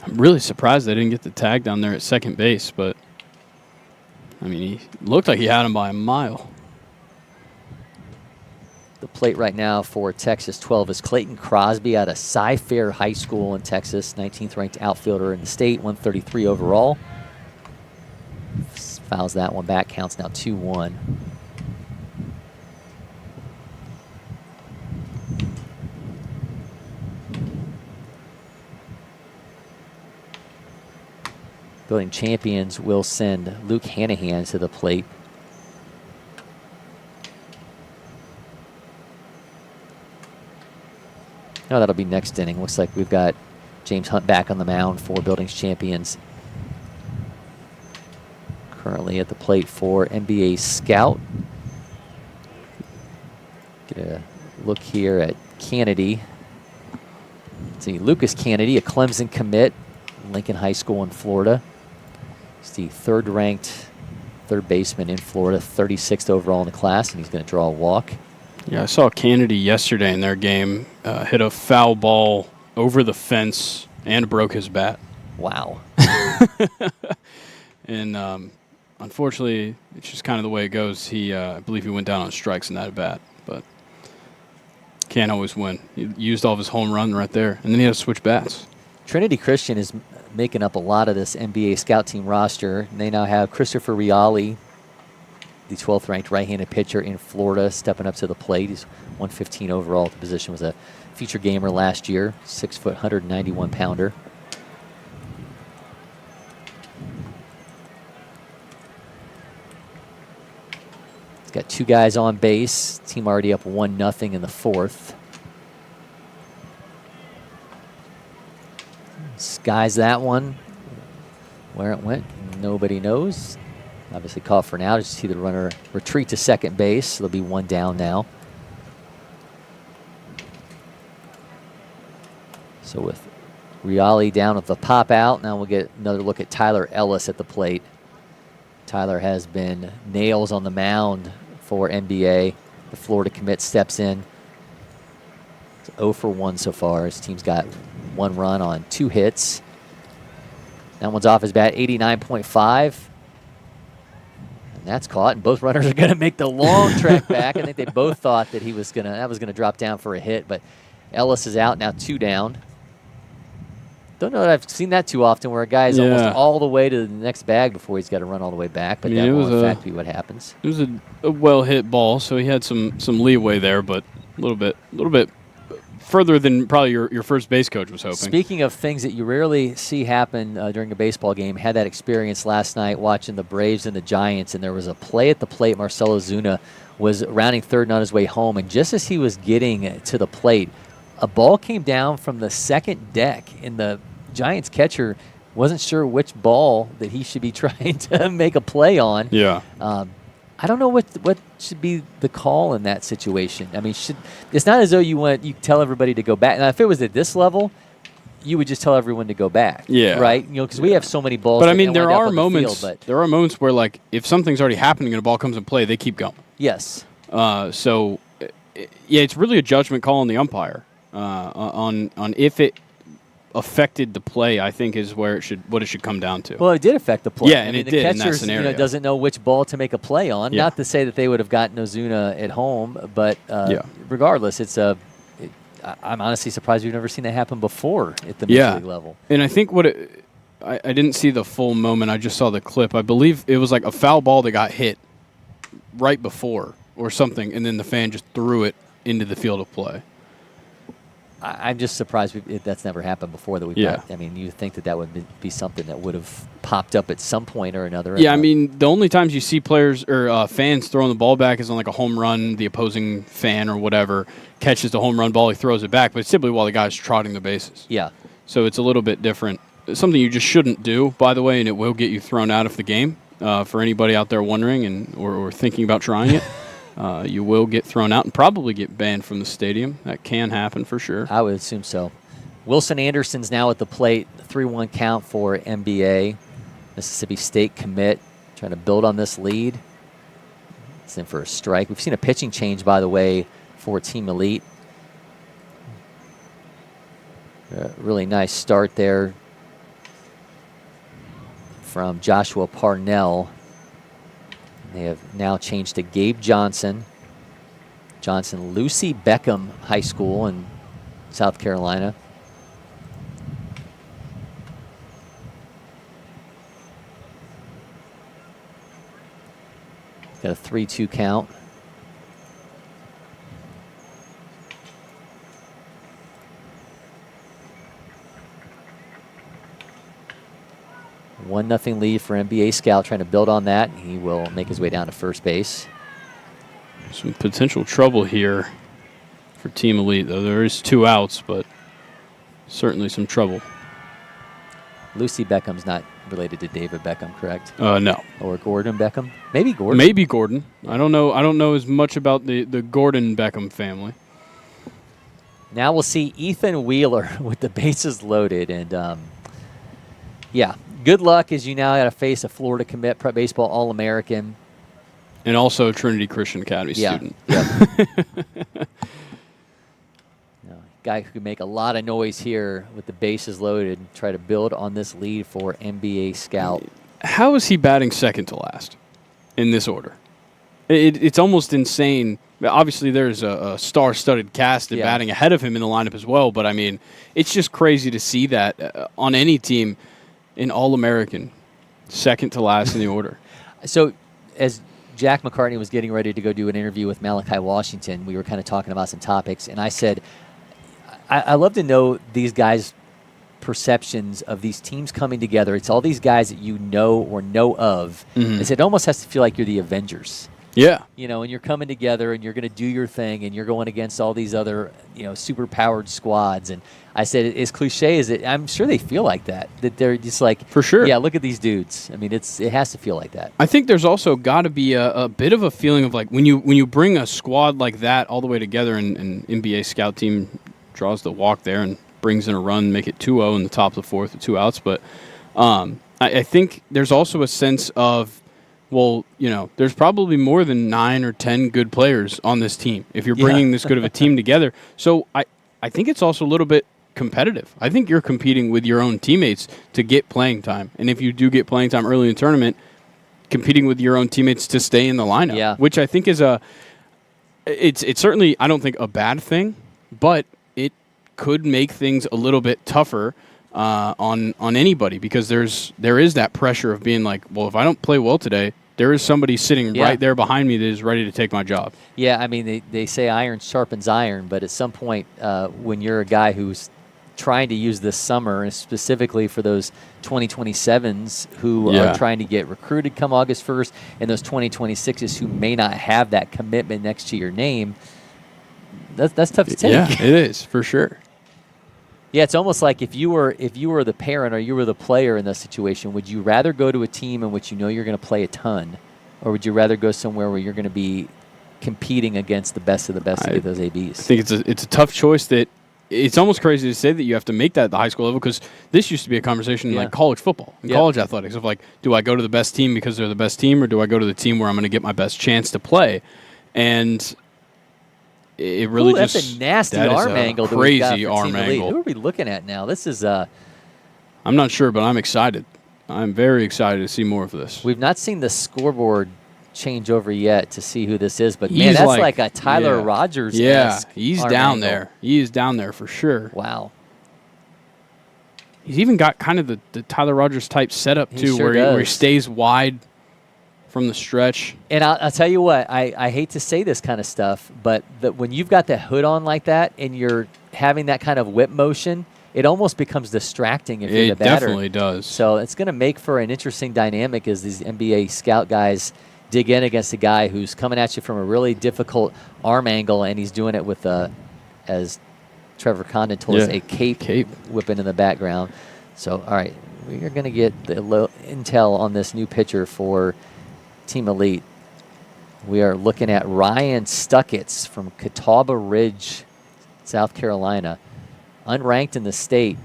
I'm really surprised they didn't get the tag down there at second base, but I mean, he looked like he had him by a mile. The plate right now for Texas 12 is Clayton Crosby out of Cy-Fair High School in Texas, 19th ranked outfielder in the state, 133 overall. Fouls that one back, counts now 2-1. Building champions will send Luke Hanahan to the plate. No, that'll be next inning. Looks like we've got James Hunt back on the mound for Buildings champions. Currently at the plate for NBA scout. Get a look here at Kennedy. Let's see, Lucas Kennedy, a Clemson commit, Lincoln High School in Florida. He's the third-ranked third baseman in Florida, 36th overall in the class, and he's going to draw a walk. Yeah, I saw Kennedy yesterday in their game hit a foul ball over the fence and broke his bat. Wow. And unfortunately, it's just kind of the way it goes. I believe he went down on strikes in that at bat, but can't always win. He used all of his home run right there, and then he had to switch bats. Trinity Christian is making up a lot of this NBA scout team roster. And they now have Christopher Riali, the 12th ranked right-handed pitcher in Florida, stepping up to the plate. He's 115 overall at the position, was a feature gamer last year, 6 foot, 191 pounder. He's got two guys on base. Team already up 1-0 in the fourth. Skies that one. Where it went, nobody knows. Obviously caught for now. Just see the runner retreat to second base. There'll be one down now. So with Riali down with the pop out, now we'll get another look at Tyler Ellis at the plate. Tyler has been nails on the mound for NBA. The Florida commit steps in. It's 0 for 1 so far. His team's got one run on 2 hits. That one's off his bat, 89.5. And that's caught, and both runners are going to make the long track back. I think they both thought that that was going to drop down for a hit, but Ellis is out now, 2 down. Don't know that I've seen that too often, where a guy's almost all the way to the next bag before he's got to run all the way back. But that won't in fact be what happens. It was a well hit ball, so he had some leeway there, but a little bit further than probably your first base coach was hoping. Speaking of things that you rarely see happen during a baseball game, had that experience last night watching the Braves and the Giants, and there was a play at the plate. Marcelo Zuna was rounding third and on his way home, and just as he was getting to the plate, a ball came down from the second deck, and the Giants catcher wasn't sure which ball that he should be trying to make a play on. Yeah. I don't know what should be the call in that situation. I mean, it's not as though you tell everybody to go back. Now, if it was at this level, you would just tell everyone to go back. Yeah. Right? Because we have so many balls. But I mean, there are moments. There are moments where, like, if something's already happening and a ball comes in play, they keep going. Yes. So, it's really a judgment call on the umpire on if it affected the play. I think is what it should come down to. Well, it did affect the play. Yeah, and it did in that catcher, scenario. Doesn't know which ball to make a play on. Yeah. Not to say that they would have gotten Ozuna at home, but regardless, I'm honestly surprised we've never seen that happen before at the major league level. And I think I didn't see the full moment. I just saw the clip. I believe it was like a foul ball that got hit right before or something, and then the fan just threw it into the field of play. I'm just surprised that's never happened before. I mean, you think that would be something that would have popped up at some point or another. Yeah, I mean, the only times you see players or fans throwing the ball back is on like a home run. The opposing fan or whatever catches the home run ball, he throws it back, but it's simply while the guy's trotting the bases. Yeah. So it's a little bit different. It's something you just shouldn't do, by the way, and it will get you thrown out of the game. For anybody out there wondering or thinking about trying it. You will get thrown out and probably get banned from the stadium. That can happen for sure. I would assume so. Wilson Anderson's now at the plate. 3-1 count for MBA. Mississippi State commit. Trying to build on this lead. It's in for a strike. We've seen a pitching change, by the way, for Team Elite. Really nice start there from Joshua Parnell. They have now changed to Gabe Johnson. Lucy Beckham High School in South Carolina. Got a 3-2 count. One nothing lead for NBA Scout, trying to build on that. He will make his way down to first base. Some potential trouble here for Team Elite, though. There is 2 outs, but certainly some trouble. Lucy Beckham's not related to David Beckham, correct? No. Or Gordon Beckham? Maybe Gordon. Maybe Gordon. I don't know as much about the Gordon Beckham family. Now we'll see Ethan Wheeler with the bases loaded, and good luck as you now got to face a Florida commit baseball All-American. And also a Trinity Christian Academy student. Yep. Guy who could make a lot of noise here with the bases loaded and try to build on this lead for NBA Scout. How is he batting second to last in this order? It's almost insane. Obviously, there's a star-studded cast and batting ahead of him in the lineup as well, but, I mean, it's just crazy to see that on any team. An All-American, second to last in the order. So, as Jack McCartney was getting ready to go do an interview with Malachi Washington, we were kind of talking about some topics, and I said, I love to know these guys' perceptions of these teams coming together. It's all these guys that you know or know of. Mm-hmm. It almost has to feel like you're the Avengers. Yeah. And you're coming together and you're going to do your thing and you're going against all these other, super powered squads. And I said, as cliche as it, I'm sure they feel like that they're just like, for sure. Yeah, look at these dudes. I mean, it has to feel like that. I think there's also got to be a bit of a feeling of like when you bring a squad like that all the way together and NBA Scout team draws the walk there and brings in a run, make it 2-0 in the top of the fourth with 2 outs. But I think there's also a sense of, well, there's probably more than 9 or 10 good players on this team if you're bringing this good of a team together. So I think it's also a little bit competitive. I think you're competing with your own teammates to get playing time. And if you do get playing time early in the tournament, competing with your own teammates to stay in the lineup, which I think is it's certainly, I don't think, a bad thing, but it could make things a little bit tougher on anybody, because there is that pressure of being like, well, if I don't play well today, there is somebody sitting right there behind me that is ready to take my job. Yeah, I mean, they say iron sharpens iron, but at some point when you're a guy who's trying to use this summer, and specifically for those 2027s who are trying to get recruited come August 1st, and those 2026s who may not have that commitment next to your name, that's tough to take. Yeah, it is, for sure. Yeah, it's almost like if you were the parent or you were the player in this situation, would you rather go to a team in which you know you're going to play a ton, or would you rather go somewhere where you're going to be competing against the best of the best to get those ABs? I think it's a tough choice that it's almost crazy to say that you have to make that at the high school level, because this used to be a conversation in like college football and college athletics of like, do I go to the best team because they're the best team, or do I go to the team where I'm going to get my best chance to play? And it really that's a nasty arm angle. Crazy arm angle. Who are we looking at now? This is I'm not sure, but I'm excited. I'm very excited to see more of this. We've not seen the scoreboard change over yet to see who this is, but man, that's like a Tyler Rogers. Yeah, he's down there. He is down there for sure. Wow. He's even got kind of the Tyler Rogers type setup too, where he stays wide from the stretch. And I'll tell you what, I hate to say this kind of stuff, but when you've got the hood on like that and you're having that kind of whip motion, it almost becomes distracting if you're the batter. It definitely does. So it's going to make for an interesting dynamic as these NBA scout guys dig in against a guy who's coming at you from a really difficult arm angle, and he's doing it with, as Trevor Condon told us, a cape whipping in the background. So, all right, we are going to get the intel on this new pitcher for Team Elite. We are looking at Ryan Stuckitz from Catawba Ridge, South Carolina, unranked in the state.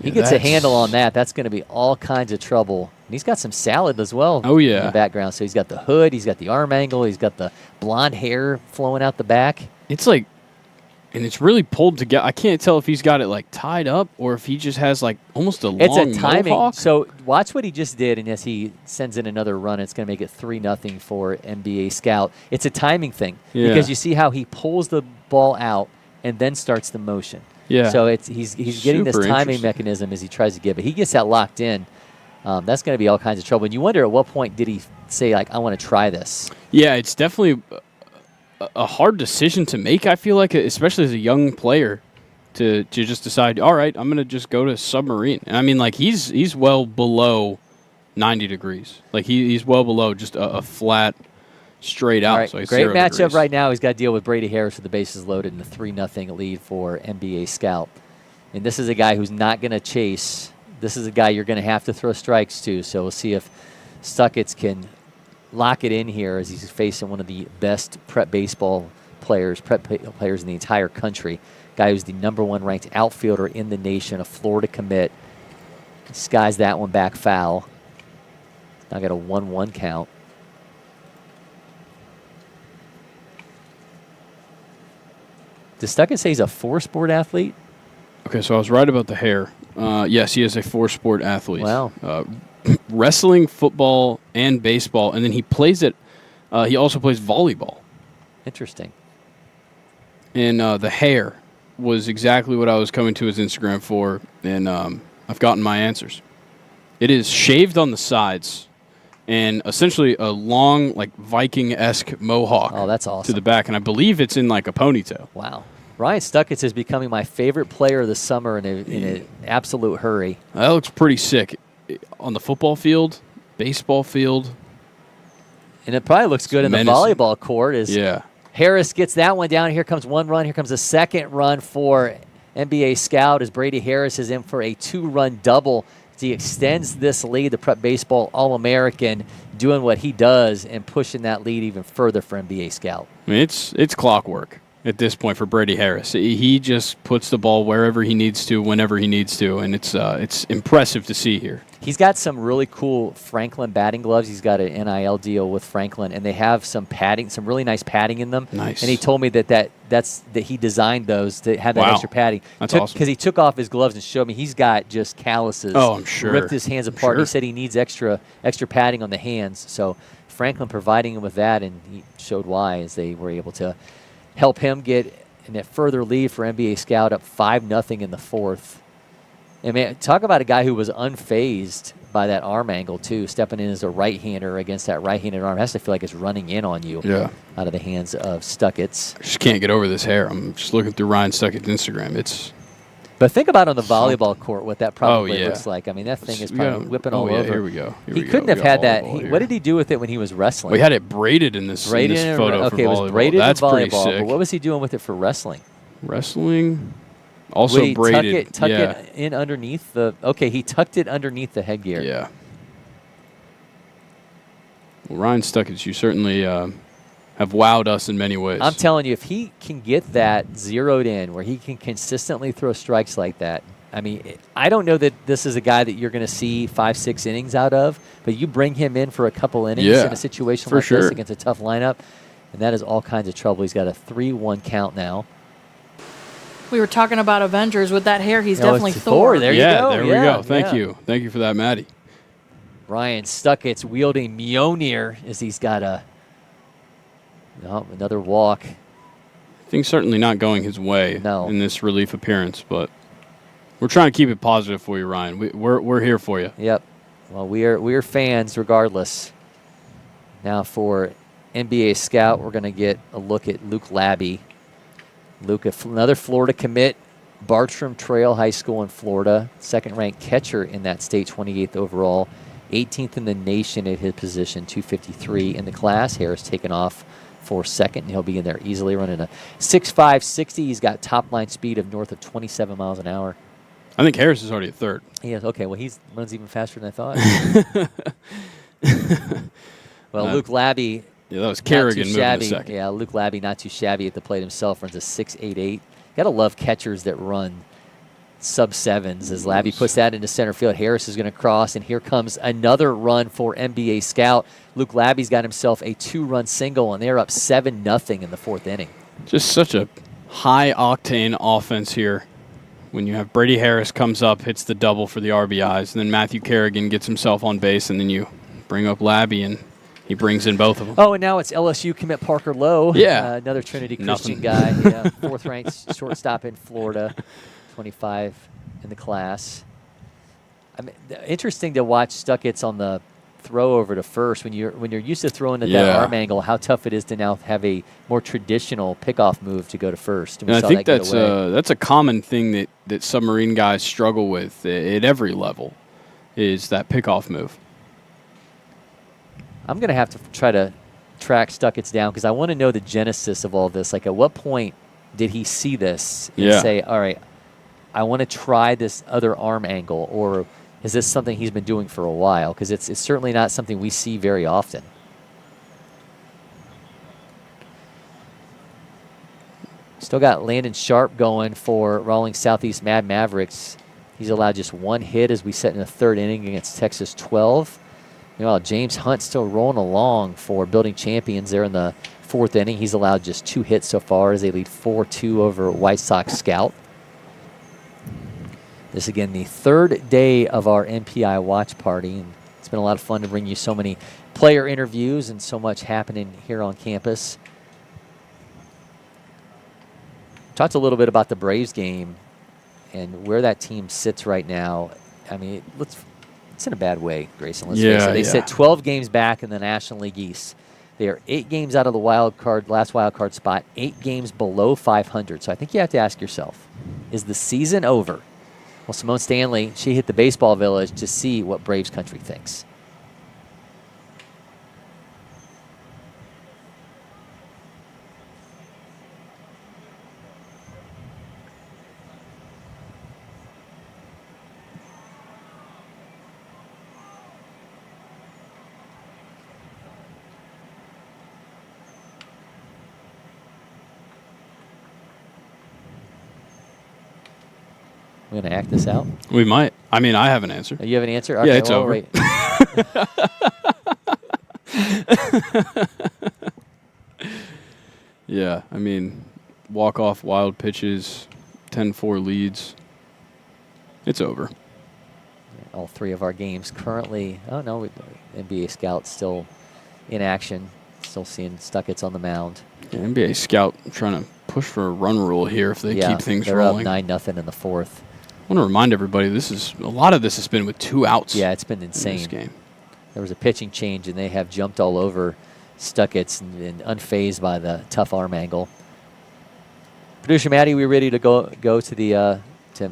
He gets a handle on that. That's going to be all kinds of trouble. And he's got some salad as well in the background. So he's got the hood, he's got the arm angle, he's got the blonde hair flowing out the back. It's like, and it's really pulled together. I can't tell if he's got it like tied up or if he just has like almost a long timing. mohawk. So watch what he just did, and as he sends in another run, it's going to make it 3-0 for NBA Scout. It's a timing thing because you see how he pulls the ball out and then starts the motion. Yeah. So he's getting this timing mechanism as he tries to give it. He gets that locked in. That's going to be all kinds of trouble. And you wonder at what point did he say, like, I want to try this? Yeah, it's definitely a hard decision to make, I feel like, especially as a young player, to just decide, all right, I'm going to just go to submarine. And I mean, like, he's well below 90 degrees. Like, he's well below just a flat, straight out. Right. So Great matchup right now. He's got to deal with Brady Harris with the bases loaded and a 3-0 lead for NBA Scout. And this is a guy who's not going to chase. This is a guy you're going to have to throw strikes to. So we'll see if Stuckitz can lock it in here as he's facing one of the best prep baseball players, players in the entire country. Guy who's the #1 ranked outfielder in the nation, a Florida commit. Skies that one back foul. Now got a 1-1 count. Does Stuckitz say he's a 4-sport athlete? Okay, so I was right about the hair. Yes, he is a 4-sport athlete. Wow. Wrestling, football, and baseball, and then he plays it. He also plays volleyball. Interesting. And the hair was exactly what I was coming to his Instagram for, and I've gotten my answers. It is shaved on the sides, and essentially a long, like Viking-esque mohawk. Oh, that's awesome. To the back, and I believe it's in like a ponytail. Wow. Ryan Stuckitz is becoming my favorite player of the summer in an absolute hurry. That looks pretty sick. On the football field, baseball field. And it probably looks good in the volleyball court. Harris gets that one down. Here comes one run. Here comes a second run for NBA Scout as Brady Harris is in for a 2-run double. As he extends this lead, the prep baseball All-American doing what he does and pushing that lead even further for NBA Scout. I mean, it's clockwork at this point for Brady Harris. He just puts the ball wherever he needs to, whenever he needs to, and it's impressive to see here. He's got some really cool Franklin batting gloves. He's got an NIL deal with Franklin, and they have some padding, some really nice padding in them. Nice. And he told me that he designed those to have that extra padding. That's awesome. Because he took off his gloves and showed me he's got just calluses. Oh, I'm sure. Ripped his hands apart. He said he needs extra padding on the hands. So Franklin providing him with that, and he showed why as they were able to help him get in a further lead for NBA Scout up 5-0 in the fourth. And man, talk about a guy who was unfazed by that arm angle too, stepping in as a right-hander against that right-handed arm. It has to feel like it's running in on you. Yeah. Out of the hands of Stuckitz. I just can't get over this hair. I'm just looking through Ryan Stuckett's Instagram. But think about on the volleyball court what that probably yeah. looks like. I mean, that thing is probably whipping all over. Here we go. He couldn't have had that. What did he do with it when he was wrestling? We had it braided in this, photo for volleyball. It was braided That's in volleyball, pretty sick. but what was he doing with it for wrestling? Wrestling, also Would he braided. Tuck it in underneath the. Okay, he tucked it underneath the headgear. Yeah. Well, Ryan Stuckitz, you certainly have wowed us in many ways. I'm telling you, if he can get that zeroed in, where he can consistently throw strikes like that. I mean, I don't know that this is a guy that you're going to see 5-6 innings out of, but you bring him in for a couple innings in a situation like this against a tough lineup, and that is all kinds of trouble. He's got a 3-1 count now. We were talking about Avengers. With that hair, he's definitely Thor. There you go. There we go. Thank you. Thank you for that, Maddie. Ryan Stuckitz wielding Mjolnir as he's got another walk. Things certainly not going his way in this relief appearance, but we're trying to keep it positive for you, Ryan. We're here for you. Yep. Well, we are fans regardless. Now for NBA Scout, we're going to get a look at Luke Labby. Luke, another Florida commit, Bartram Trail High School in Florida, second-ranked catcher in that state, 28th overall, 18th in the nation at his position, 253 in the class. Harris taken off for second, and he'll be in there easily, running a 6.5 60. He's got top-line speed of north of 27 miles an hour. I think Harris is already at third. He is. Okay, well, he runs even faster than I thought. Well, Luke Labby. Yeah, that was Kerrigan moving shabby. a second. Yeah, Luke Labby, not too shabby at the plate himself, runs a 6.88. Got to love catchers that run sub-sevens as Labby puts that into center field. Harris is going to cross, and here comes another run for NBA Scout. Luke Labby's got himself a 2-run single, and they're up 7-0 in the fourth inning. Just such a high-octane offense here. When you have Brady Harris comes up, hits the double for the RBIs, and then Matthew Kerrigan gets himself on base, and then you bring up Labby, and he brings in both of them. Oh, and now it's LSU commit Parker Lowe. Yeah. Another Trinity Christian guy. Yeah, fourth-ranked shortstop in Florida, 25 in the class. I mean, interesting to watch Stuckitz on the throw over to first. When you're used to throwing at that arm angle, how tough it is to now have a more traditional pickoff move to go to first. And I think that's a common thing that submarine guys struggle with at every level is that pickoff move. I'm going to have to try to track Stuckitz down because I want to know the genesis of all this. Like, at what point did he see this and say, all right, I want to try this other arm angle, or is this something he's been doing for a while? Because it's certainly not something we see very often. Still got Landon Sharp going for Rawlings Southeast Mavericks. He's allowed just one hit as we set in the third inning against Texas 12. Meanwhile, James Hunt still rolling along for Building Champions there in the fourth inning. He's allowed just 2 hits so far as they lead 4-2 over White Sox Scout. This, again, the third day of our MPI watch party. And it's been a lot of fun to bring you so many player interviews and so much happening here on campus. Talked a little bit about the Braves game and where that team sits right now. I mean, it's in a bad way, Grayson. Let's face it. They sit 12 games back in the National League East. They are 8 games out of the last wild card spot, 8 games below 500. So I think you have to ask yourself, is the season over? Well, Simone Stanley, she hit the baseball village to see what Braves country thinks. We're going to act this out? We might. I mean, I have an answer. You have an answer? Okay, yeah, it's over. Yeah, I mean, walk-off wild pitches, 10-4 leads. It's over. All 3 of our games currently. Oh, no, NBA Scout still in action. Still seeing Stuckitz on the mound. Yeah, NBA Scout trying to push for a run rule here if they keep things rolling. They're up 9-0 in the fourth. want to remind everybody, a lot of this has been with 2 outs. Yeah, it's been insane. In this game. There was a pitching change, and they have jumped all over Stuckets and unfazed by the tough arm angle. Producer Maddie, we ready to go to the to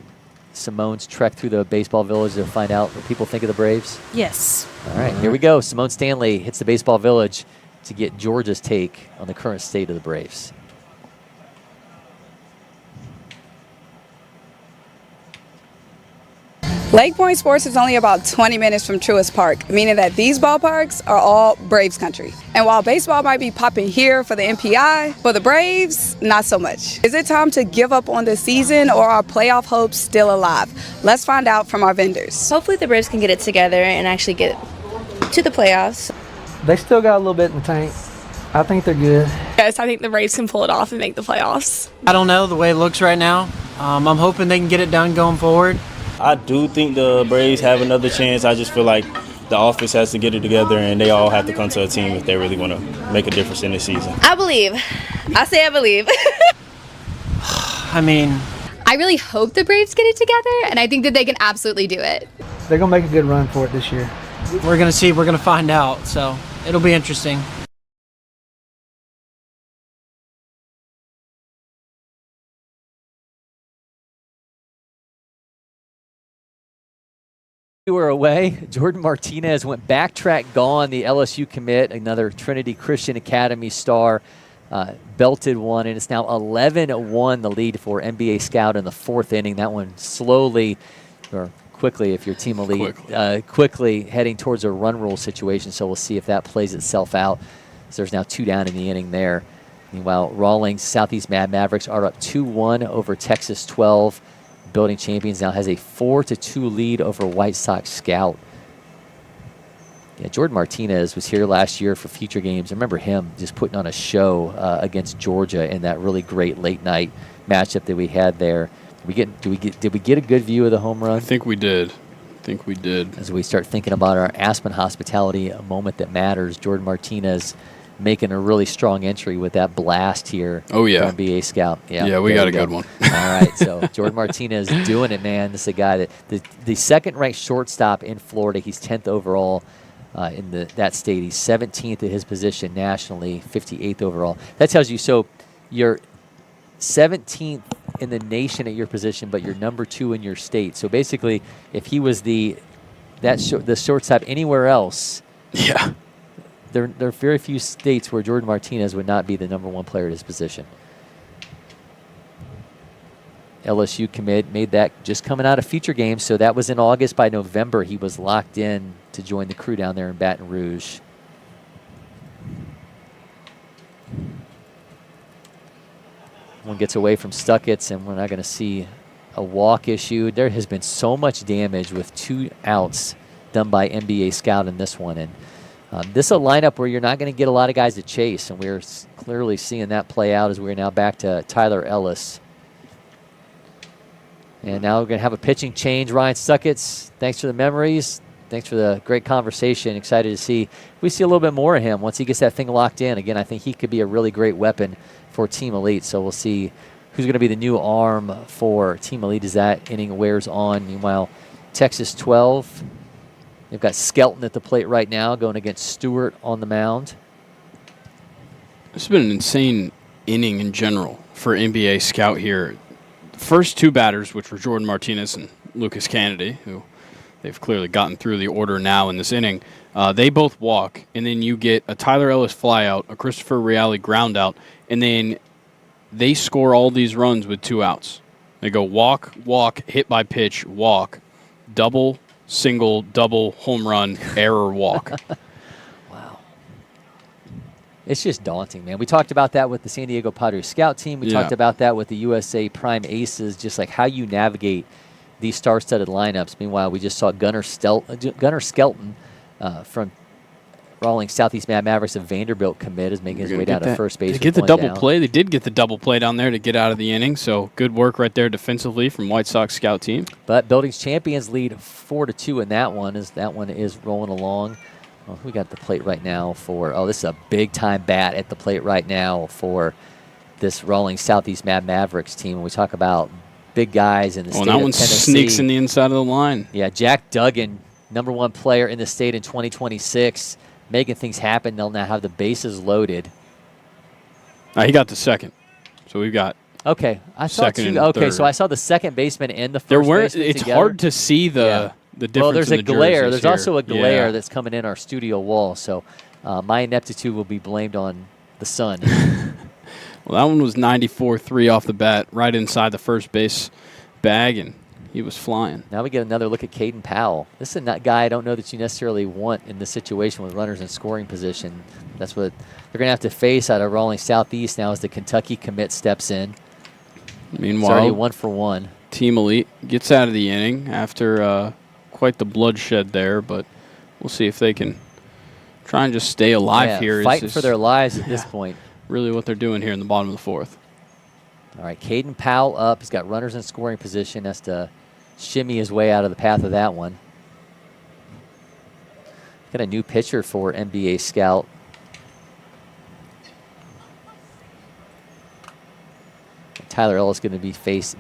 Simone's trek through the baseball village to find out what people think of the Braves? Yes. All right, here we go. Simone Stanley hits the baseball village to get Georgia's take on the current state of the Braves. LakePoint Sports is only about 20 minutes from Truist Park, meaning that these ballparks are all Braves country. And while baseball might be popping here for the MPI, for the Braves, not so much. Is it time to give up on the season, or are playoff hopes still alive? Let's find out from our vendors. Hopefully the Braves can get it together and actually get to the playoffs. They still got a little bit in the tank. I think they're good. Yes, I think the Braves can pull it off and make the playoffs. I don't know the way it looks right now. I'm hoping they can get it done going forward. I do think the Braves have another chance. I just feel like the office has to get it together, and they all have to come to a team if they really want to make a difference in this season. I believe. I say I believe. I mean, I really hope the Braves get it together, and I think that they can absolutely do it. They're going to make a good run for it this year. We're going to see. We're going to find out. So it'll be interesting. We were away. Jordan Martinez went backtrack gone, the LSU commit, another Trinity Christian Academy star, belted one, and it's now 11-1 the lead for NBA Scout in the 4th inning. That one slowly, or quickly if you're Team Elite, quickly heading towards a run rule situation, so we'll see if that plays itself out. So there's now 2 down in the inning there. Meanwhile, Rawlings, Southeast Mavericks are up 2-1 over Texas 12. Building champions now has a 4-2 lead over White Sox Scout. Yeah, Jordan Martinez was here last year for future games. I remember him just putting on a show against Georgia in that really great late night matchup that we had there. Did we get a good view of the home run? I think we did. As we start thinking about our Aspen hospitality, a moment that matters, Jordan Martinez making a really strong entry with that blast here. Oh, yeah. From NBA Scout. Yeah, we got a good one. All right, so Jordan Martinez doing it, man. This is a guy that the second-ranked shortstop in Florida. He's 10th overall in that state. He's 17th at his position nationally, 58th overall. That tells you, so you're 17th in the nation at your position, but you're number 2 in your state. So basically, if he was the shortstop anywhere else, yeah. There are very few states where Jordan Martinez would not be the number 1 player at his position. LSU commit made that just coming out of future games, so that was in August. By November, he was locked in to join the crew down there in Baton Rouge. One gets away from Stuckets, and we're not going to see a walk issued. There has been so much damage with 2 outs done by NBA Scout in this one, and this is a lineup where you're not going to get a lot of guys to chase, and we're clearly seeing that play out as we're now back to Tyler Ellis. And now we're going to have a pitching change. Ryan Stuckets, thanks for the memories. Thanks for the great conversation. Excited to see if we see a little bit more of him once he gets that thing locked in. Again, I think he could be a really great weapon for Team Elite, so we'll see who's going to be the new arm for Team Elite as that inning wears on. Meanwhile, Texas 12. They've got Skelton at the plate right now going against Stewart on the mound. It's been an insane inning in general for NBA Scout here. The first 2 batters, which were Jordan Martinez and Lucas Kennedy, who they've clearly gotten through the order now in this inning, they both walk, and then you get a Tyler Ellis flyout, a Christopher Reale ground out, and then they score all these runs with 2 outs. They go walk, walk, hit by pitch, walk, double, single, double, home run, error, walk. Wow. It's just daunting, man. We talked about that with the San Diego Padres scout team. We talked about that with the USA Prime Aces, just like how you navigate these star-studded lineups. Meanwhile, we just saw Gunnar Skelton from Rawlings Southeast Mavericks of Vanderbilt commit is making his way down to first base. They get the double play. They did get the double play down there to get out of the inning, so good work right there defensively from White Sox scout team. But Buildings champions lead 4-2 in that one as that one is rolling along. Well, we got the plate right now for, this is a big-time bat at the plate right now for this Rawlings Southeast Mavericks team. When we talk about big guys in the state of that one Tennessee. sneaks in the inside of the line. Yeah, Jack Duggan, #1 player in the state in 2026, making things happen. They'll now have the bases loaded. He got the second. So we've got I saw second two. and third. So I saw the second baseman and the first baseman It's together. hard to see the difference. Well, there's in a the glare. jerseys There's also here. a glare that's coming in our studio wall. So my ineptitude will be blamed on the sun. Well, that one was 94-3 off the bat, right inside the first base bag, and he was flying. Now we get another look at Caden Powell. This is a guy I don't know that you necessarily want in this situation with runners in scoring position. That's what they're going to have to face out of Rawlings Southeast now as the Kentucky commit steps in. Meanwhile, it's already 1 for 1. Team Elite gets out of the inning after quite the bloodshed there, but we'll see if they can try and just stay alive here. Fighting for their lives at this point. Really what they're doing here in the bottom of the fourth. All right, Caden Powell up. He's got runners in scoring position. Has to shimmy his way out of the path of that one. Got a new pitcher for NBA Scout. Tyler Ellis going to be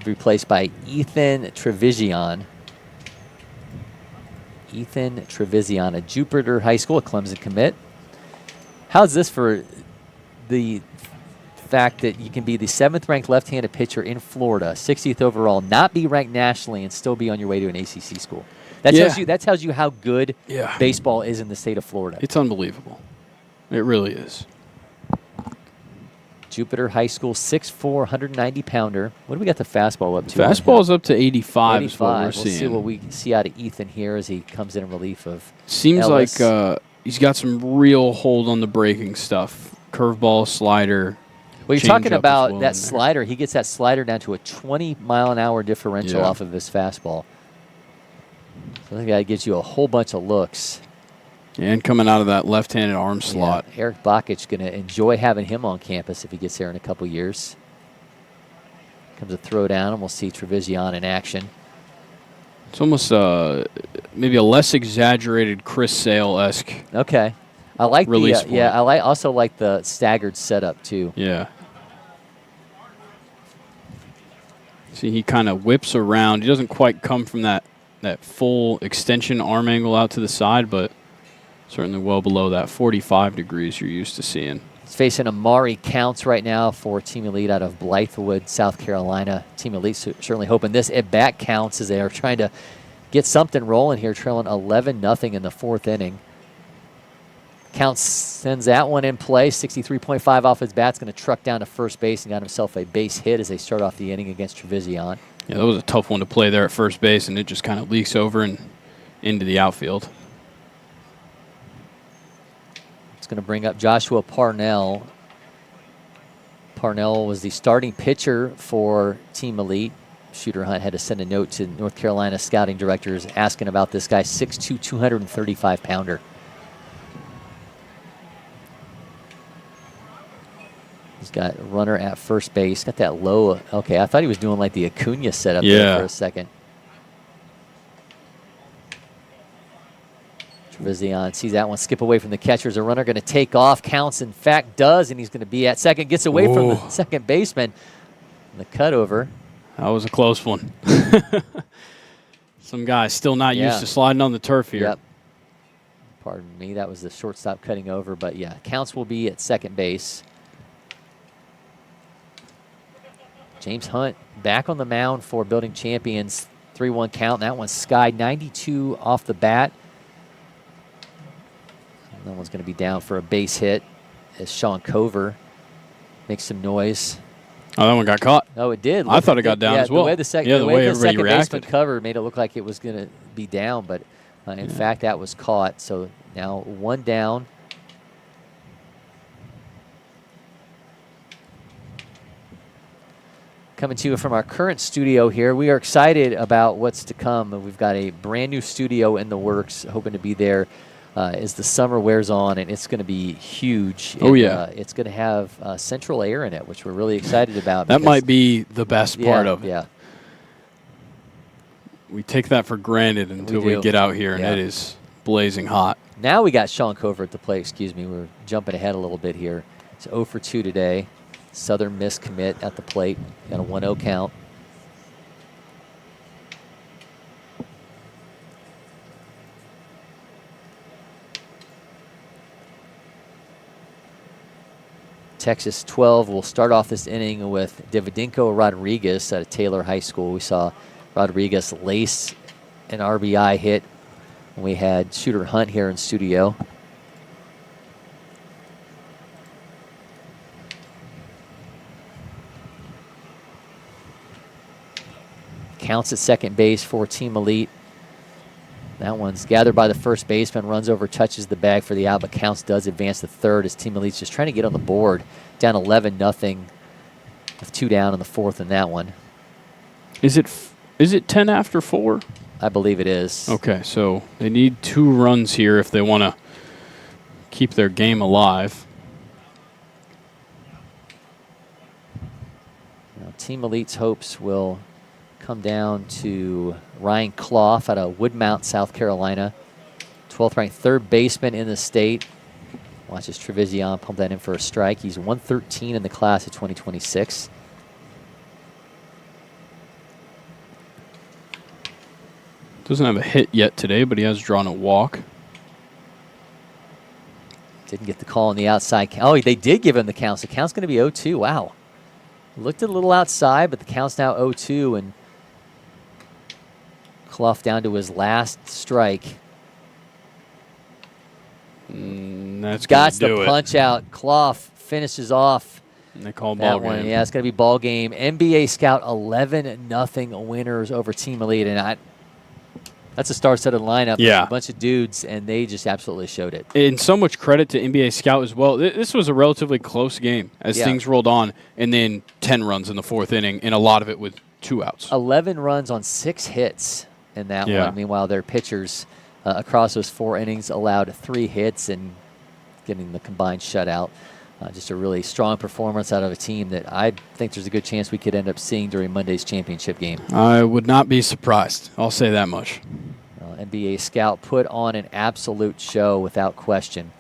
replaced by Ethan Trevision. Ethan Trevision, a Jupiter High School, a Clemson commit. How's this for the fact that you can be the 7th-ranked left-handed pitcher in Florida, 60th overall, not be ranked nationally, and still be on your way to an ACC school? That tells you how good baseball is in the state of Florida. It's unbelievable. It really is. Jupiter High School, 6'4", 190-pounder. What do we got the fastball up to? Fastball's up to 85 is what we're We'll seeing. see what we see out of Ethan here as he comes in relief of Seems Ellis. like he's got some real hold on the breaking stuff. Curveball, slider. Well, you're talking changeup as about well that in there. slider. He gets that slider down to a 20-mile-an-hour differential off of his fastball. So I think that gives you a whole bunch of looks. And coming out of that left-handed arm slot. Eric Bakich going to enjoy having him on campus if he gets there in a couple years. Comes a throw down, and we'll see Trevision in action. It's almost maybe a less exaggerated Chris Sale-esque. Okay. I like release the I also like the staggered setup too. Yeah. See, he kind of whips around. He doesn't quite come from that full extension arm angle out to the side, but certainly well below that 45 degrees you're used to seeing. He's facing Amari Counts right now for Team Elite out of Blythewood, South Carolina. Team Elite certainly hoping this at-bat counts as they are trying to get something rolling here, trailing 11-0 in the 4th inning. Counts sends that one in play. 63.5 off his bat. Going to truck down to first base and got himself a base hit as they start off the inning against Trevision. Yeah, that was a tough one to play there at first base, and it just kind of leaks over and into the outfield. It's going to bring up Joshua Parnell. Parnell was the starting pitcher for Team Elite. Shooter Hunt had to send a note to North Carolina scouting directors asking about this guy, 6'2", 235-pounder. He's got a runner at first base. Got that low. Okay, I thought he was doing like the Acuna setup there for a second. Trevision sees that one skip away from the catcher. Is a runner going to take off? Counts, in fact, does, and he's going to be at second. Gets away from the second baseman. And the cutover. That was a close one. Some guys still not used to sliding on the turf here. Yep. Pardon me. That was the shortstop cutting over. But, yeah, Counts will be at second base. James Hunt back on the mound for Building Champions. 3-1 count. And that one's skied 92 off the bat. And that one's going to be down for a base hit as Sean Cover makes some noise. Oh, that one got caught. Oh, it did. I thought it got down as well. The way the second baseman covered made it look like it was going to be down, but in fact that was caught. So now one down. Coming to you from our current studio here. We are excited about what's to come. We've got a brand new studio in the works, hoping to be there as the summer wears on, and it's going to be huge. Oh, yeah. It's going to have central air in it, which we're really excited about. That might be the best part of it. Yeah. We take that for granted until we get out here, and it is blazing hot. Now we got Sean Cover at the plate. Excuse me. We're jumping ahead a little bit here. It's 0 for 2 today. Southern Miss commit at the plate. Got a 1-0 count. Texas 12 will start off this inning with Davidenko Rodriguez out of Taylor High School. We saw Rodriguez lace an RBI hit when we had Shooter Hunt here in studio. Counts at second base for Team Elite. That one's gathered by the first baseman, runs over, touches the bag for the out, but Counts does advance to third as Team Elite's just trying to get on the board. Down 11-0 with 2 down in the fourth in that one. Is it 10 after 4? I believe it is. Okay, so they need 2 runs here if they want to keep their game alive. Now, Team Elite's hopes will come down to Ryan Clough out of Woodmount, South Carolina. 12th ranked third baseman in the state. Watches Trevision pump that in for a strike. He's 113 in the class of 2026. Doesn't have a hit yet today, but he has drawn a walk. Didn't get the call on the outside. Oh, they did give him the count. So the count's going to be 0-2. Wow. Looked a little outside, but the count's now 0-2, and Clough down to his last strike. That's got gonna do the it. punch out. Clough finishes off. And they call that ball one. game. Yeah, it's going to be ball game. NBA Scout 11-0 winners over Team Elite, and that's a star-studded lineup. Yeah. A bunch of dudes, and they just absolutely showed it. And so much credit to NBA Scout as well. This was a relatively close game as things rolled on, and then 10 runs in the fourth inning, and a lot of it with 2 outs. 11 runs on 6 hits in that one. Meanwhile, their pitchers across those 4 innings allowed 3 hits and getting the combined shutout. Just a really strong performance out of a team that I think there's a good chance we could end up seeing during Monday's championship game. I would not be surprised. I'll say that much. NBA Scout put on an absolute show without question.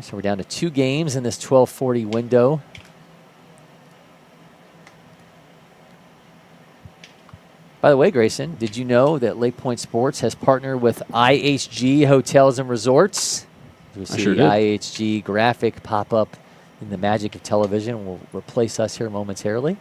So we're down to 2 games in this 12:40 window. By the way, Grayson, did you know that LakePoint Sports has partnered with IHG Hotels and Resorts? We see sure the did. IHG graphic pop up in the magic of television. Will replace us here momentarily.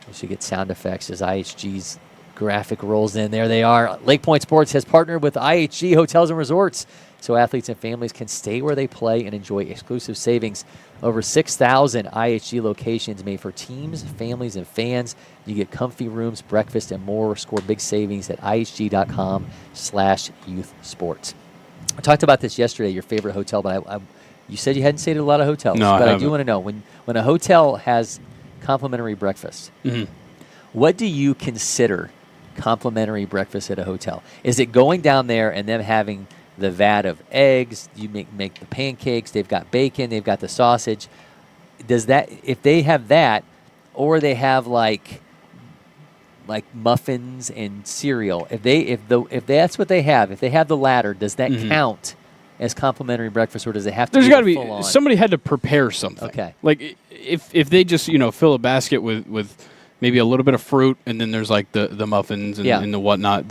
We should get sound effects as IHG's graphic rolls in. There they are. LakePoint Sports has partnered with IHG Hotels and Resorts so athletes and families can stay where they play and enjoy exclusive savings. Over 6,000 IHG locations made for teams, families, and fans. You get comfy rooms, breakfast, and more. Score big savings at ihg.com/youthsports. I talked about this yesterday, your favorite hotel, but you said you hadn't stayed at a lot of hotels. No, but I I do want to know, when a hotel has complimentary breakfast, what do you consider complimentary breakfast at a hotel? Is it going down there and them having the vat of eggs, you make the pancakes, they've got bacon, they've got the sausage? Does that, if they have that, or they have like muffins and cereal, if that's what they have, if they have the latter, does that count as complimentary breakfast, or does it have to There's be got to be full on? somebody had to prepare something. Okay. Like if they just fill a basket with maybe a little bit of fruit, and then there's like the muffins and the whatnot.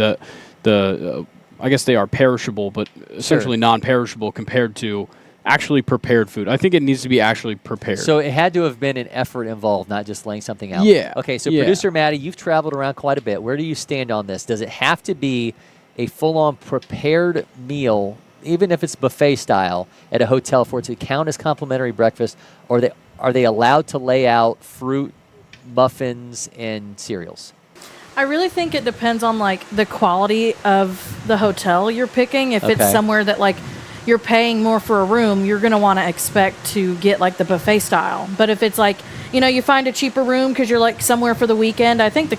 I guess they are perishable, but essentially non-perishable compared to actually prepared food. I think it needs to be actually prepared. So it had to have been an effort involved, not just laying something out. Yeah. Okay, so Yeah. Producer Maddie, you've traveled around quite a bit. Where do you stand on this? Does it have to be a full-on prepared meal, even if it's buffet style, at a hotel for it to count as complimentary breakfast, or are they allowed to lay out fruit, muffins, and cereals? I really think it depends on the quality of the hotel you're picking. If it's somewhere that you're paying more for a room, you're going to want to expect to get the buffet style. But if it's you find a cheaper room because you're somewhere for the weekend, I think the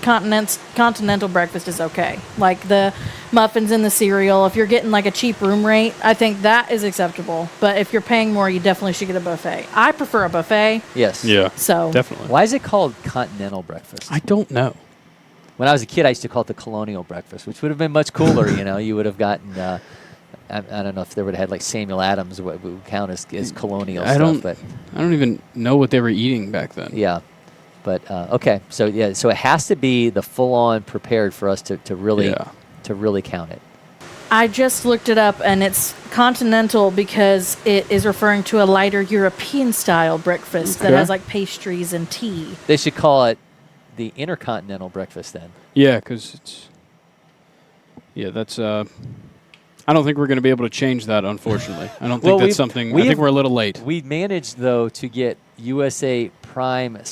continental breakfast is okay. Like the muffins and the cereal, if you're getting a cheap room rate, I think that is acceptable. But if you're paying more, you definitely should get a buffet. I prefer a buffet. Yes. Yeah. So definitely. Why is it called continental breakfast? I don't know. When I was a kid, I used to call it the colonial breakfast, which would have been much cooler. You would have gotten, I don't know if they would have had Samuel Adams, what would count as colonial stuff. I don't even know what they were eating back then. Yeah. But okay, so yeah, so it has to be the full-on prepared for us to really count it. I just looked it up, and it's continental because it is referring to a lighter European-style breakfast that has like pastries and tea. They should call it the intercontinental breakfast then. Yeah, because it's that's. I don't think we're going to be able to change that, unfortunately. I don't think that's something. I think we're a little late. We managed though to get USA Prime /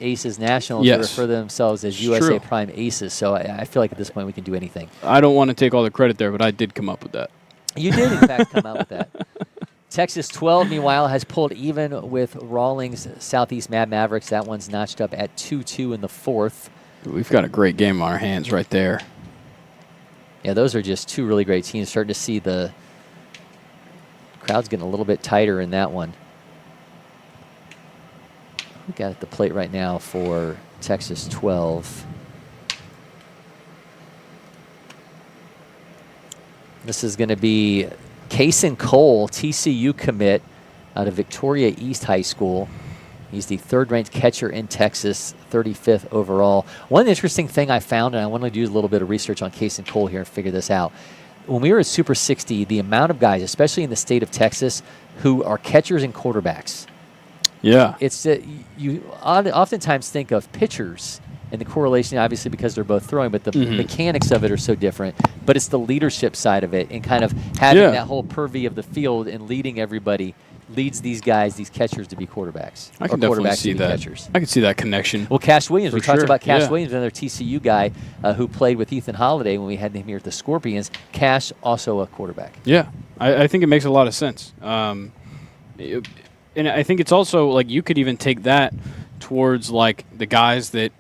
Aces National to refer to themselves as USA Prime Aces. So I feel like at this point we can do anything. I don't want to take all the credit there, but I did come up with that. You did, in fact, come out with that. Texas 12, meanwhile, has pulled even with Rawlings Southeast Mavericks. That one's notched up at 2-2 in the fourth. We've got a great game on our hands right there. Yeah, those are just two really great teams. Starting to see the crowd's getting a little bit tighter in that one. We got at the plate right now for Texas 12. This is going to be Grayson Cole, TCU commit out of Victoria East High School. He's the third-ranked catcher in Texas, 35th overall. One interesting thing I found, and I want to do a little bit of research on Grayson Cole here and figure this out. When we were at Super 60, the amount of guys, especially in the state of Texas, who are catchers and quarterbacks. Yeah. It's you oftentimes think of pitchers and the correlation, obviously, because they're both throwing, but the mechanics of it are so different. But it's the leadership side of it and kind of having that whole purview of the field and leading everybody leads these guys, these catchers, to be quarterbacks. I can definitely see that. Catchers. I can see that connection. Well, Cash Williams, we talked about Cash Yeah. Williams, another TCU guy who played with Ethan Holiday when we had him here at the Scorpions. Cash, also a quarterback. Yeah, I think it makes a lot of sense. And I think it's also, like, you could even take that towards, like, the guys that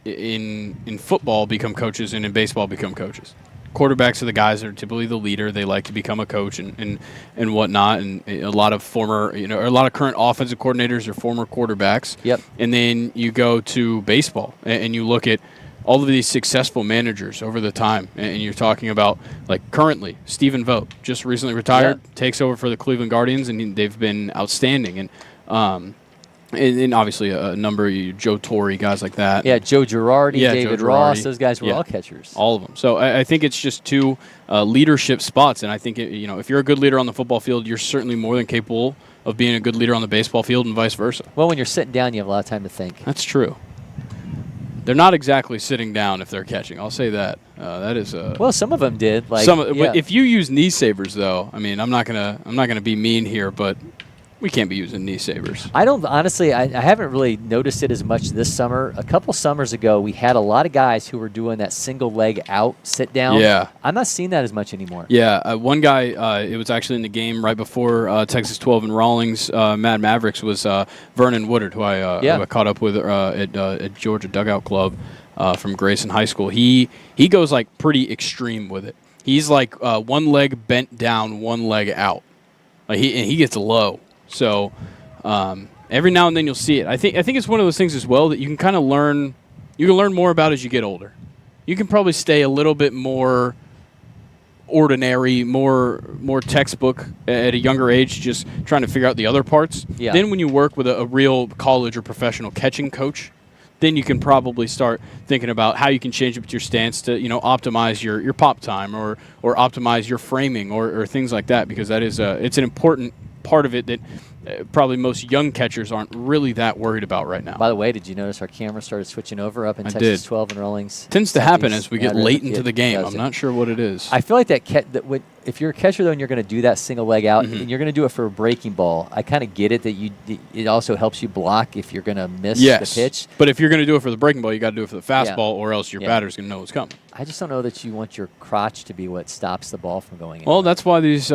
in football become coaches and in baseball become coaches. Quarterbacks are the guys that are typically the leader. They like to become a coach and whatnot. And a lot of a lot of current offensive coordinators are former quarterbacks. Yep. And then you go to baseball and you look at all of these successful managers over the time. And you're talking about, like, currently, Stephen Vogt, just recently retired, takes over for the Cleveland Guardians, and they've been outstanding. And obviously a number of Joe Torre, guys like that. Yeah, Joe Girardi, David Ross, those guys were all catchers. All of them. So I think it's just two leadership spots, and I think if you're a good leader on the football field, you're certainly more than capable of being a good leader on the baseball field, and vice versa. Well, when you're sitting down, you have a lot of time to think. That's true. They're not exactly sitting down if they're catching. I'll say that. That is well, some of them did. Like but if you use knee savers, though, I mean, I'm not gonna be mean here, but we can't be using knee savers. I don't, honestly, I haven't really noticed it as much this summer. A couple summers ago, we had a lot of guys who were doing that single leg out, sit down. Yeah. I'm not seeing that as much anymore. Yeah, one guy, it was actually in the game right before Texas 12 and Rawlings Mavericks was Vernon Woodard, who I caught up with at Georgia Dugout Club from Grayson High School. He goes, like, pretty extreme with it. He's like one leg bent down, one leg out. Like he gets low. So every now and then you'll see it. I think it's one of those things as well that you can kind of learn. You can learn more about as you get older. You can probably stay a little bit more ordinary, more textbook at a younger age, just trying to figure out the other parts. Yeah. Then when you work with a real college or professional catching coach, then you can probably start thinking about how you can change up your stance to, optimize your pop time or optimize your framing or things like that, because that is it's an important part of it that probably most young catchers aren't really that worried about right now. By the way, did you notice our camera started switching over up in Texas 12 and Rawlings? Tends to happen as we get late into the game. I'm not sure what it is. I feel like if you're a catcher, though, and you're going to do that single leg out, and you're going to do it for a breaking ball, I kind of get it that it also helps you block if you're going to miss the pitch. But if you're going to do it for the breaking ball, you got to do it for the fastball, or else your batter's going to know what's coming. I just don't know that you want your crotch to be what stops the ball from going in. Well, that's why these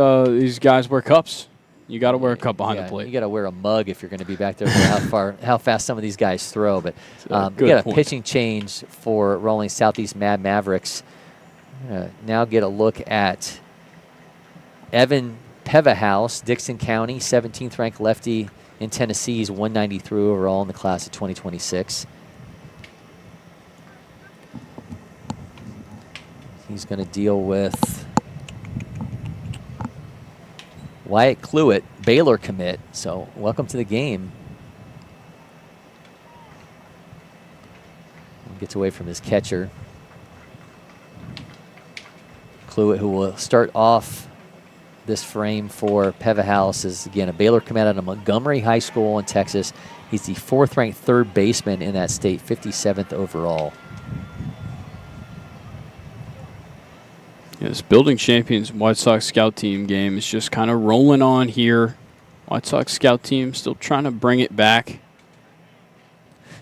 guys wear cups. You got to wear a cup behind the plate. You got to wear a mug if you're going to be back there for how fast some of these guys throw. But we got a pitching change for Rawlings Southeast Mavericks. Now get a look at Evan Pevahouse, Dixon County, 17th ranked lefty in Tennessee. He's 193 overall in the class of 2026. He's going to deal with Wyatt Cluett, Baylor commit. So welcome to the game. Gets away from his catcher. Cluett, who will start off this frame for Pevahouse, is, again, a Baylor commit out of Montgomery High School in Texas. He's the 4th-ranked third baseman in that state, 57th overall. Yeah, this building champions White Sox scout team game is just kind of rolling on here. White Sox scout team still trying to bring it back.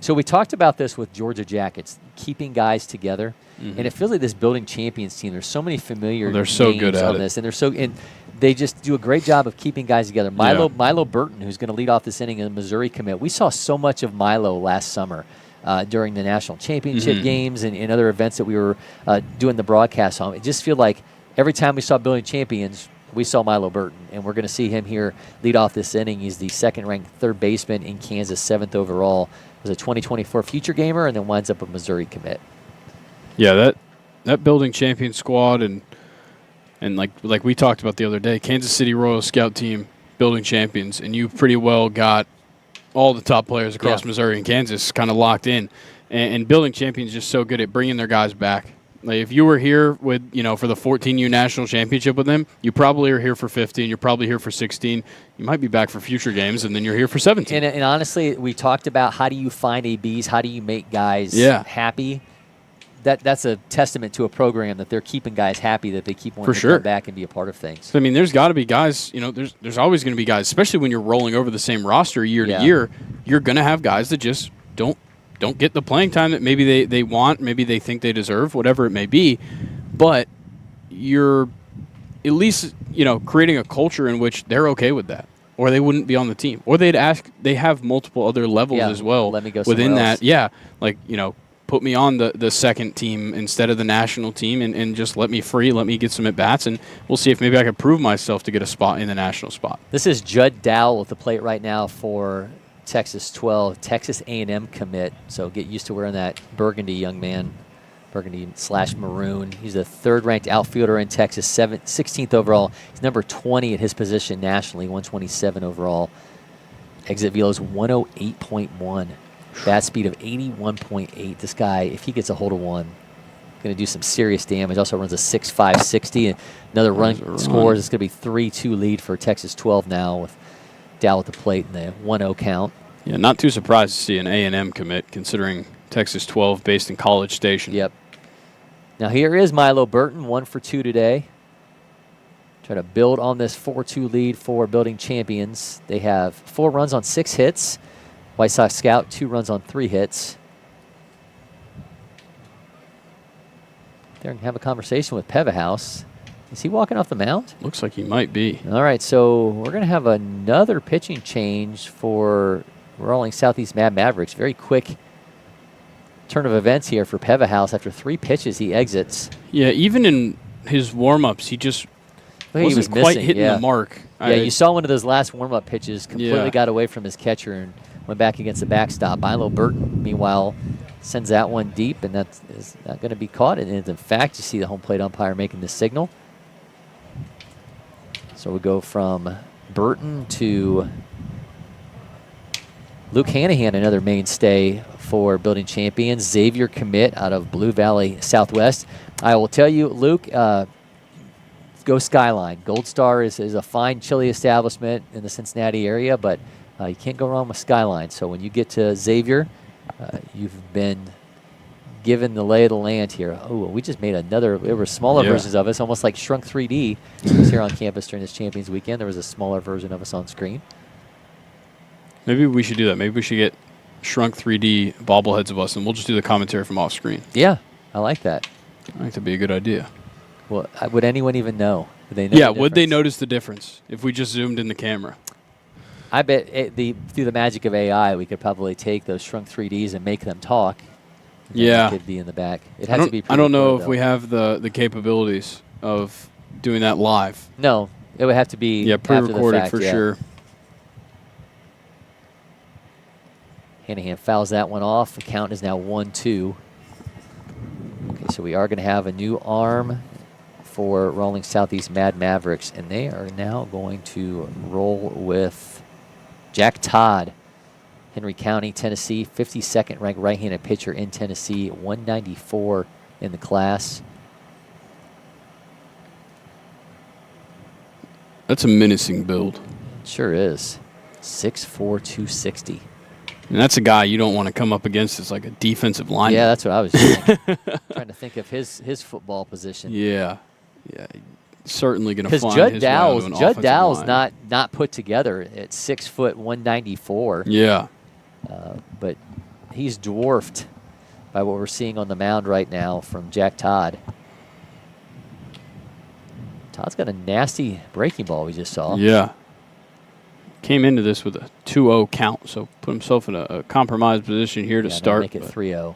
So we talked about this with Georgia Jackets, keeping guys together. And it feels like this building champions team, there's so many familiar they're so names good at on it. this. And they just do a great job of keeping guys together. Milo Burton, who's going to lead off this inning in the Missouri commit. We saw so much of Milo last summer during the national championship games and other events that we were doing the broadcast on. It just feel like every time we saw building champions, we saw Milo Burton, and we're going to see him here lead off this inning. He's the 2nd-ranked third baseman in Kansas, 7th overall. Was a 2024 future gamer, and then winds up a Missouri commit. Yeah, that building champion squad and like we talked about the other day, Kansas City Royals scout team, building champions, and you pretty well got all the top players across Missouri and Kansas kind of locked in. And building champions just so good at bringing their guys back. Like if you were here with, for the 14U national championship with them, you probably are here for 15. You're probably here for 16. You might be back for future games, and then you're here for 17. And honestly, we talked about how do you find ABs, how do you make guys happy. That's a testament to a program that they're keeping guys happy, that they keep wanting to come back and be a part of things. So, I mean, there's got to be guys, there's always going to be guys, especially when you're rolling over the same roster year to year, you're going to have guys that just don't get the playing time that maybe they want, maybe they think they deserve, whatever it may be. But you're at least, creating a culture in which they're okay with that, or they wouldn't be on the team. Or they have multiple other levels as well let me go within somewhere that. Yeah, put me on the second team instead of the national team and just let me free, let me get some at-bats, and we'll see if maybe I can prove myself to get a spot in the national spot. This is Judd Dowell at the plate right now for Texas 12, Texas A&M commit. So get used to wearing that burgundy, young man, burgundy/maroon. He's a 3rd-ranked outfielder in Texas, 16th overall. He's number 20 at his position nationally, 127 overall. Exit velo is 108.1. Bat speed of 81.8. This guy, if he gets a hold of one, going to do some serious damage. Also runs a 6.5 60. Another run scores. It's going to be 3-2 lead for Texas 12 now with Dowell at the plate in the 1-0 count. Yeah, not too surprised to see an A&M commit considering Texas 12 based in College Station. Yep. Now here is Milo Burton, 1 for 2 today. Try to build on this 4-2 lead for building champions. They have 4 runs on 6 hits. White Sox scout, 2 runs on 3 hits. There and have a conversation with Pevahouse. Is he walking off the mound? Looks like he might be. All right, so we're going to have another pitching change for Rawlings Southeast Mavericks. Very quick turn of events here for Pevahouse. After 3 pitches, he exits. Yeah, even in his warm-ups, he just wasn't quite hitting the mark. Yeah, you saw one of those last warm-up pitches, completely got away from his catcher and went back against the backstop. Milo Burton, meanwhile, sends that one deep, and that is not going to be caught. And in fact, you see the home plate umpire making the signal. So we go from Burton to Luke Hanahan, another mainstay for building champions. Xavier commit out of Blue Valley Southwest. I will tell you, Luke, go Skyline. Gold Star is a fine chili establishment in the Cincinnati area, but you can't go wrong with Skyline. So when you get to Xavier, you've been given the lay of the land here. Oh, we just made another. There were smaller versions of us, almost like Shrunk 3D. It was here on campus during this Champions Weekend. There was a smaller version of us on screen. Maybe we should do that. Maybe we should get Shrunk 3D bobbleheads of us, and we'll just do the commentary from off screen. Yeah, I like that. I think that'd be a good idea. Well, would anyone even know? Would they know would they notice the difference if we just zoomed in the camera? I bet through the magic of AI, we could probably take those Shrunk 3Ds and make them talk. Yeah. It could be in the back. It has to be. I don't know if we have the capabilities of doing that live. No, it would have to be pre-recorded for sure. Hanahan fouls that one off. The count is now 1-2. Okay, so we are going to have a new arm for Rawlings Southeast Mavericks, and they are now going to roll with Jack Todd. Henry County, Tennessee, 52nd ranked right-handed pitcher in Tennessee, 194 in the class. That's a menacing build. Sure is. 6'4", 260. And that's a guy you don't want to come up against as like a defensive lineman. Yeah, that's what I was trying to think of his football position. Yeah. Certainly going to find because Judd Dowell's line. not put together at 6 foot 194. Yeah. But he's dwarfed by what we're seeing on the mound right now from Jack Todd. Todd's got a nasty breaking ball we just saw. Yeah. Came into this with a 2-0 count, so put himself in a compromised position here to start. Make it 3-0.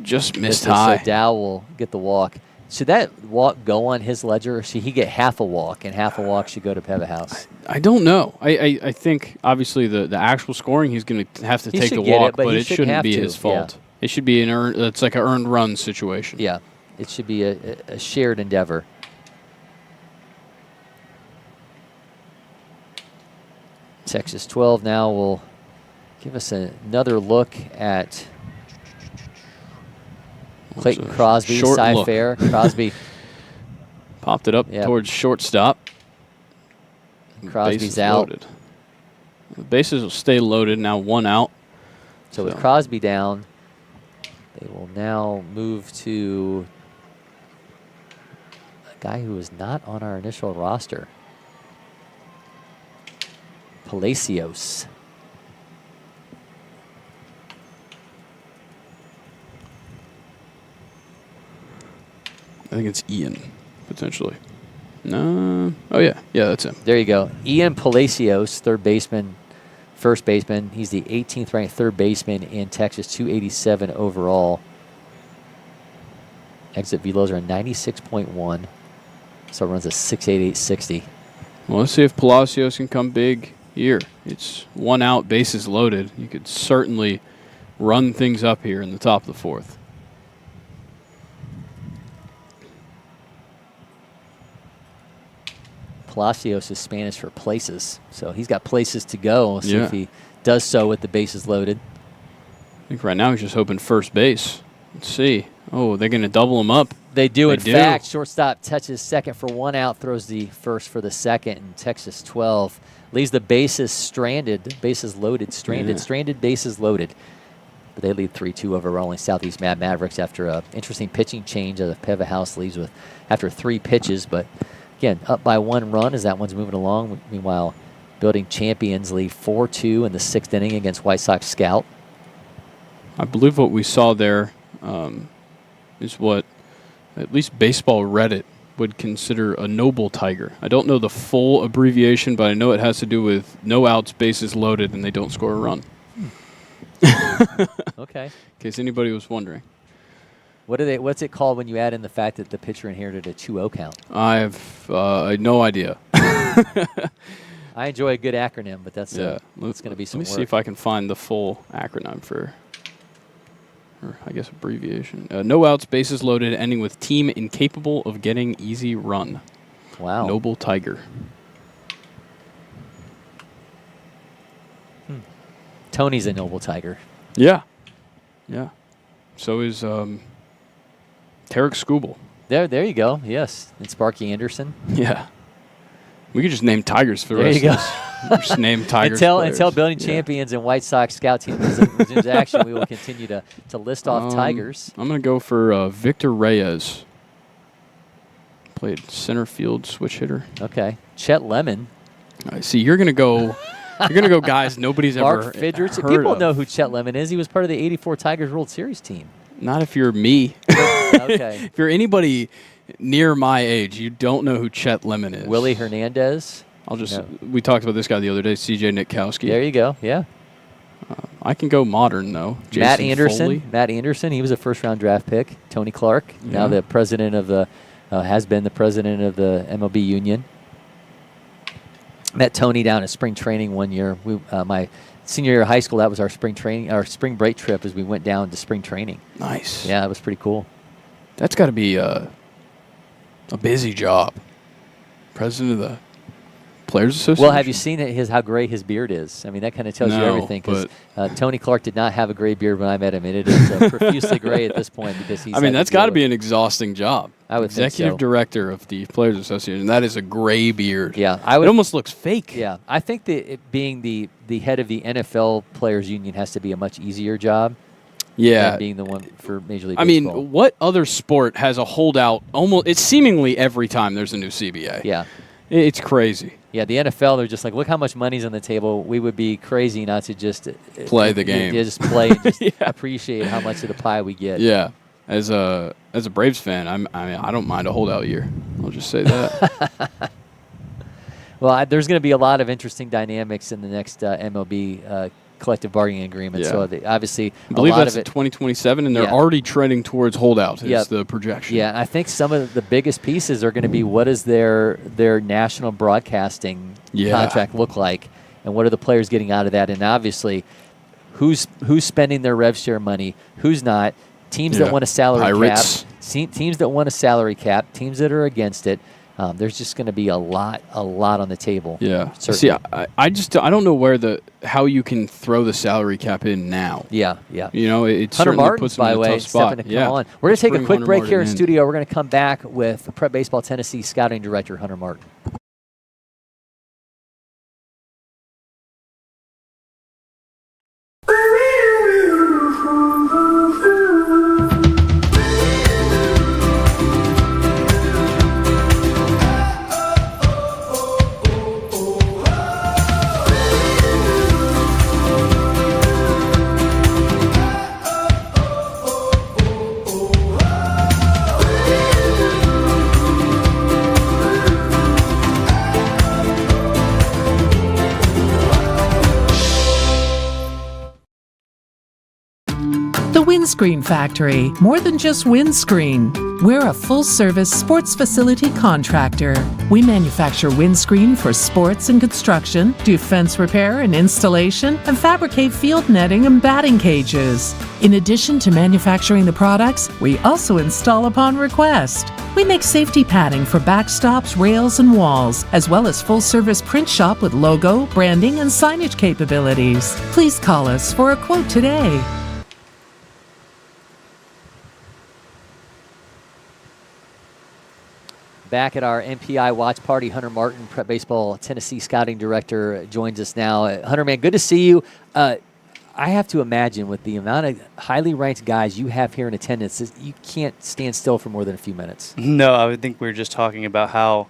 Just missed high. So Dow will get the walk. Should that walk go on his ledger, or should he get half a walk, and half a walk should go to Peva House? I don't know. I think, obviously, the actual scoring, he's going to have to take the walk, but it shouldn't be his fault. Yeah. It should be it's like an earned run situation. Yeah, it should be a shared endeavor. Texas 12 now will give us another look at Clayton Crosby, Cy-Fair. Crosby popped it up towards shortstop. Crosby's out. Loaded. The bases will stay loaded, now 1 out. So with Crosby down, they will now move to a guy who is not on our initial roster. Palacios. I think it's Ian, potentially. No. Oh, yeah. Yeah, that's him. There you go. Ian Palacios, third baseman, first baseman. He's the 18th ranked third baseman in Texas, 287 overall. Exit velos are 96.1. So it runs a 6.8860. Well, let's see if Palacios can come big here. It's 1 out, bases loaded. You could certainly run things up here in the top of the fourth. Palacios is Spanish for places, so he's got places to go. We'll see if he does so with the bases loaded. I think right now he's just hoping first base. Let's see. Oh, they're going to double him up. They do, in fact. Shortstop touches second for 1 out, throws the first for the second, and Texas 12 leaves the bases stranded, bases loaded, stranded, bases loaded. But they lead 3-2 over Rawlings Southeast Mavericks after an interesting pitching change. The Peva House leaves with after 3 pitches, but again, up by 1 run as that one's moving along. Meanwhile, Building Champions lead 4-2 in the 6th inning against White Sox Scout. I believe what we saw there is what at least Baseball Reddit would consider a noble tiger. I don't know the full abbreviation, but I know it has to do with no outs, bases loaded, and they don't score a run. Okay. In case anybody was wondering. What's it called when you add in the fact that the pitcher inherited a 2-0 count? I have no idea. I enjoy a good acronym, but that's going to be some work. Let me see if I can find the full acronym for, or I guess abbreviation. No outs, bases loaded, ending with team incapable of getting easy run. Wow. Noble tiger. Tony's a noble tiger. Yeah. Yeah. So is Tarek Skubal. There you go. Yes. And Sparky Anderson. Yeah. We could just name tigers for the rest of this. Just name tigers. Until Building Champions and White Sox Scout team resumes action, we will continue to list off tigers. I'm going to go for Victor Reyes. Played center field, switch hitter. Okay. Chet Lemon. I see. You're going to go. You're going to go guys nobody's Mark ever Fidrich. heard People of. know who Chet Lemon is. He was part of the '84 Tigers World Series team. Not if you're me. Okay. If you're anybody near my age, you don't know who Chet Lemon is. Willie Hernandez. We talked about this guy the other day, C.J. Nitkowski. There you go. Yeah. I can go modern though. Jason Matt Anderson. Foley. Matt Anderson. He was a first-round draft pick. Tony Clark. Now the president of the has been the president of the MLB union. Met Tony down at spring training one year. My senior year of high school, that was our spring break trip as we went down to spring training. Nice. Yeah, it was pretty cool. That's got to be a busy job. President of the Players Association. Well, have you seen how gray his beard is? I mean, that kind of tells you everything. Because Tony Clark did not have a gray beard when I met him, and it is profusely gray at this point because he's. I mean, that's got to be an exexecutive job. I would think so. Executive director of the Players Association. That is a gray beard. Yeah, it almost looks fake. Yeah, I think that it being the head of the NFL Players Union has to be a much easier job. Yeah, than being the one for Major League Baseball. Baseball. I mean, what other sport has a holdout? It's seemingly every time there's a new CBA. Yeah, it's crazy. Yeah, the NFL, they're just like, look how much money's on the table. We would be crazy not to just play the game. Just play and just appreciate how much of the pie we get. Yeah, as a Braves fan, I mean, I don't mind a holdout year. I'll just say that. Well, there's going to be a lot of interesting dynamics in the next MLB collective bargaining agreement. Yeah. So obviously, I believe a lot that's of it, 2027, and they're already trending towards holdout. Is the projection? Yeah, I think some of the biggest pieces are going to be what does their national broadcasting contract look like, and what are the players getting out of that, and obviously, who's spending their rev share money, who's not. Teams that want a salary cap, teams that want a salary cap, teams that are against it. There's just going to be a lot on the table. Yeah. Certainly. See, I don't know how you can throw the salary cap in now. Yeah. You know, it Hunter certainly Martin, puts by them the in a way, tough spot. stepping to come on. We're going to take a quick break here in studio. We're going to come back with Prep Baseball Tennessee scouting director Hunter Martin. The Windscreen Factory, more than just windscreen. We're a full-service sports facility contractor. We manufacture windscreen for sports and construction, do fence repair and installation, and fabricate field netting and batting cages. In addition to manufacturing the products, we also install upon request. We make safety padding for backstops, rails, and walls, as well as full-service print shop with logo, branding, and signage capabilities. Please call us for a quote today. Back at our MPI watch party, Hunter Martin, Prep Baseball Tennessee scouting director, joins us now. Hunter, man, good to see you. I have to imagine with the amount of highly ranked guys you have here in attendance, you can't stand still for more than a few minutes. No, I would think we were just talking about how,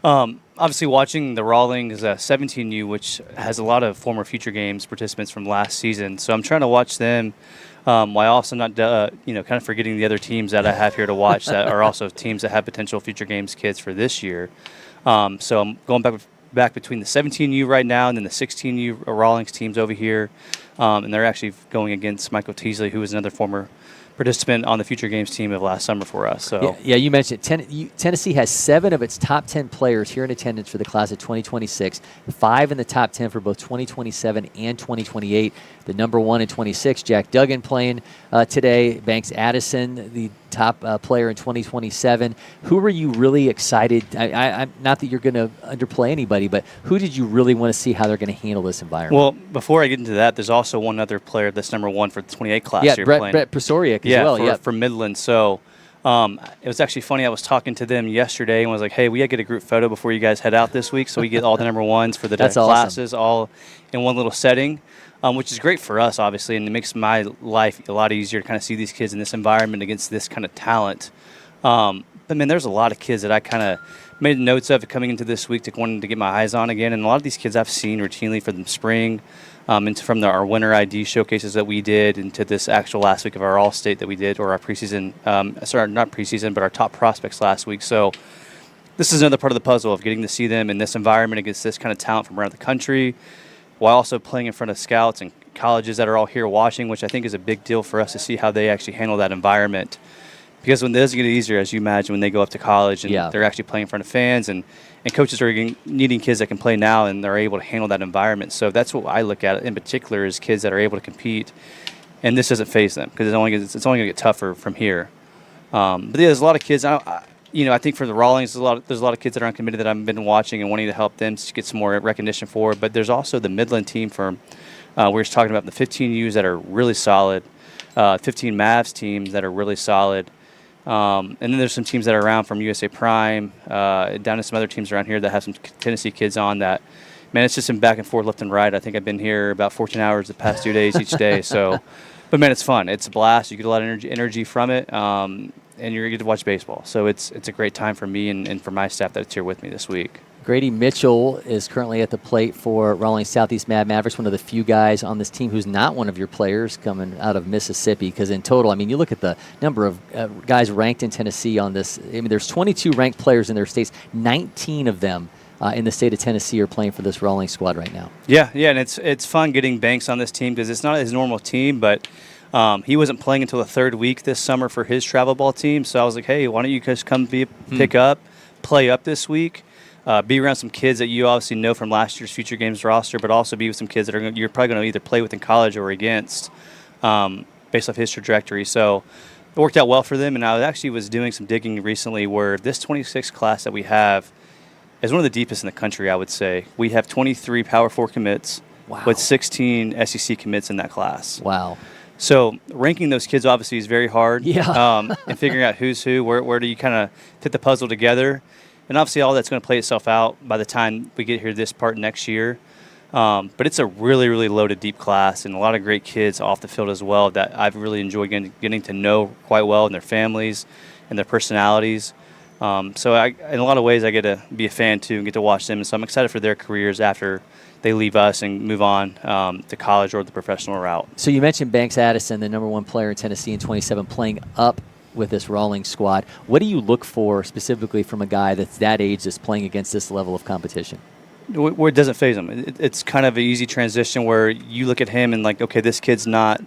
obviously watching the Rawlings 17U, which has a lot of former Future Games participants from last season. So I'm trying to watch them while also not, kind of forgetting the other teams that I have here to watch that are also teams that have potential Future Games kids for this year. So I'm going back between the 17U right now and then the 16U Rawlings teams over here. And they're actually going against Michael Teasley, who was another former participant on the Future Games team of last summer for us. So yeah, you mentioned Tennessee has 7 of its top 10 players here in attendance for the class of 2026, 5 in the top 10 for both 2027 and 2028. The number 1 in 26, Jack Duggan playing today. Banks Addison, the top player in 2027. Who were you really excited? I'm not that you're going to underplay anybody, but who did you really want to see how they're going to handle this environment? Well, before I get into that, there's also one other player that's number 1 for the 28 class. Yeah, here Brett Presoriak as well. For Midland. So it was actually funny. I was talking to them yesterday and was like, hey, we got to get a group photo before you guys head out this week so we get all the number 1s for the classes all in one little setting. Which is great for us, obviously, and it makes my life a lot easier to kind of see these kids in this environment against this kind of talent. But, man, there's a lot of kids that I kind of made notes of coming into this week to wanting to get my eyes on again, and a lot of these kids I've seen routinely from the spring, and from our winter ID showcases that we did into this actual last week of our All-State that we did, or our preseason, not preseason, but our top prospects last week. So this is another part of the puzzle of getting to see them in this environment against this kind of talent from around the country, while also playing in front of scouts and colleges that are all here watching, which I think is a big deal for us to see how they actually handle that environment. Because when it does get easier, as you imagine, when they go up to college and they're actually playing in front of fans, and coaches are needing kids that can play now and they're able to handle that environment. So that's what I look at in particular, is kids that are able to compete, and this doesn't phase them because it's only going to get tougher from here. But there's a lot of kids. I think for the Rawlings, there's a lot of kids that are uncommitted that I've been watching and wanting to help them to get some more recognition for. But there's also the Midland team from we're just talking about the 15 U's that are really solid, 15 Mavs teams that are really solid. And then there's some teams that are around from USA Prime, down to some other teams around here that have some Tennessee kids on that. Man, it's just been back and forth, left and right. I think I've been here about 14 hours the past 2 days each day. So, but man, it's fun. It's a blast. You get a lot of energy from it, and you're going to get to watch baseball. So it's a great time for me and for my staff that's here with me this week. Grady Mitchell is currently at the plate for Rawlings Southeast Mavericks, one of the few guys on this team who's not one of your players coming out of Mississippi. Because in total, I mean, you look at the number of guys ranked in Tennessee on this. I mean, there's 22 ranked players in their states. 19 of them in the state of Tennessee are playing for this Rawlings squad right now. Yeah, and it's fun getting Banks on this team because it's not his normal team, but he wasn't playing until the third week this summer for his travel ball team. So I was like, hey, why don't you guys come pick up, play up this week? Be around some kids that you obviously know from last year's Future Games roster, but also be with some kids that you're probably going to either play with in college or against based off his trajectory. So it worked out well for them, and I actually was doing some digging recently where this 26 class that we have is one of the deepest in the country, I would say. We have 23 Power 4 commits with 16 SEC commits in that class. Wow. So ranking those kids obviously is very hard. Yeah. And figuring out who's who, where do you kind of fit the puzzle together. And obviously all that's going to play itself out by the time we get here this part next year. But it's a really, really loaded, deep class and a lot of great kids off the field as well that I've really enjoyed getting to know quite well and their families and their personalities. So in a lot of ways I get to be a fan too and get to watch them. And so I'm excited for their careers after they leave us and move on to college or the professional route. So you mentioned Banks Addison, the number one player in Tennessee in 27, playing up with this Rawlings squad. What do you look for specifically from a guy that's that age that's playing against this level of competition? Where it doesn't phase him. It's kind of an easy transition where you look at him and like, okay, this kid's not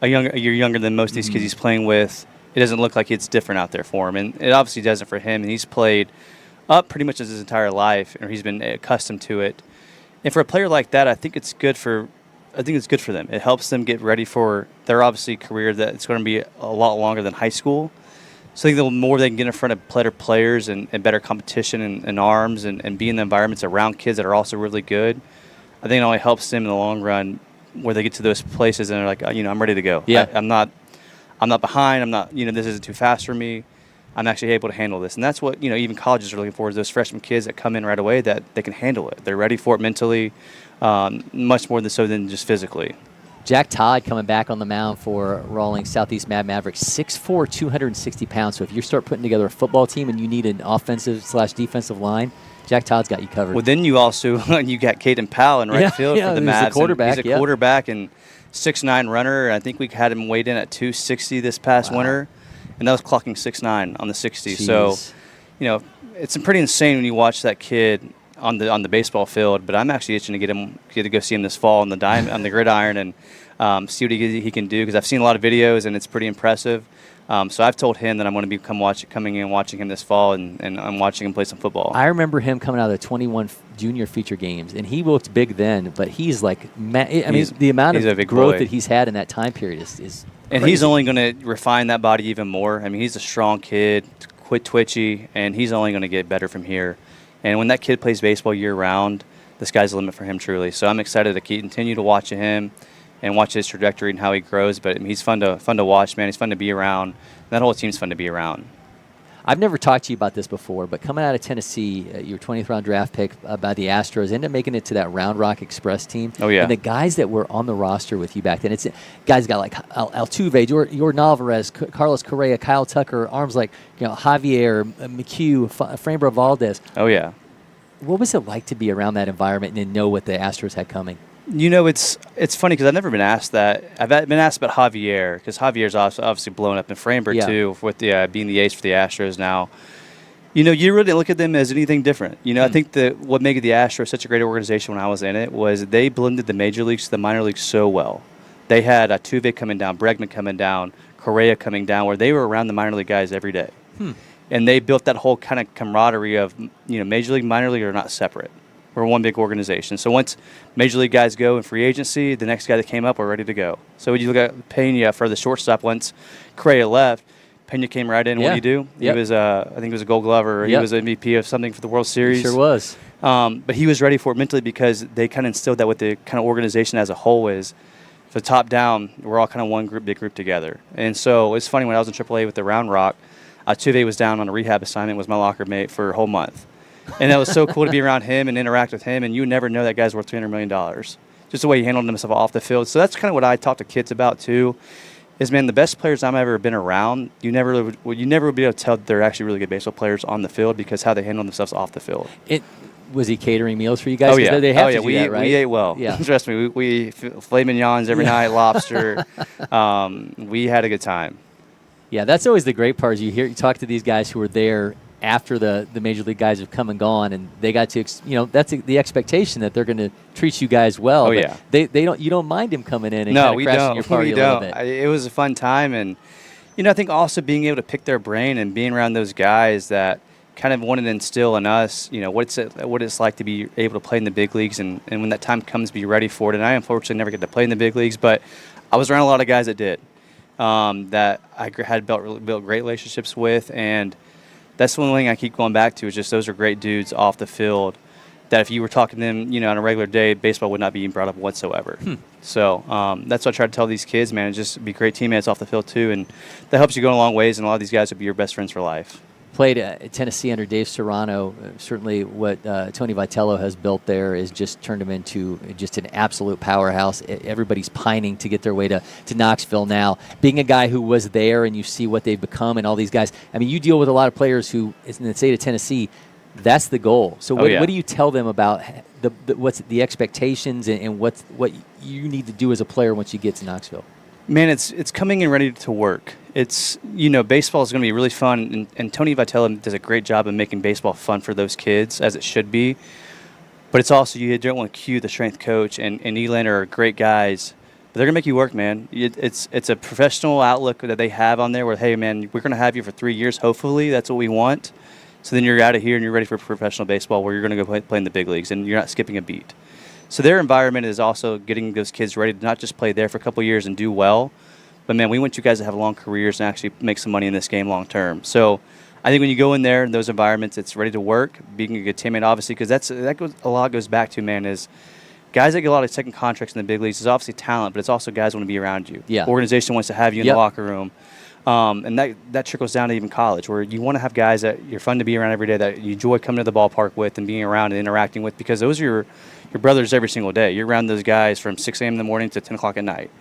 you're younger than most of these kids he's playing with. It doesn't look like it's different out there for him, and it obviously doesn't for him. And he's played up pretty much his entire life, or he's been accustomed to it. And for a player like that, I think it's good for them. It helps them get ready for their obviously career that's going to be a lot longer than high school. So I think the more they can get in front of better players and better competition and arms and be in the environments around kids that are also really good, I think it only helps them in the long run where they get to those places and they're like, I'm ready to go. Yeah. I'm not behind. I'm not, this isn't too fast for me. I'm actually able to handle this. And that's what, even colleges are looking for is those freshman kids that come in right away that they can handle it. They're ready for it mentally, much more so than just physically. Jack Todd coming back on the mound for Rawlings Southeast Mavericks, 6'4", 260 pounds. So if you start putting together a football team and you need an offensive/defensive line, Jack Todd's got you covered. Well, then you also you got Caden Powell in right field for the Mavs. He's a quarterback. He's a quarterback and 6'9" runner. I think we had him weighed in at 260 this past winter, and that was clocking 6'9" on the 60. Jeez. So, it's pretty insane when you watch that kid on the baseball field. But I'm actually itching to get to go see him this fall on the gridiron and see what he can do because I've seen a lot of videos and it's pretty impressive. So I've told him that I'm going to be coming in and watching him this fall, and I'm watching him play some football. I remember him coming out of the 21 junior feature games, and he looked big then, but he's like, the amount of growth that he's had in that time period is and crazy. he's only going to refine that body even more. I mean, he's a strong kid, quit twitchy, and he's only going to get better from here. And when that kid plays baseball year-round, the sky's the limit for him truly. So I'm excited to continue to watch him and watch his trajectory and how he grows. But he's fun to watch, man. He's fun to be around. That whole team's fun to be around. I've never talked to you about this before, but coming out of Tennessee, your 20th round draft pick by the Astros, ended up making it to that Round Rock Express team. Oh, yeah. And the guys that were on the roster with you back then, it's guys got like Altuve, Jordan Alvarez, Carlos Correa, Kyle Tucker, arms like Javier, McHugh, Framber Valdez. Oh, yeah. What was it like to be around that environment and know what the Astros had coming? It's funny because I've never been asked that. I've been asked about Javier because Javier's obviously blown up in Framber too, with being the ace for the Astros now. You really didn't look at them as anything different. I think that what made the Astros such a great organization when I was in it was they blended the major leagues to the minor leagues so well. They had Altuve coming down, Bregman coming down, Correa coming down, where they were around the minor league guys every day. And they built that whole kind of camaraderie of, major league, minor league are not separate. We're one big organization. So once major league guys go in free agency, the next guy that came up, we're ready to go. So when you look at Pena for the shortstop, once Correa left, Pena came right in. What did he do? Yep. He was, I think he was a Gold Glover. Or He was MVP of something for the World Series. He sure was. But he was ready for it mentally because they kind of instilled that what the kind of organization as a whole is. For the top down, we're all kind of one big group together. And so it's funny, when I was in AAA with the Round Rock, Tuve was down on a rehab assignment, was my locker mate for a whole month. And that was so cool to be around him and interact with him, and you would never know that guy's worth $300 million. Just the way he handled himself off the field. So that's kind of what I talk to kids about too, is, man, the best players I've ever been around, you never would be able to tell that they're actually really good baseball players on the field because how they handle themselves off the field. Was he catering meals for you guys? Oh, yeah. They have to do that, right? We ate well. Yeah. Trust me, we filet mignons every night, lobster. We had a good time. Yeah, that's always the great part. Is you talk to these guys who were there after the major league guys have come and gone, and they got to, that's the expectation that they're going to treat you guys well. Oh, but yeah. They don't. You don't mind him coming in and kind of crashing your party a little bit. It was a fun time, and I think also being able to pick their brain and being around those guys that kind of wanted to instill in us, what it's like to be able to play in the big leagues, and when that time comes, be ready for it. And I unfortunately never get to play in the big leagues, but I was around a lot of guys that did, that I had built great relationships with, and that's the one thing I keep going back to is just those are great dudes off the field that if you were talking to them, on a regular day, baseball would not be brought up whatsoever. So that's what I try to tell these kids, man, just be great teammates off the field too, and that helps you go a long ways, and a lot of these guys will be your best friends for life. Played at Tennessee under Dave Serrano. Certainly what Tony Vitello has built there is just turned him into just an absolute powerhouse. Everybody's pining to get their way to Knoxville now. Being a guy who was there and you see what they've become and all these guys, I mean, you deal with a lot of players who, in the state of Tennessee, that's the goal. So what do you tell them about what's the expectations and what you need to do as a player once you get to Knoxville? Man, it's coming in ready to work. It's, baseball is going to be really fun, and Tony Vitello does a great job of making baseball fun for those kids, as it should be. But it's also, you don't want to cue the strength coach and Elander are great guys, but they're going to make you work, man. It's a professional outlook that they have on there where, hey, man, we're going to have you for 3 years, hopefully. That's what we want. So then you're out of here and you're ready for professional baseball where you're going to go play in the big leagues, and you're not skipping a beat. So their environment is also getting those kids ready to not just play there for a couple of years and do well, but, man, we want you guys to have long careers and actually make some money in this game long term. So I think when you go in there in those environments, it's ready to work, being a good teammate, obviously, because a lot goes back to, man, is guys that get a lot of second contracts in the big leagues is obviously talent, but it's also guys want to be around you. Yeah. Organization wants to have you in the locker room. And that trickles down to even college, where you want to have guys that you're fun to be around every day, that you enjoy coming to the ballpark with and being around and interacting with, because those are your brothers every single day. You're around those guys from 6 a.m. in the morning to 10 o'clock at night.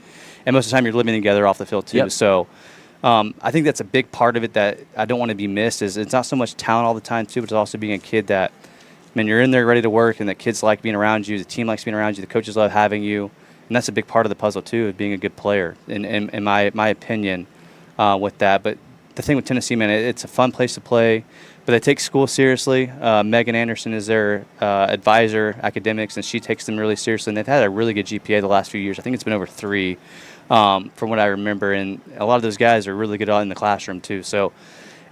And most of the time you're living together off the field too. Yep. So I think that's a big part of it that I don't want to be missed, is it's not so much talent all the time too, but it's also being a kid that, man, you're in there ready to work, and that kids like being around you, the team likes being around you, the coaches love having you. And that's a big part of the puzzle too, of being a good player, in my opinion, with that. But the thing with Tennessee, man, it's a fun place to play, but they take school seriously. Megan Anderson is their advisor, academics, and she takes them really seriously. And they've had a really good GPA the last few years. I think it's been over 3 from what I remember. And a lot of those guys are really good in the classroom too. So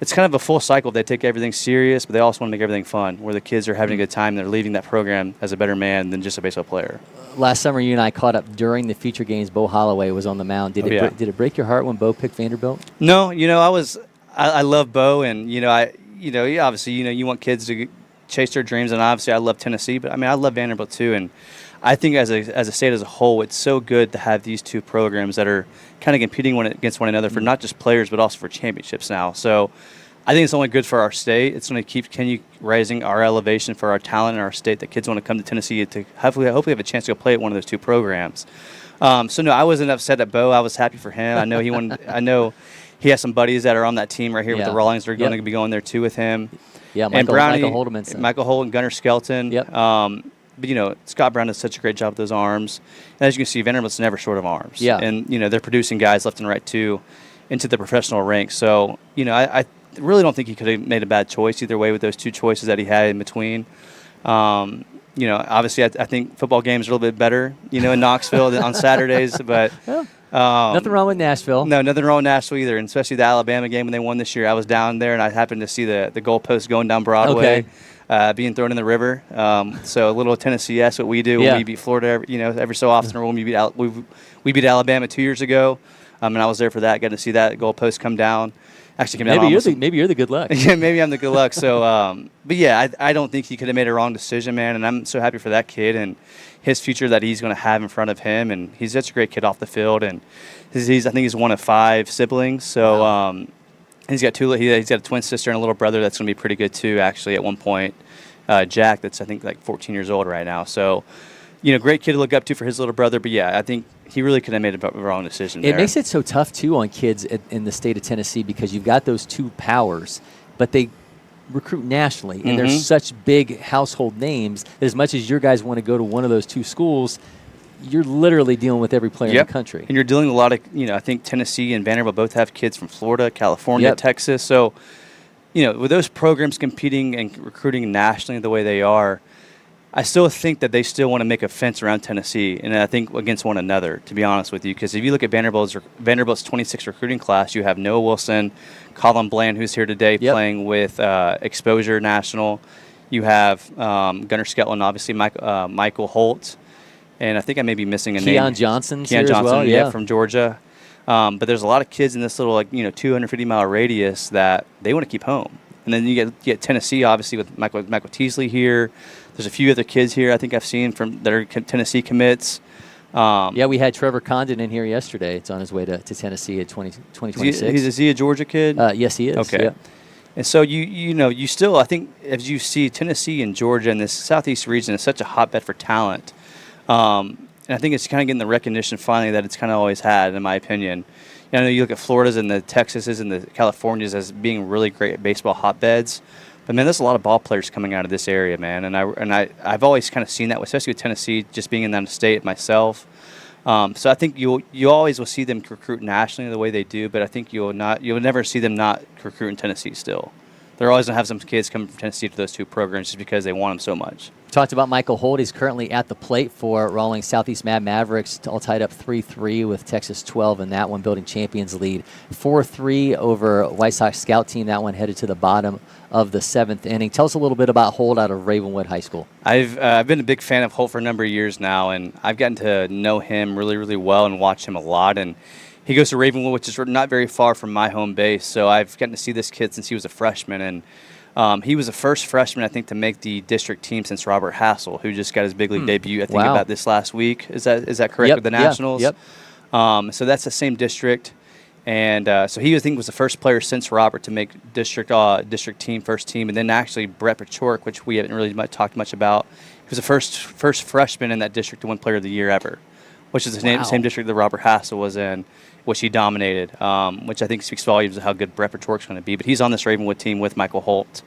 it's kind of a full cycle. They take everything serious, but they also want to make everything fun, where the kids are having a good time. They're leaving that program as a better man than just a baseball player. Last summer, you and I caught up during the feature games. Bo Holloway was on the mound. Did it break your heart when Bo picked Vanderbilt? No, I love Bo, and obviously you want kids to chase their dreams, and obviously I love Tennessee, but I love Vanderbilt too, and I think as a state as a whole, it's so good to have these two programs that are kind of competing against one another for not just players but also for championships now. So I think it's only good for our state. It's going to continue raising our elevation for our talent in our state, that kids want to come to Tennessee to hopefully have a chance to go play at one of those two programs. So no, I wasn't upset at Bo. I was happy for him. I know he wanted. I know he has some buddies that are on that team right here with the Rawlings. They're going to be going there too with him. Yeah, Michael Holt and Gunnar Skelton. Yep. But Scott Brown does such a great job with those arms. And as you can see, Vanderbilt's never short of arms. Yeah. And they're producing guys left and right too into the professional ranks. So I really don't think he could have made a bad choice either way with those two choices that he had in between. Obviously I think football games are a little bit better, in Knoxville than on Saturdays, but nothing wrong with Nashville. No, nothing wrong with Nashville either, and especially the Alabama game when they won this year. I was down there and I happened to see the goalpost going down Broadway. Being thrown in the river. So a little Tennessee-esque what we do when we beat Florida, every so often, or when we beat Alabama 2 years ago. And I was there for that, got to see that goalpost come down. Actually came down maybe you're the good luck. Yeah, maybe I'm the good luck. So, but yeah, I don't think he could have made a wrong decision, man. And I'm so happy for that kid and his future that he's going to have in front of him. And he's such a great kid off the field. And I think he's one of 5 siblings. So he's got he's got a twin sister and a little brother that's going to be pretty good too. Actually, at one point, Jack, that's I think like 14 years old right now. So, great kid to look up to for his little brother. But yeah, I think he really could have made a wrong decision there. It makes it so tough, too, on kids in the state of Tennessee because you've got those 2 powers, but they recruit nationally, and they're such big household names that as much as your guys want to go to one of those 2 schools, you're literally dealing with every player in the country. And you're dealing with a lot of, I think Tennessee and Vanderbilt both have kids from Florida, California, Texas. So, with those programs competing and recruiting nationally the way they are, I still think that they still want to make a fence around Tennessee, and I think against one another, to be honest with you. Because if you look at Vanderbilt's 26 recruiting class, you have Noah Wilson, Colin Bland, who's here today playing with Exposure National. You have Gunnar Sketlin, obviously, Michael Holt, and I think I may be missing a name. Keon Johnson, from Georgia. But there's a lot of kids in this little 250-mile radius that they want to keep home. And then you get Tennessee, obviously, with Michael Teasley here. There's a few other kids here I think I've seen that are Tennessee commits. We had Trevor Condon in here yesterday. It's on his way to Tennessee at 2026. Is he a Georgia kid? Yes, he is. Okay. Yep. And so you still, I think, as you see Tennessee and Georgia and this southeast region is such a hotbed for talent. And I think it's kind of getting the recognition finally that it's kind of always had, in my opinion. I know you look at Florida's and the Texases and the Californias as being really great baseball hotbeds. But, man, there's a lot of ball players coming out of this area, man. And I've always kind of seen that, especially with Tennessee, just being in that state myself. So I think you always will see them recruit nationally the way they do, but I think you'll never see them not recruit in Tennessee still. They're always going to have some kids coming from Tennessee to those 2 programs just because they want them so much. Talked about Michael Holt. He's currently at the plate for Rawlings Southeast Mavericks, all tied up 3-3 with Texas 12 in that one, building champions lead. 4-3 over White Sox scout team. That one headed to the bottom of the 7th inning. Tell us a little bit about Holt out of Ravenwood High School. I've been a big fan of Holt for a number of years now, and I've gotten to know him really, really well and watch him a lot. And he goes to Ravenwood, which is not very far from my home base. So I've gotten to see this kid since he was a freshman. And he was the first freshman, I think, to make the district team since Robert Hassel, who just got his big league debut, I think, about this last week. Is that correct, with the Nationals? Yep. So that's the same district. And so he, I think, was the first player since Robert to make district team, first team. And then actually Brett Pachork, which we haven't really talked much about, he was the first freshman in that district to win Player of the Year ever, which is the same district that Robert Hassel was in, which he dominated, which I think speaks volumes of how good Brett Pachork's going to be. But he's on this Ravenwood team with Michael Holt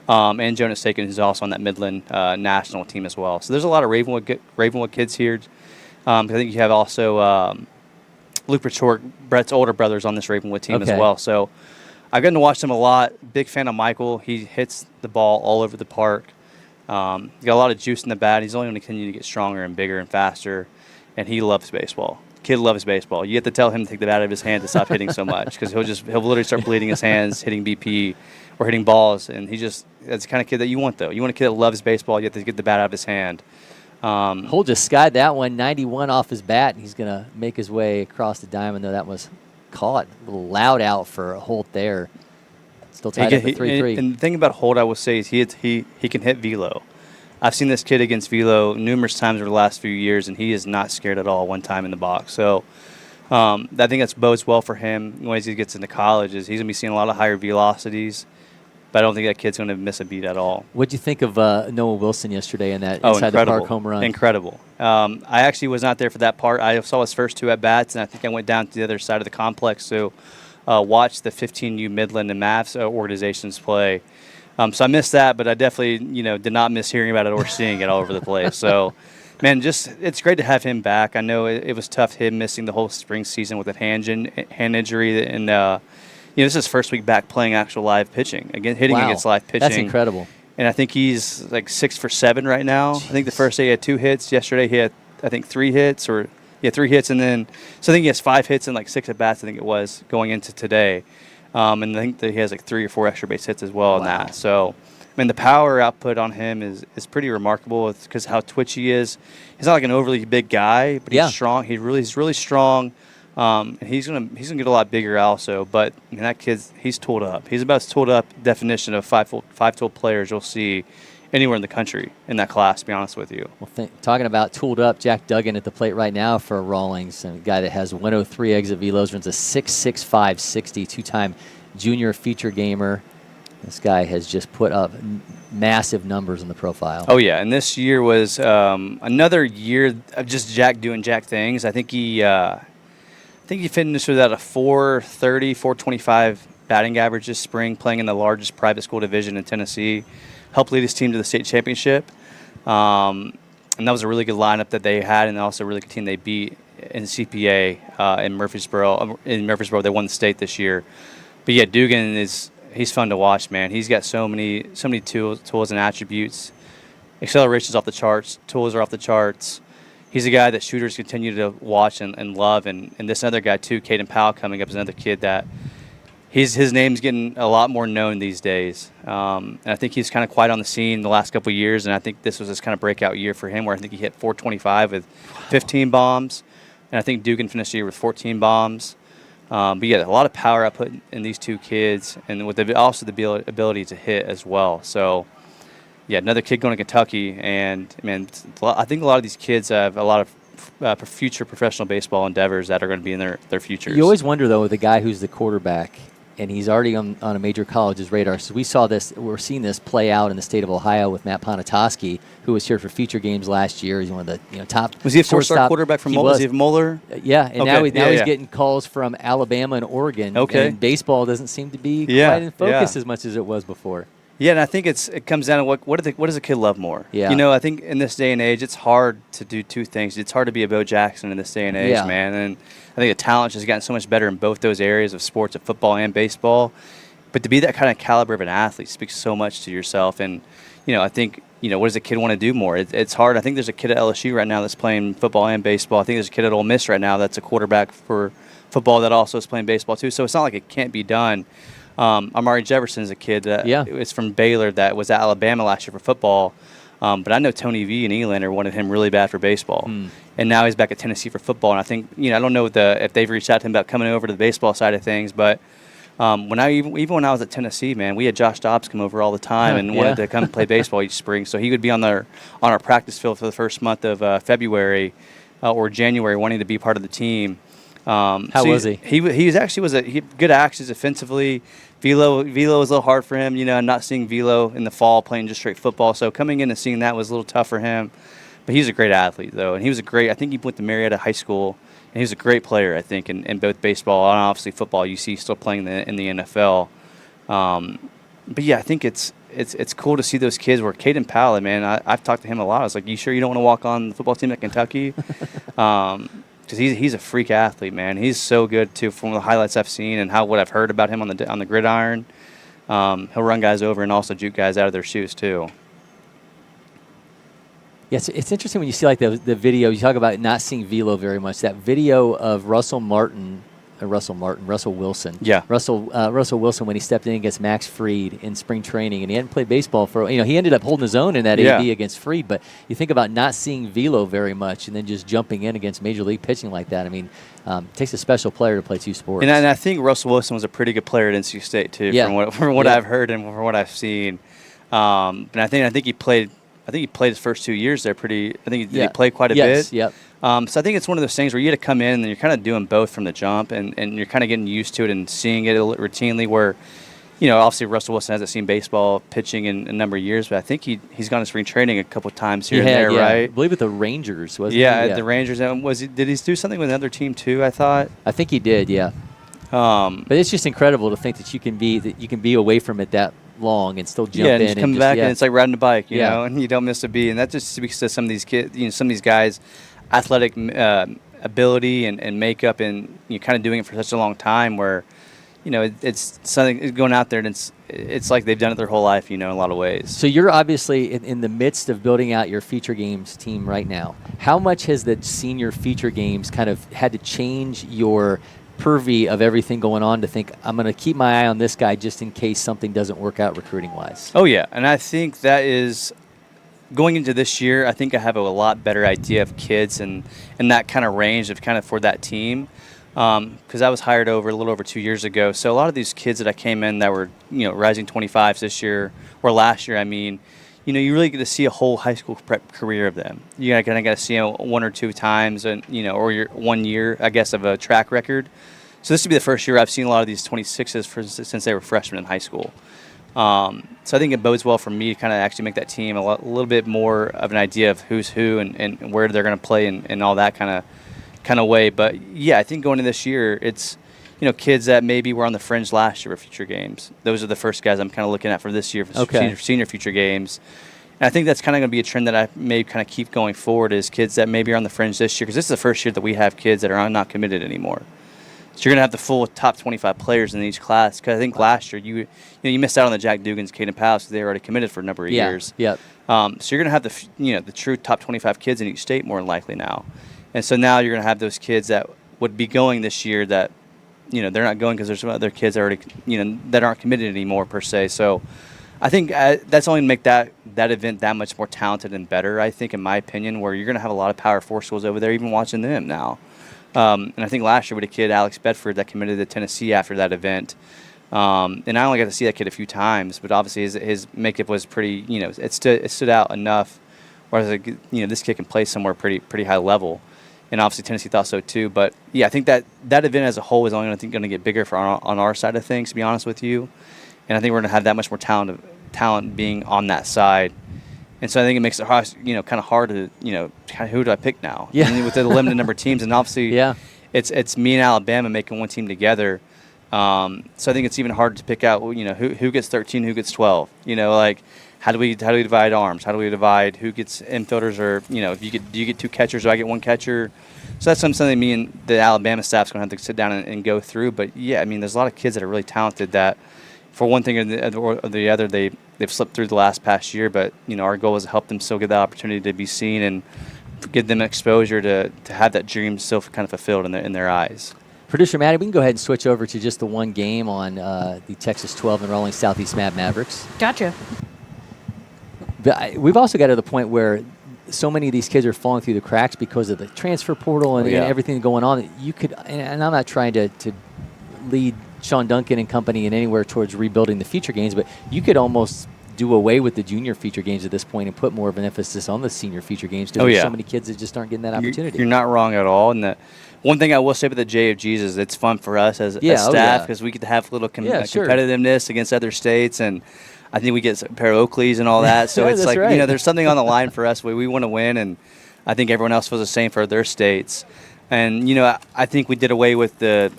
and Jonas Sakin, who's also on that Midland national team as well. So there's a lot of Ravenwood kids here. I think you have also Luke Pachork, Brett's older brother's on this Ravenwood team as well. So I've gotten to watch him a lot. Big fan of Michael. He hits the ball all over the park. Got a lot of juice in the bat. He's only going to continue to get stronger and bigger and faster, and he loves baseball. Kid loves baseball. You have to tell him to take the bat out of his hand to stop hitting so much, because he'll literally start bleeding his hands, hitting BP or hitting balls, and that's the kind of kid that you want, though. You want a kid that loves baseball. You have to get the bat out of his hand. Holt just skied that one, 91 off his bat, and he's going to make his way across the diamond, though that was caught. A little loud out for Holt there. Still tied up at 3-3. And the thing about Holt, I will say, is he can hit velo. I've seen this kid against velo numerous times over the last few years, and he is not scared at all one time in the box. So I think that bodes well for him when he gets into college. Is he's going to be seeing a lot of higher velocities, but I don't think that kid's going to miss a beat at all. What did you think of Noah Wilson yesterday in that inside the park home run? Incredible. I actually was not there for that part. I saw his first 2 at-bats, and I think I went down to the other side of the complex to watch the 15U Midland and Mavs organizations play. So I missed that, but I definitely, did not miss hearing about it or seeing it all over the place. So, man, it's great to have him back. I know it was tough, him missing the whole spring season with a hand injury, and this is his first week back playing actual live pitching, hitting against live pitching. That's incredible. And I think he's like 6 for 7 right now. Jeez. I think the first day he had 2 hits. Yesterday he had, I think, 3 hits, or 3 hits, and then so I think he has 5 hits and like 6 at bats. I think it was going into today. And I think that he has like 3 or 4 extra base hits as well in that. So, I mean, the power output on him is pretty remarkable because how twitchy he is. He's not like an overly big guy, but he's strong. He's really strong. And he's gonna get a lot bigger also. But I mean, that he's tooled up. He's about as tooled up definition of five-tool players you'll see anywhere in the country in that class, to be honest with you. Well, talking about tooled up, Jack Duggan at the plate right now for Rawlings, a guy that has 103 exit velos, runs a 6.65 60, two-time junior feature gamer. This guy has just put up massive numbers in the profile. Oh, yeah, and this year was another year of just Jack doing Jack things. I think he finished with about a 430, 425 batting average this spring, playing in the largest private school division in Tennessee. Helped lead his team to the state championship. And that was a really good lineup that they had, and also a really good team they beat in CPA in Murfreesboro. In Murfreesboro, they won the state this year. But yeah, Dugan he's fun to watch, man. He's got so many tools and attributes. Acceleration's off the charts. Tools are off the charts. He's a guy that shooters continue to watch and love. And this other guy too, Caden Powell, coming up, is another kid that his name's getting a lot more known these days. And I think he's kind of quiet on the scene the last couple of years, and I think this was his kind of breakout year for him, where I think he hit 425 with 15 bombs, and I think Dugan finished the year with 14 bombs. But yeah, a lot of power output in these two kids, and with also the ability to hit as well. So yeah, another kid going to Kentucky, and man, I think a lot of these kids have a lot of future professional baseball endeavors that are going to be in their futures. You always wonder, though, with the guy who's the quarterback, and he's already on a major college's radar. So we're seeing this play out in the state of Ohio with Matt Ponatoski, who was here for feature games last year. He's one of the top. Was he a four-star quarterback from Moeller? Was he Moeller? Yeah, and now he's getting calls from Alabama and Oregon. Okay. And baseball doesn't seem to be quite in focus as much as it was before. Yeah, and I think it comes down to what does a kid love more? Yeah. You know, I think in this day and age, it's hard to do two things. It's hard to be a Bo Jackson in this day and age, man. And I think the talent has gotten so much better in both those areas of sports, of football and baseball. But to be that kind of caliber of an athlete speaks so much to yourself. And, you know, I think, you know, what does a kid want to do more? It's hard. I think there's a kid at LSU right now that's playing football and baseball. I think there's a kid at Ole Miss right now that's a quarterback for football that also is playing baseball too. So it's not like it can't be done. Amari Jefferson is a kid that is from Baylor that was at Alabama last year for football. But I know Tony V and Elander wanted him really bad for baseball. And now he's back at Tennessee for football. And I think, you know, I don't know if they've reached out to him about coming over to the baseball side of things, but even when I was at Tennessee, man, we had Josh Dobbs come over all the time and wanted to come play baseball each spring. So he would be on our practice field for the first month of February or January, wanting to be part of the team. How was he? He had good actions offensively. Velo was a little hard for him, you know, not seeing Velo in the fall playing just straight football. So coming in and seeing that was a little tough for him. But he's a great athlete, though. And I think he went to Marietta High School. And he was a great player, I think, in both baseball and obviously football. You see still playing in the NFL. But yeah, I think it's cool to see those kids where Caden Powell, man, I've talked to him a lot. I was like, you sure you don't want to walk on the football team at Kentucky? Because he's a freak athlete, man. He's so good too, from the highlights I've seen and what I've heard about him on the gridiron. He'll run guys over and also juke guys out of their shoes too. Yeah, it's interesting when you see like the video. You talk about not seeing Velo very much. That video of Russell Wilson. Yeah. Russell Wilson when he stepped in against Max Fried in spring training, and he hadn't played baseball for, you know, he ended up holding his own in that AB against Fried, but you think about not seeing Velo very much and then just jumping in against major league pitching like that. I mean, it takes a special player to play two sports. And I think Russell Wilson was a pretty good player at NC State too, from what I've heard and from what I've seen. And I think he played his first 2 years there he played quite a bit. Yep. So I think it's one of those things where you got to come in and you're kind of doing both from the jump and you're kind of getting used to it and seeing it routinely where, you know, obviously Russell Wilson hasn't seen baseball pitching in a number of years, but I think he's gone to spring training a couple of times here and there, right? I believe with the Rangers, wasn't he? Yeah, the Rangers. Did he do something with another team too, I thought? I think he did, yeah. But it's just incredible to think that you can be away from it that long and still jump in and come back and it's like riding a bike, you know, and you don't miss a beat. And that just speaks to some of these kids, you know, some of these guys' athletic ability and makeup, and you're kind of doing it for such a long time where, you know, it's something going out there and it's like they've done it their whole life, you know, in a lot of ways. So you're obviously in the midst of building out your feature games team right now. How much has the senior feature games kind of had to change your purview of everything going on to think, I'm going to keep my eye on this guy just in case something doesn't work out recruiting-wise? Oh, yeah. And I think that is going into this year, I think I have a lot better idea of kids and that kind of range of kind of for that team. because I was hired a little over 2 years ago. So a lot of these kids that I came in that were, rising 25s this year, or last year, I mean, you really get to see a whole high school prep career of them. You kind of got to see them 1 or 2 times, and or your 1 year, I guess, of a track record. So this would be the first year I've seen a lot of these 26s since they were freshmen in high school. So I think it bodes well for me to kind of actually make that team a little bit more of an idea of who's who and where they're going to play and all that kind of way. But yeah, I think going into this year, it's kids that maybe were on the fringe last year for future games. Those are the first guys I'm kind of looking at for this year for senior future games. And I think that's kind of going to be a trend that I may kind of keep going forward is kids that maybe are on the fringe this year, because this is the first year that we have kids that are not committed anymore. So you're going to have the full top 25 players in each class. Because I think last year you missed out on the Jack Dugans, Caden Powell, because they were already committed for a number of years. Yep. So you're going to have the true top 25 kids in each state more than likely now. And so now you're going to have those kids that would be going this year that they're not going because there's some other kids that already that aren't committed anymore per se. So I think that's only going to make that event that much more talented and better. I think, in my opinion, where you're going to have a lot of Power 4 schools over there, even watching them now. And I think last year we had a kid, Alex Bedford, that committed to Tennessee after that event. And I only got to see that kid a few times, but obviously his makeup was pretty, it stood out enough. Whereas, this kid can play somewhere pretty high level. And obviously Tennessee thought so too. But yeah, I think that event as a whole is only going to get bigger on our side of things, to be honest with you. And I think we're going to have that much more talent being on that side. And so I think it makes it hard, kind of hard to, who do I pick now? Yeah. And with the limited number of teams, and obviously, it's me and Alabama making one team together. So I think it's even harder to pick out, who gets 13, who gets 12. How do we divide arms? How do we divide who gets infielders, or if do you get 2 catchers, do I get 1 catcher? So that's something me and the Alabama staff's going to have to sit down and go through. But yeah, I mean, there's a lot of kids that are really talented that, for one thing or the other, they've slipped through the past year. But our goal is to help them still get that opportunity to be seen and give them exposure to have that dream still kind of fulfilled in their eyes. Producer Maddie, we can go ahead and switch over to just the one game on the Texas 12 and Rawlings Southeast Mavericks. Gotcha. But we've also got to the point where so many of these kids are falling through the cracks because of the transfer portal and everything going on. You could, and I'm not trying to lead Sean Duncan and company in anywhere towards rebuilding the feature games, but you could almost do away with the junior feature games at this point and put more of an emphasis on the senior feature games because there's so many kids that just aren't getting that opportunity. You're not wrong at all. And one thing I will say about the JFGs is it's fun for us as staff because we get to have a little competitiveness against other states, and I think we get a pair of Oakleys and all that. So it's like, there's something on the line for us. We want to win, and I think everyone else feels the same for their states. And, I think we did away with the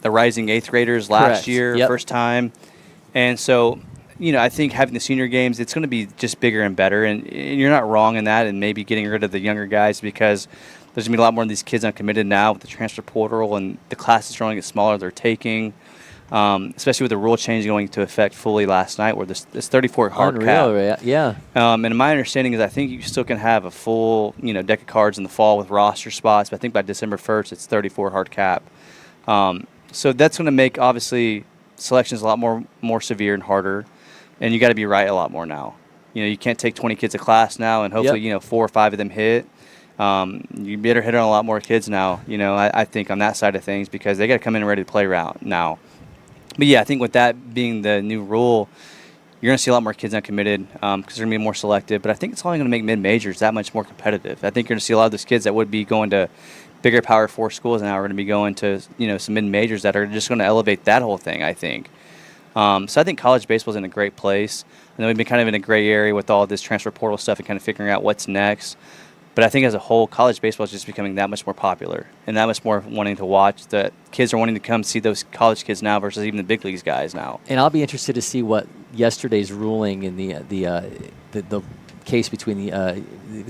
rising 8th graders last year, first time. And so, I think having the senior games, it's going to be just bigger and better. And you're not wrong in that, and maybe getting rid of the younger guys because there's going to be a lot more of these kids uncommitted now with the transfer portal, and the classes are only getting smaller they're taking. Especially with the rule change going into effect fully last night, where this 34 hard cap. Yeah. And my understanding is I think you still can have a full deck of cards in the fall with roster spots, but I think by December 1st it's 34 hard cap. So that's going to make obviously selections a lot more severe and harder, and you got to be right a lot more now. You can't take 20 kids a class now and hopefully 4 or 5 of them hit. You better hit on a lot more kids now. I think on that side of things because they got to come in ready to play now. But yeah, I think with that being the new rule, you're going to see a lot more kids uncommitted because they're going to be more selective. But I think it's only going to make mid-majors that much more competitive. I think you're going to see a lot of those kids that would be going to bigger Power 4 schools now are going to be going to some mid-majors that are just going to elevate that whole thing, I think. So I think college baseball is in a great place. I know we've been kind of in a gray area with all this transfer portal stuff and kind of figuring out what's next. But I think as a whole, college baseball is just becoming that much more popular and that much more wanting to watch. That kids are wanting to come see those college kids now versus even the big leagues guys now. And I'll be interested to see what yesterday's ruling in the case between the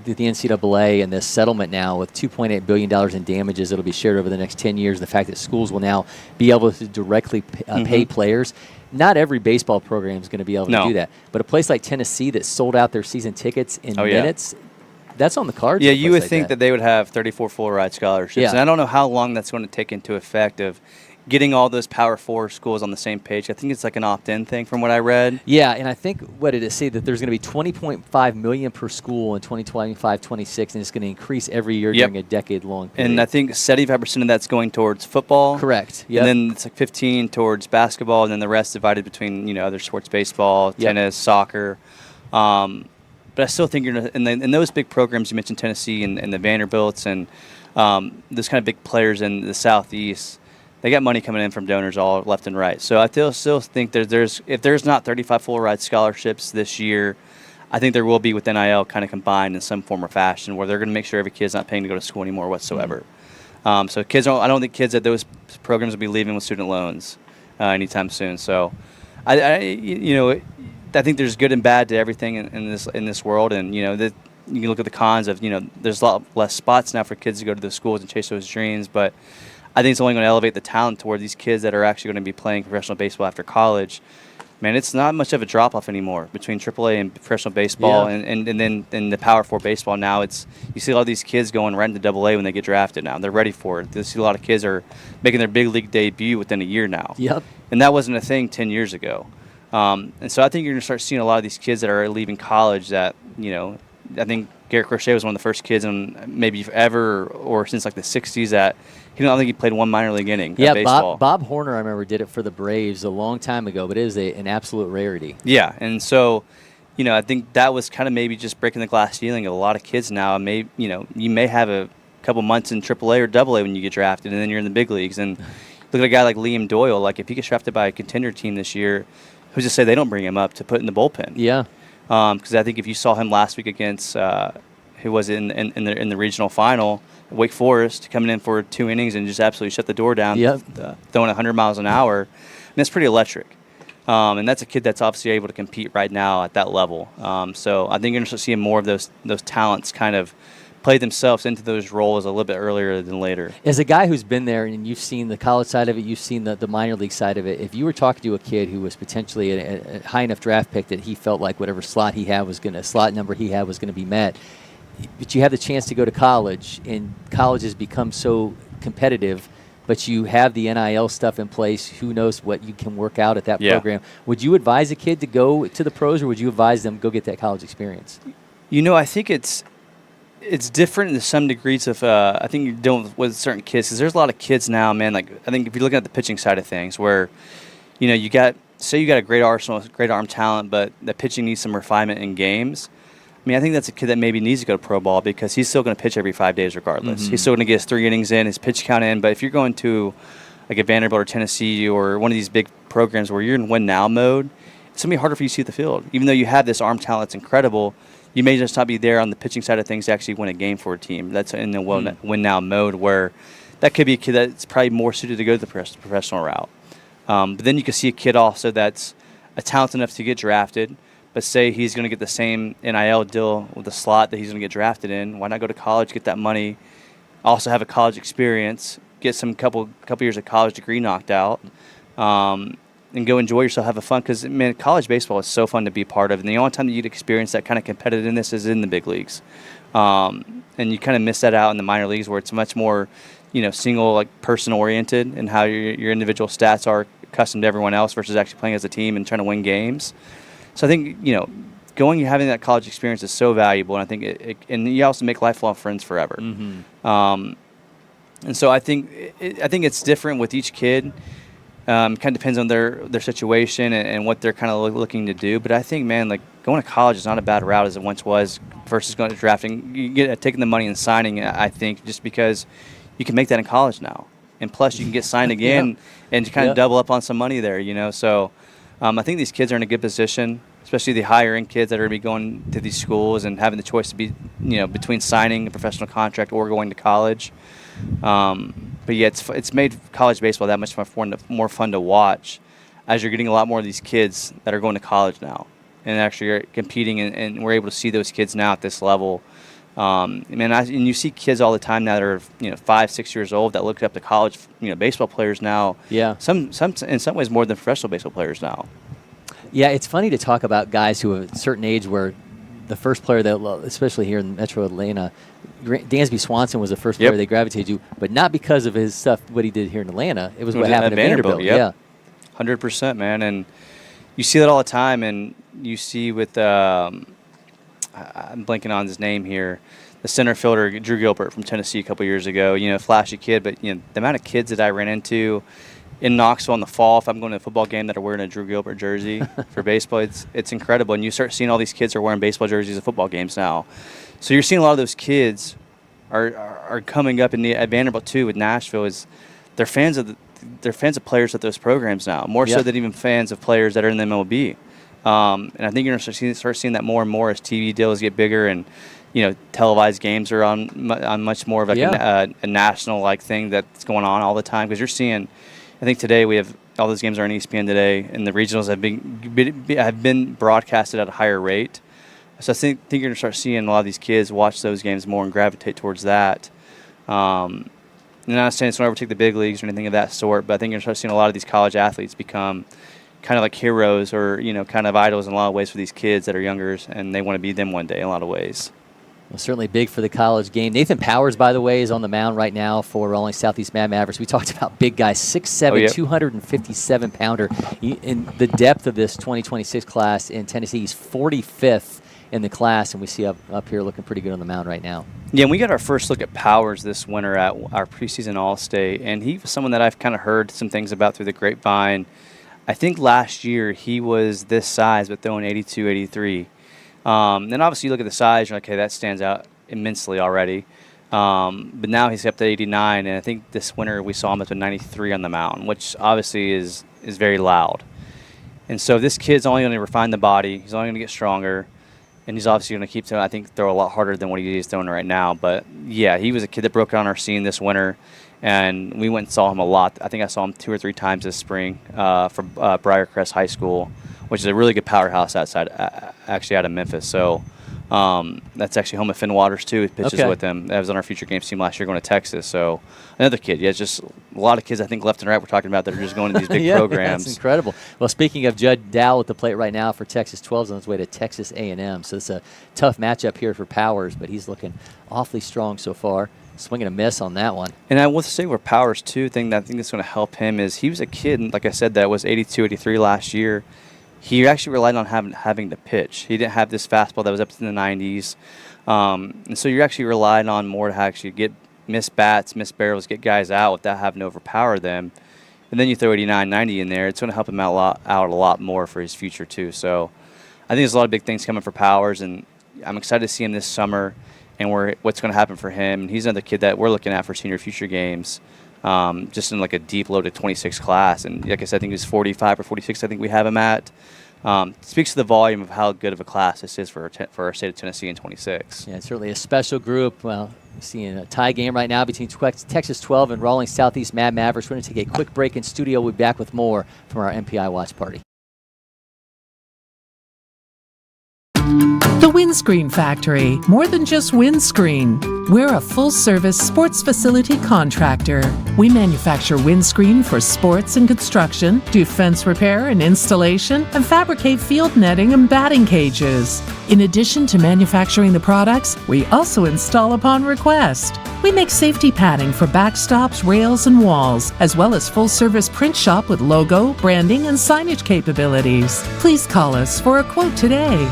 NCAA and this settlement now with $2.8 billion in damages that'll be shared over the next 10 years. The fact that schools will now be able to directly pay players. Not every baseball program is going to be able to do that. But a place like Tennessee that sold out their season tickets in minutes. That's on the cards. Yeah, you would think that they would have 34 full ride scholarships. Yeah. And I don't know how long that's going to take into effect of getting all those Power 4 schools on the same page. I think it's like an opt-in thing from what I read. Yeah, and I think, what did it say, that there's going to be $20.5 million per school in 2025-26, and it's going to increase every year during a decade-long period. And I think 75% of that's going towards football. Correct. Yep. And then it's like 15 towards basketball, and then the rest divided between, other sports, baseball, tennis, soccer. But I still think you're in those big programs. You mentioned Tennessee and the Vanderbilts and those kind of big players in the Southeast. They got money coming in from donors all left and right. So I still think if there's not 35 full ride scholarships this year, I think there will be with NIL kind of combined in some form or fashion where they're going to make sure every kid's not paying to go to school anymore whatsoever. So I don't think kids at those programs will be leaving with student loans anytime soon. So I think there's good and bad to everything in this world, and you can look at the cons of there's a lot less spots now for kids to go to those schools and chase those dreams, but I think it's only going to elevate the talent toward these kids that are actually going to be playing professional baseball after college. Man, it's not much of a drop-off anymore between AAA and professional baseball, and then in the Power 4 baseball now. You see a lot of these kids going right into AA when they get drafted now. They're ready for it. You see a lot of kids are making their big league debut within a year now. Yep. And that wasn't a thing 10 years ago. And so I think you're going to start seeing a lot of these kids that are leaving college that, I think Garrett Crochet was one of the first kids in maybe ever or since like the 60s that I don't think he played one minor league inning of baseball. Bob Horner, I remember, did it for the Braves a long time ago, but it is an absolute rarity. Yeah, and so, I think that was kind of maybe just breaking the glass ceiling of a lot of kids now. You may have a couple months in AAA or AA when you get drafted, and then you're in the big leagues. And look at a guy like Liam Doyle. Like, if he gets drafted by a contender team this year, who's to say they don't bring him up to put in the bullpen? Yeah. Because I think if you saw him last week against who was in the regional final, Wake Forest, coming in for 2 innings and just absolutely shut the door down, throwing 100 miles an hour, and that's pretty electric. And that's a kid that's obviously able to compete right now at that level. So I think you're going to start seeing more of those talents kind of play themselves into those roles a little bit earlier than later. As a guy who's been there and you've seen the college side of it, you've seen the minor league side of it, if you were talking to a kid who was potentially a high enough draft pick that he felt like whatever slot number he had was going to be met, but you have the chance to go to college, and college has become so competitive, but you have the NIL stuff in place, who knows what you can work out at that program. Would you advise a kid to go to the pros, or would you advise them to go get that college experience? I think it's different in some degrees of I think you're dealing with certain kids, because there's a lot of kids now, man, like I think if you're looking at the pitching side of things where you got a great arsenal, great arm talent, but the pitching needs some refinement in games. I think that's a kid that maybe needs to go to pro ball, because he's still going to pitch every 5 days regardless. Mm-hmm. He's still going to get his 3 innings in, his pitch count in. But if you're going to like a Vanderbilt or Tennessee or one of these big programs where you're in win now mode, it's going to be harder for you to see the field. Even though you have this arm talent that's incredible, you may just not be there on the pitching side of things to actually win a game for a team. That's in the win now mode, where that could be a kid that's probably more suited to go the professional route. But then you can see a kid also that's a talent enough to get drafted, but say he's going to get the same NIL deal with the slot that he's going to get drafted in. Why not go to college, get that money, also have a college experience, get some couple years of college degree knocked out, and go enjoy yourself, have fun? Because, man, college baseball is so fun to be part of. And the only time that you'd experience that kind of competitiveness is in the big leagues. And you kind of miss that out in the minor leagues, where it's much more, single, like person-oriented, and how your individual stats are accustomed to everyone else versus actually playing as a team and trying to win games. So I think, going and having that college experience is so valuable, and I think and you also make lifelong friends forever. Mm-hmm. And so I think it's different with each kid. Kind of depends on their situation and what they're kind of looking to do. But I think, man, like going to college is not a bad route as it once was versus going to drafting. You get taking the money and signing, I think, just because you can make that in college now. And plus you can get signed again and kind of double up on some money there, So I think these kids are in a good position, especially the higher-end kids that are going to be going to these schools and having the choice to be, between signing a professional contract or going to college. But yeah, it's made college baseball that much more fun to watch, as you're getting a lot more of these kids that are going to college now and actually are competing, and we're able to see those kids now at this level. And you see kids all the time now that are 5-6 years old that look up to college baseball players now. Yeah. Some in some ways more than professional baseball players now. Yeah, it's funny to talk about guys who are at a certain age where the first player that, especially here in Metro Atlanta, Dansby Swanson was the first player they gravitated to, but not because of his stuff, what he did here in Atlanta. It was what happened at Vanderbilt. Yeah, 100%, man. And you see that all the time, and you see with I'm blanking on his name here, the center fielder Drew Gilbert from Tennessee a couple years ago. You know, flashy kid, but you know the amount of kids that I ran into in Knoxville in the fall, if I'm going to a football game, that are wearing a Drew Gilbert jersey for baseball, it's incredible. And you start seeing all these kids are wearing baseball jerseys at football games now. So you're seeing a lot of those kids are coming up at Vanderbilt too with Nashville. Is they're fans of players at those programs now, more so than even fans of players that are in the MLB. And I think you're going to start seeing that more and more as TV deals get bigger, and you know, televised games are on much more of like a national like thing that's going on all the time, because you're seeing. I think today we have all those games are on ESPN today, and the regionals have been broadcasted at a higher rate. So I think you're going to start seeing a lot of these kids watch those games more and gravitate towards that. And I'm not saying it's going to overtake the big leagues or anything of that sort, but I think you're going to start seeing a lot of these college athletes become kind of like heroes or, you know, kind of idols in a lot of ways for these kids that are younger, and they want to be them one day in a lot of ways. Well, certainly big for the college game. Nathan Powers, by the way, is on the mound right now for Rawlings Southeast Mad Mavericks. We talked about big guys, 6'7", 257-pounder. In the depth of this 2026 class in Tennessee, he's 45th in the class, and we see up here looking pretty good on the mound right now. Yeah, and we got our first look at Powers this winter at our preseason All-State, and he was someone that I've kind of heard some things about through the grapevine. I think last year he was this size, but throwing 82, 83. Then obviously you look at the size, you're like, okay, that stands out immensely already. But now he's up to 89, and I think this winter we saw him up to 93 on the mound, which obviously is very loud. And so this kid's only going to refine the body. He's only going to get stronger, and he's obviously going to keep I think throw a lot harder than what he is throwing right now. But yeah, he was a kid that broke on our scene this winter, and we went and saw him a lot. I think I saw him 2 or 3 times this spring from Briarcrest High School, which is a really good powerhouse outside, actually out of Memphis. So that's actually home of Finn Waters, too. He pitches with him. That was on our future games team last year going to Texas. So another kid. Yeah, just a lot of kids, I think, left and right we're talking about that are just going to these big programs. That's incredible. Well, speaking of Judd Dowell at the plate right now for Texas 12's on his way to Texas A&M. So it's a tough matchup here for Powers, but he's looking awfully strong so far. Swinging a miss on that one. And I will say with Powers, too, thing that I think that's going to help him is he was a kid, like I said, that was 82, 83 last year. He actually relied on having to pitch. He didn't have this fastball that was up in the 90s. And so you're actually relying on more to actually get miss bats, miss barrels, get guys out without having to overpower them. And then you throw 89, 90 in there. It's going to help him out a lot more for his future, too. So I think there's a lot of big things coming for Powers, and I'm excited to see him this summer and what's going to happen for him. And he's another kid that we're looking at for senior future games. Just in like a deep loaded 26 class, and like I said, I think he was 45 or 46. I think we have him at. Speaks to the volume of how good of a class this is for our state of Tennessee in 26. Yeah, it's certainly a special group. Well, we're seeing a tie game right now between Texas 12 and Rawlings Southeast Mad Mavericks. We're going to take a quick break in studio. We'll be back with more from our MPI watch party. The Windscreen Factory, more than just windscreen. We're a full-service sports facility contractor. We manufacture windscreen for sports and construction, do fence repair and installation, and fabricate field netting and batting cages. In addition to manufacturing the products, we also install upon request. We make safety padding for backstops, rails, and walls, as well as full-service print shop with logo, branding, and signage capabilities. Please call us for a quote today.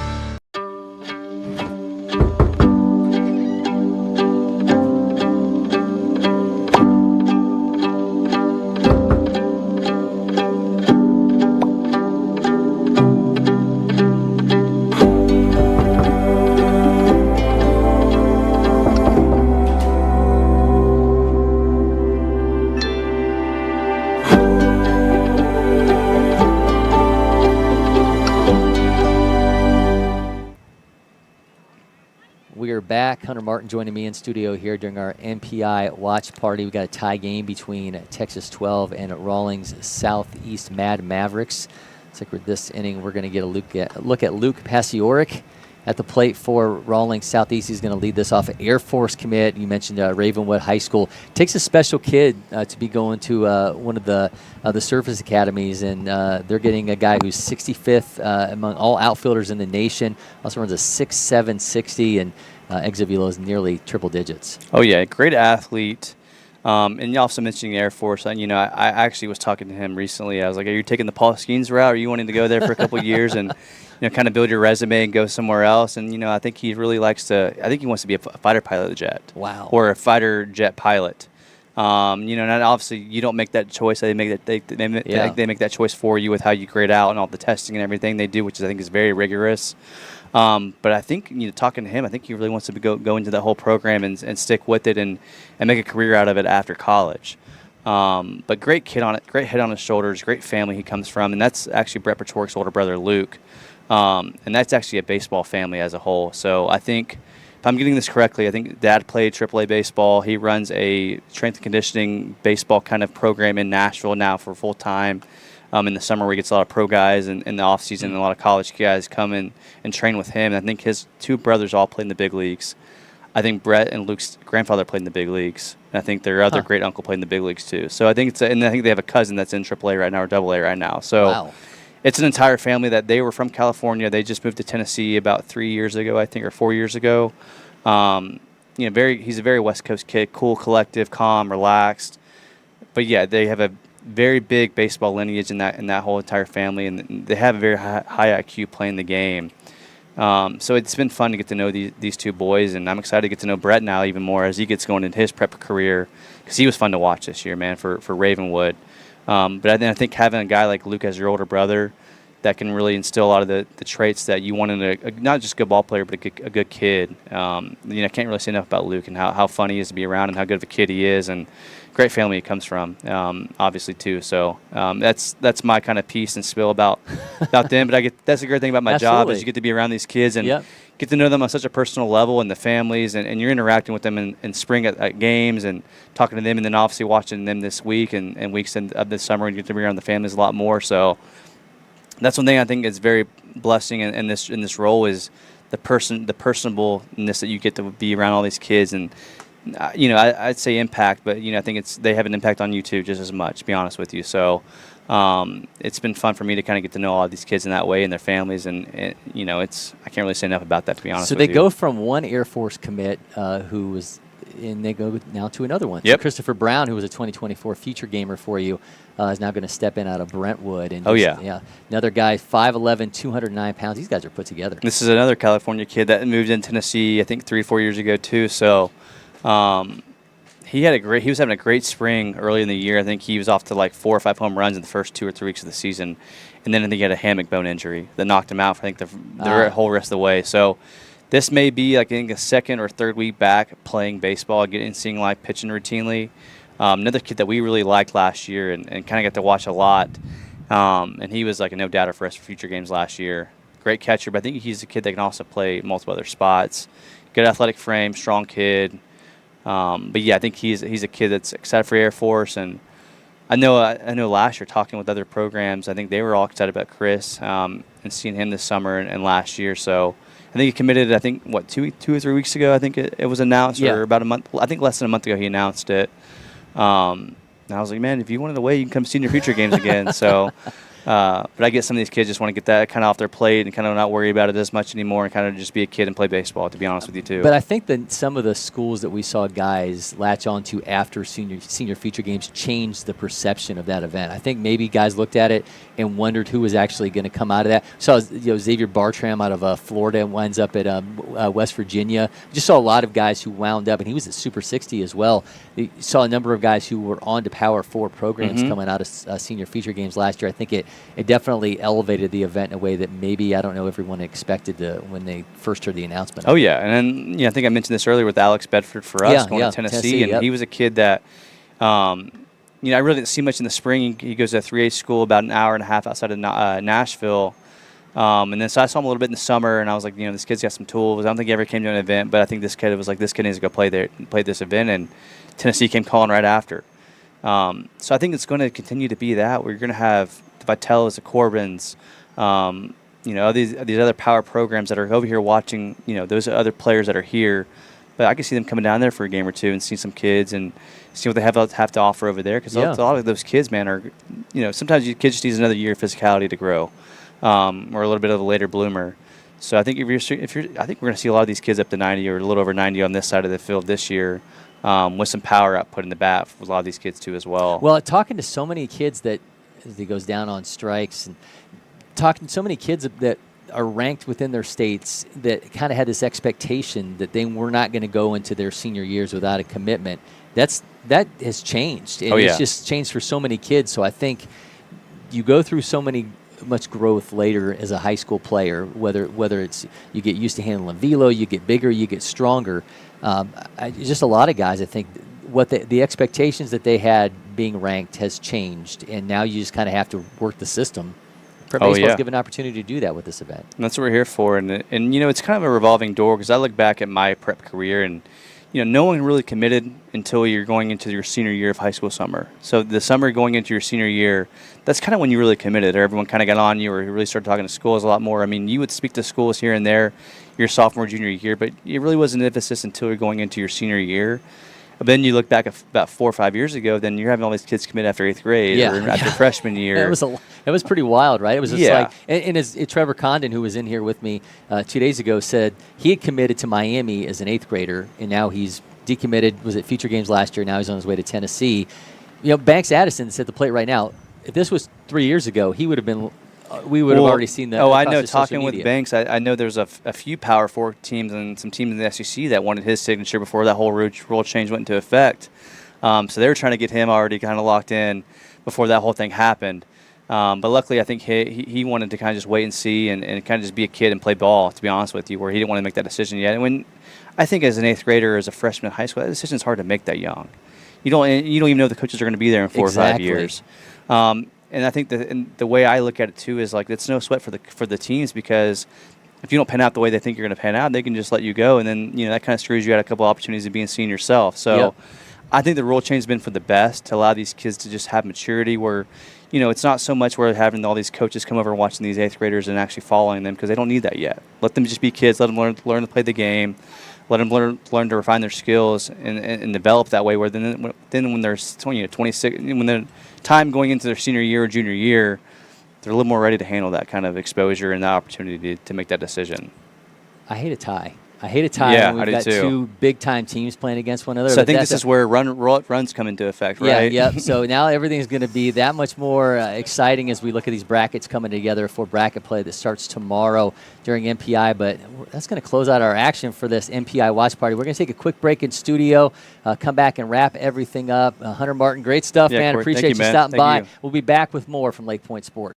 Back. Hunter Martin joining me in studio here during our MPI watch party. We got a tie game between Texas 12 and Rawlings Southeast Mad Mavericks. Looks like this inning we're going to get a look at Luke Pasioric. At the plate for Rawlings Southeast, he's going to lead this off. Air Force commit. You mentioned Ravenwood High School. Takes a special kid to be going to one of the service academies, and they're getting a guy who's 65th among all outfielders in the nation. Also runs a 6.7 60, and exit velo is nearly triple digits. Oh yeah, great athlete. And you also mentioned the Air Force. And, I actually was talking to him recently. I was like, "Are you taking the Paul Skeens route? Or are you wanting to go there for a couple of years and kind of build your resume and go somewhere else?" And I think he really likes to. I think he wants to be a fighter pilot jet. Wow. Or a fighter jet pilot. And obviously you don't make that choice. They make that they make that choice for you with how you grade out and all the testing and everything they do, which I think is very rigorous. But I think talking to him, I think he really wants to go into that whole program and stick with it and make a career out of it after college. But great kid on it, great head on his shoulders, great family he comes from, and that's actually Brett Patork's older brother Luke, and that's actually a baseball family as a whole. So I think, if I'm getting this correctly, I think Dad played AAA baseball. He runs a strength and conditioning baseball kind of program in Nashville now for full time. In the summer, where he gets a lot of pro guys, and in the off season, a lot of college guys come in and train with him. And I think his two brothers all played in the big leagues. I think Brett and Luke's grandfather played in the big leagues. And I think their other great uncle played in the big leagues too. So I think and I think they have a cousin that's in AAA right now or AA right now. So it's an entire family that they were from California. They just moved to Tennessee about 3 years ago, I think, or 4 years ago. He's a very West Coast kid, cool, collective, calm, relaxed. But yeah, they have a very big baseball lineage in that whole entire family, and they have a very high IQ playing the game. So it's been fun to get to know these two boys, and I'm excited to get to know Brett now even more as he gets going into his prep career, because he was fun to watch this year, man, for Ravenwood. But I think having a guy like Luke as your older brother that can really instill a lot of the traits that you want in not just a good ball player, but a good kid. I can't really say enough about Luke and how fun he is to be around and how good of a kid he is, and great family he comes from, obviously too. So that's my kind of piece and spill about them. But that's the great thing about my job is you get to be around these kids and get to know them on such a personal level, and the families, and you're interacting with them in spring at games and talking to them, and then obviously watching them this week and weeks of this summer, and you get to be around the families a lot more. So that's one thing I think is very blessing in this role is the personableness that you get to be around all these kids. And I'd say impact, but I think they have an impact on you too, just as much, to be honest with you. So it's been fun for me to kind of get to know all of these kids in that way and their families, and I can't really say enough about that, to be honest with you. So they go from one Air Force commit who was, and they go now to another one. Yep. So Christopher Brown, who was a 2024 future gamer for you, is now going to step in out of Brentwood. And another guy, 5'11", 209 pounds. These guys are put together. This is another California kid that moved in Tennessee, I think 3 or 4 years ago too. So he was having a great spring early in the year. I think he was off to like 4 or 5 home runs in the first 2 or 3 weeks of the season, and then I think he had a hammock bone injury that knocked him out for the whole rest of the way. So this may be like I think a second or third week back playing baseball, seeing live pitching routinely. Another kid that we really liked last year and kind of got to watch a lot, and he was like a no-doubter for us for future games last year. Great catcher, but I think he's a kid that can also play multiple other spots. Good athletic frame, strong kid. But yeah, I think he's a kid that's excited for Air Force, and I know last year talking with other programs, I think they were all excited about Chris and seeing him this summer and last year. So I think he committed. I think 2 or 3 weeks ago. I think it was announced, or about a month. I think less than a month ago he announced it. And I was like, man, if you wanted to wait, you can come senior future games again. So. But I guess some of these kids just want to get that kind of off their plate and kind of not worry about it as much anymore and kind of just be a kid and play baseball, to be honest with you, too. But I think that some of the schools that we saw guys latch on to after senior feature games changed the perception of that event. I think maybe guys looked at it and wondered who was actually going to come out of that. So Xavier Bartram out of Florida and winds up at West Virginia. Just saw a lot of guys who wound up, and he was at Super 60 as well. You saw a number of guys who were on to Power 4 programs coming out of senior feature games last year. I think it definitely elevated the event in a way that maybe, I don't know, everyone expected when they first heard the announcement. Oh, yeah. And then, I think I mentioned this earlier with Alex Bedford for us going to Tennessee. And he was a kid that, I really didn't see much in the spring. He goes to a 3A school about an hour and a half outside of Nashville. And then so I saw him a little bit in the summer, and I was like, this kid's got some tools. I don't think he ever came to an event, but I think this kid was like, this kid needs to go play this event. And Tennessee came calling right after. So I think it's going to continue to be that, where you're going to have the Vitellas, the Corbins, these other power programs that are over here watching, those other players that are here. But I can see them coming down there for a game or two and see some kids and see what they have to offer over there. Because a lot of those kids, man, are, sometimes you kids just need another year of physicality to grow, or a little bit of a later bloomer. So I think I think we're going to see a lot of these kids up to 90 or a little over 90 on this side of the field this year, with some power output in the bat for a lot of these kids too as well. Well, talking to so many kids that as he goes down on strikes, and talking to so many kids that are ranked within their states that kind of had this expectation that they were not going to go into their senior years without a commitment. That has changed. And it's just changed for so many kids. So I think you go through much growth later as a high school player, whether it's you get used to handling velo, you get bigger, you get stronger. Just a lot of guys, I think, what the expectations that they had being ranked has changed, and now you just kind of have to work the system. Baseball's given an opportunity to do that with this event. And that's what we're here for. And it's kind of a revolving door, because I look back at my prep career, and no one really committed until you're going into your senior year of high school summer. So the summer going into your senior year, that's kind of when you really committed, or everyone kind of got on you, or you really started talking to schools a lot more. I mean, you would speak to schools here and there your sophomore, junior year, but it really wasn't an emphasis until you're going into your senior year. But then you look back about 4 or 5 years ago, then you're having all these kids commit after 8th grade or after freshman year. It was pretty wild, right? It was just like, and as Trevor Condon, who was in here with me 2 days ago, said he had committed to Miami as an 8th grader, and now he's decommitted, was at Future Games last year, now he's on his way to Tennessee. Banks Addison is at the plate right now. If this was 3 years ago, he would have been we would have already seen that. I know. Talking with Banks, I know there's a few Power 4 teams and some teams in the SEC that wanted his signature before that whole rule change went into effect. So they were trying to get him already kind of locked in before that whole thing happened. But luckily, I think he wanted to kind of just wait and see and kind of just be a kid and play ball, to be honest with you, where he didn't want to make that decision yet. And when I think as an 8th grader, as a freshman in high school, that decision's hard to make that young. You don't even know the coaches are going to be there in 4 or 5 years. And I think the way I look at it too is like it's no sweat for the teams, because if you don't pan out the way they think you're going to pan out, they can just let you go, and then that kind of screws you out a couple opportunities of being seen yourself. So I think the rule change has been for the best to allow these kids to just have maturity where it's not so much where having all these coaches come over and watching these 8th graders and actually following them, because they don't need that yet. Let them just be kids. Let them learn to play the game. Let them learn to refine their skills and develop that way. Where then when they're 26, when the time going into their senior year or junior year, they're a little more ready to handle that kind of exposure and that opportunity to make that decision. I hate a tie. When we've got two big-time teams playing against one another. So I think this is where runs come into effect, right? Yeah, yep. So now everything's going to be that much more exciting as we look at these brackets coming together for bracket play that starts tomorrow during MPI. But that's going to close out our action for this MPI watch party. We're going to take a quick break in studio, come back and wrap everything up. Hunter Martin, great stuff, man. Cory, appreciate you stopping by. We'll be back with more from LakePoint Sports.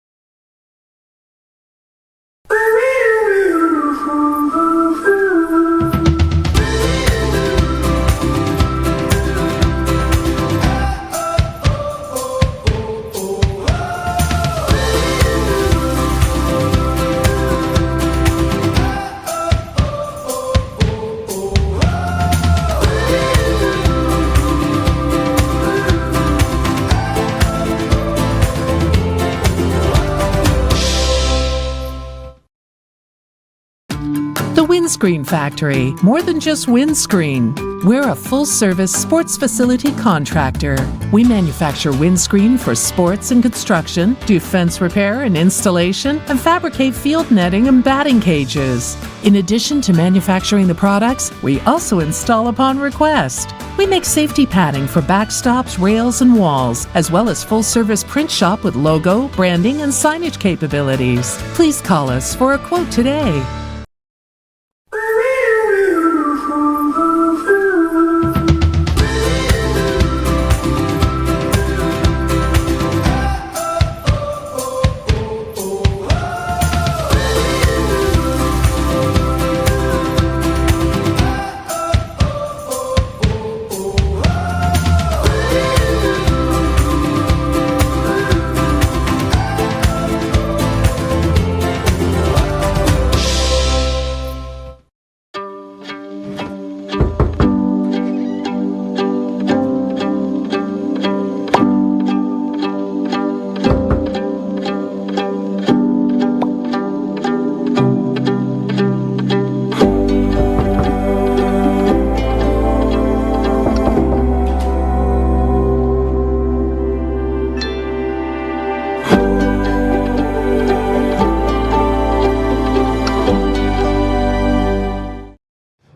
Windscreen Factory, more than just windscreen. We're a full-service sports facility contractor. We manufacture windscreen for sports and construction, do fence repair and installation, and fabricate field netting and batting cages. In addition to manufacturing the products, we also install upon request. We make safety padding for backstops, rails, and walls, as well as full-service print shop with logo, branding, and signage capabilities. Please call us for a quote today.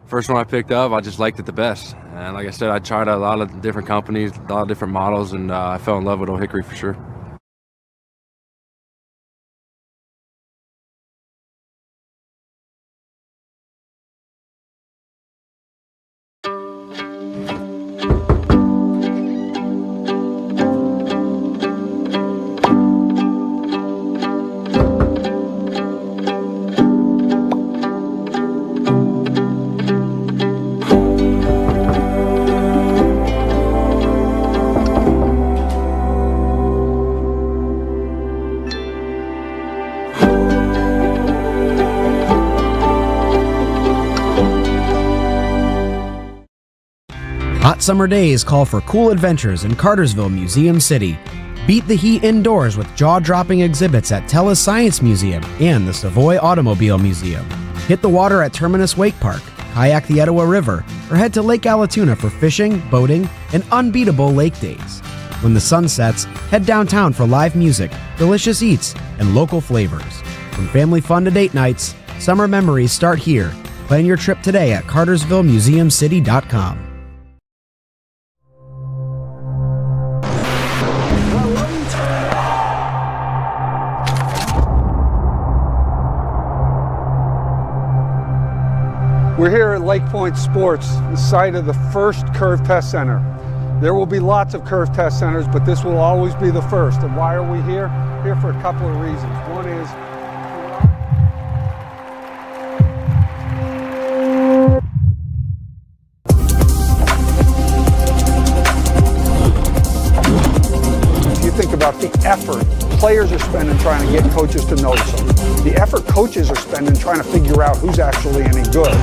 first one I picked up, I just liked it the best. And like I said, I tried a lot of different companies, a lot of different models, and I fell in love with Old Hickory for sure. Hot summer days call for cool adventures in Cartersville, Museum City. Beat the heat indoors with jaw-dropping exhibits at Tellus Science Museum and the Savoy Automobile Museum. Hit the water at Terminus Wake Park, kayak the Etowah River, or head to Lake Allatoona for fishing, boating, and unbeatable lake days. When the sun sets, head downtown for live music, delicious eats, and local flavors. From family fun to date nights, summer memories start here. Plan your trip today at cartersvillemuseumcity.com. We're here at LakePoint Sports, the site of the first Curve Test Center. There will be lots of Curve Test Centers, but this will always be the first. And why are we here? Here for a couple of reasons. One is if you think about the effort players are spending trying to get coaches to notice them, the effort coaches are spending trying to figure out who's actually any good,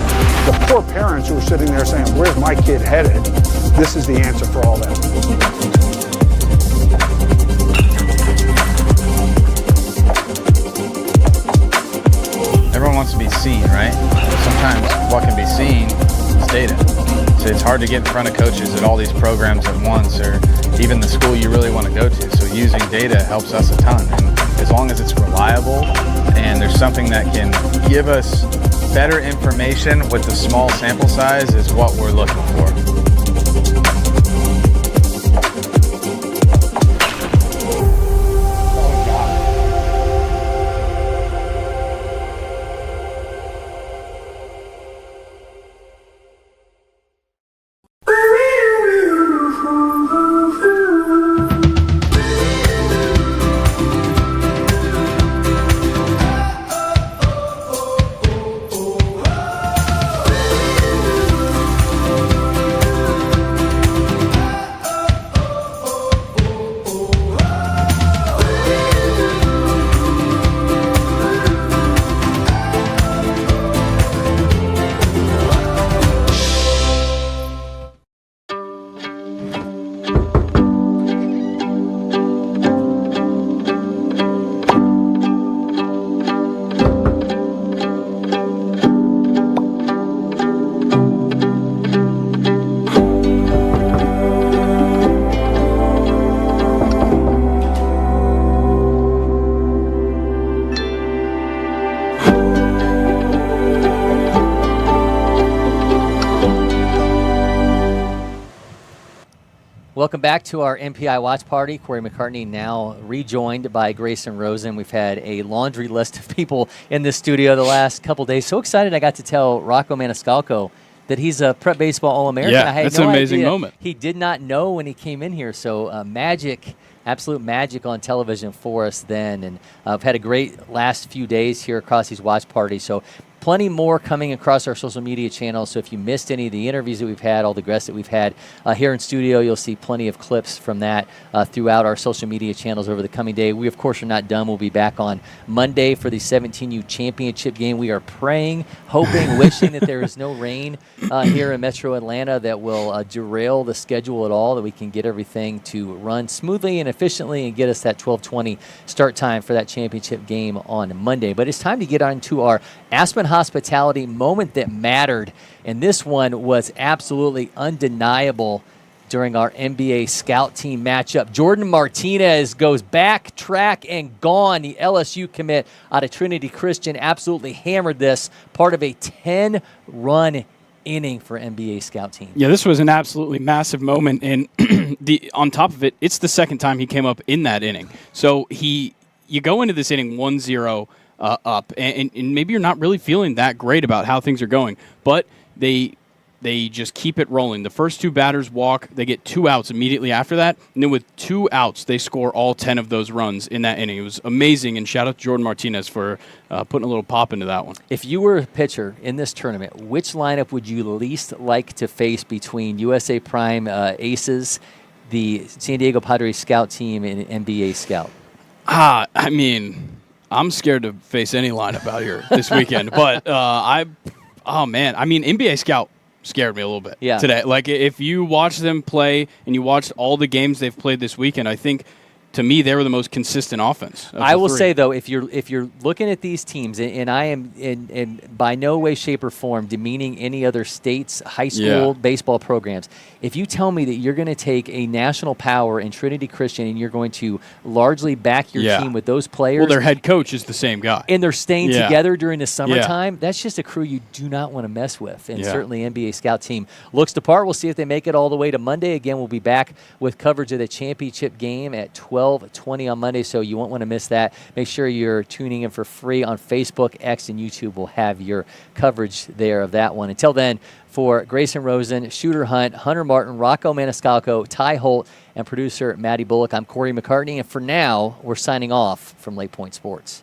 the poor parents who are sitting there saying, where's my kid headed? This is the answer for all that. Everyone wants to be seen, right? Sometimes what can be seen is data. So it's hard to get in front of coaches at all these programs at once, or even the school you really want to go to. So using data helps us a ton. And as long as it's reliable and there's something that can give us better information with the small sample size is what we're looking for. Welcome back to our MPI watch party. Cory McCartney now rejoined by Grayson Rosen. We've had a laundry list of people in the studio the last couple days. So excited I got to tell Rocco Maniscalco that he's a prep baseball All-American. Yeah, I had that's no an amazing idea. moment. He did not know when he came in here. So magic, absolute magic on television for us then. And I've had a great last few days here across these watch parties. So plenty more coming across our social media channels. So if you missed any of the interviews that we've had, all the guests that we've had here in studio, you'll see plenty of clips from that throughout our social media channels over the coming day. We, of course, are not done. We'll be back on Monday for the 17U championship game. We are praying, hoping, wishing that there is no rain here in Metro Atlanta that will derail the schedule at all, that we can get everything to run smoothly and efficiently and get us that 12:20 start time for that championship game on Monday. But it's time to get on to our Aspen Hospitality moment that mattered, and this one was absolutely undeniable during our NBA scout team matchup. Jordan Martinez goes back, track, and gone. The LSU commit out of Trinity Christian absolutely hammered this, part of a 10-run inning for NBA scout team. Yeah, this was an absolutely massive moment, and on top of it, it's the second time he came up in that inning. So you go into this inning 1-0 up, and maybe you're not really feeling that great about how things are going, but they just keep it rolling. The first 2 batters walk. They get 2 outs immediately after that. And then with 2 outs, they score all 10 of those runs in that inning. It was amazing, and shout out to Jordan Martinez for putting a little pop into that one. If you were a pitcher in this tournament, which lineup would you least like to face between USA Prime Aces, the San Diego Padres scout team, and NBA scout? I mean, I'm scared to face any lineup out here this weekend. But NBA scout scared me a little bit today. Like, if you watch them play and you watch all the games they've played this weekend, I think, to me, they were the most consistent offense. I will say, though, if you're looking at these teams, and I am in by no way, shape, or form demeaning any other state's high school baseball programs, if you tell me that you're going to take a national power in Trinity Christian and you're going to largely back your team with those players. Well, their head coach is the same guy. And they're staying together during the summertime, that's just a crew you do not want to mess with. And certainly NBA scout team looks the part. We'll see if they make it all the way to Monday. Again, we'll be back with coverage of the championship game at 12:20 on Monday, so you won't want to miss that. Make sure you're tuning in for free on Facebook, X, and YouTube. We'll have your coverage there of that one. Until then, for Grayson Rosen, Shooter Hunt, Hunter Martin, Rocco Maniscalco, Ty Holt, and producer Maddie Bullock, I'm Cory McCartney, and for now, we're signing off from LakePoint Sports.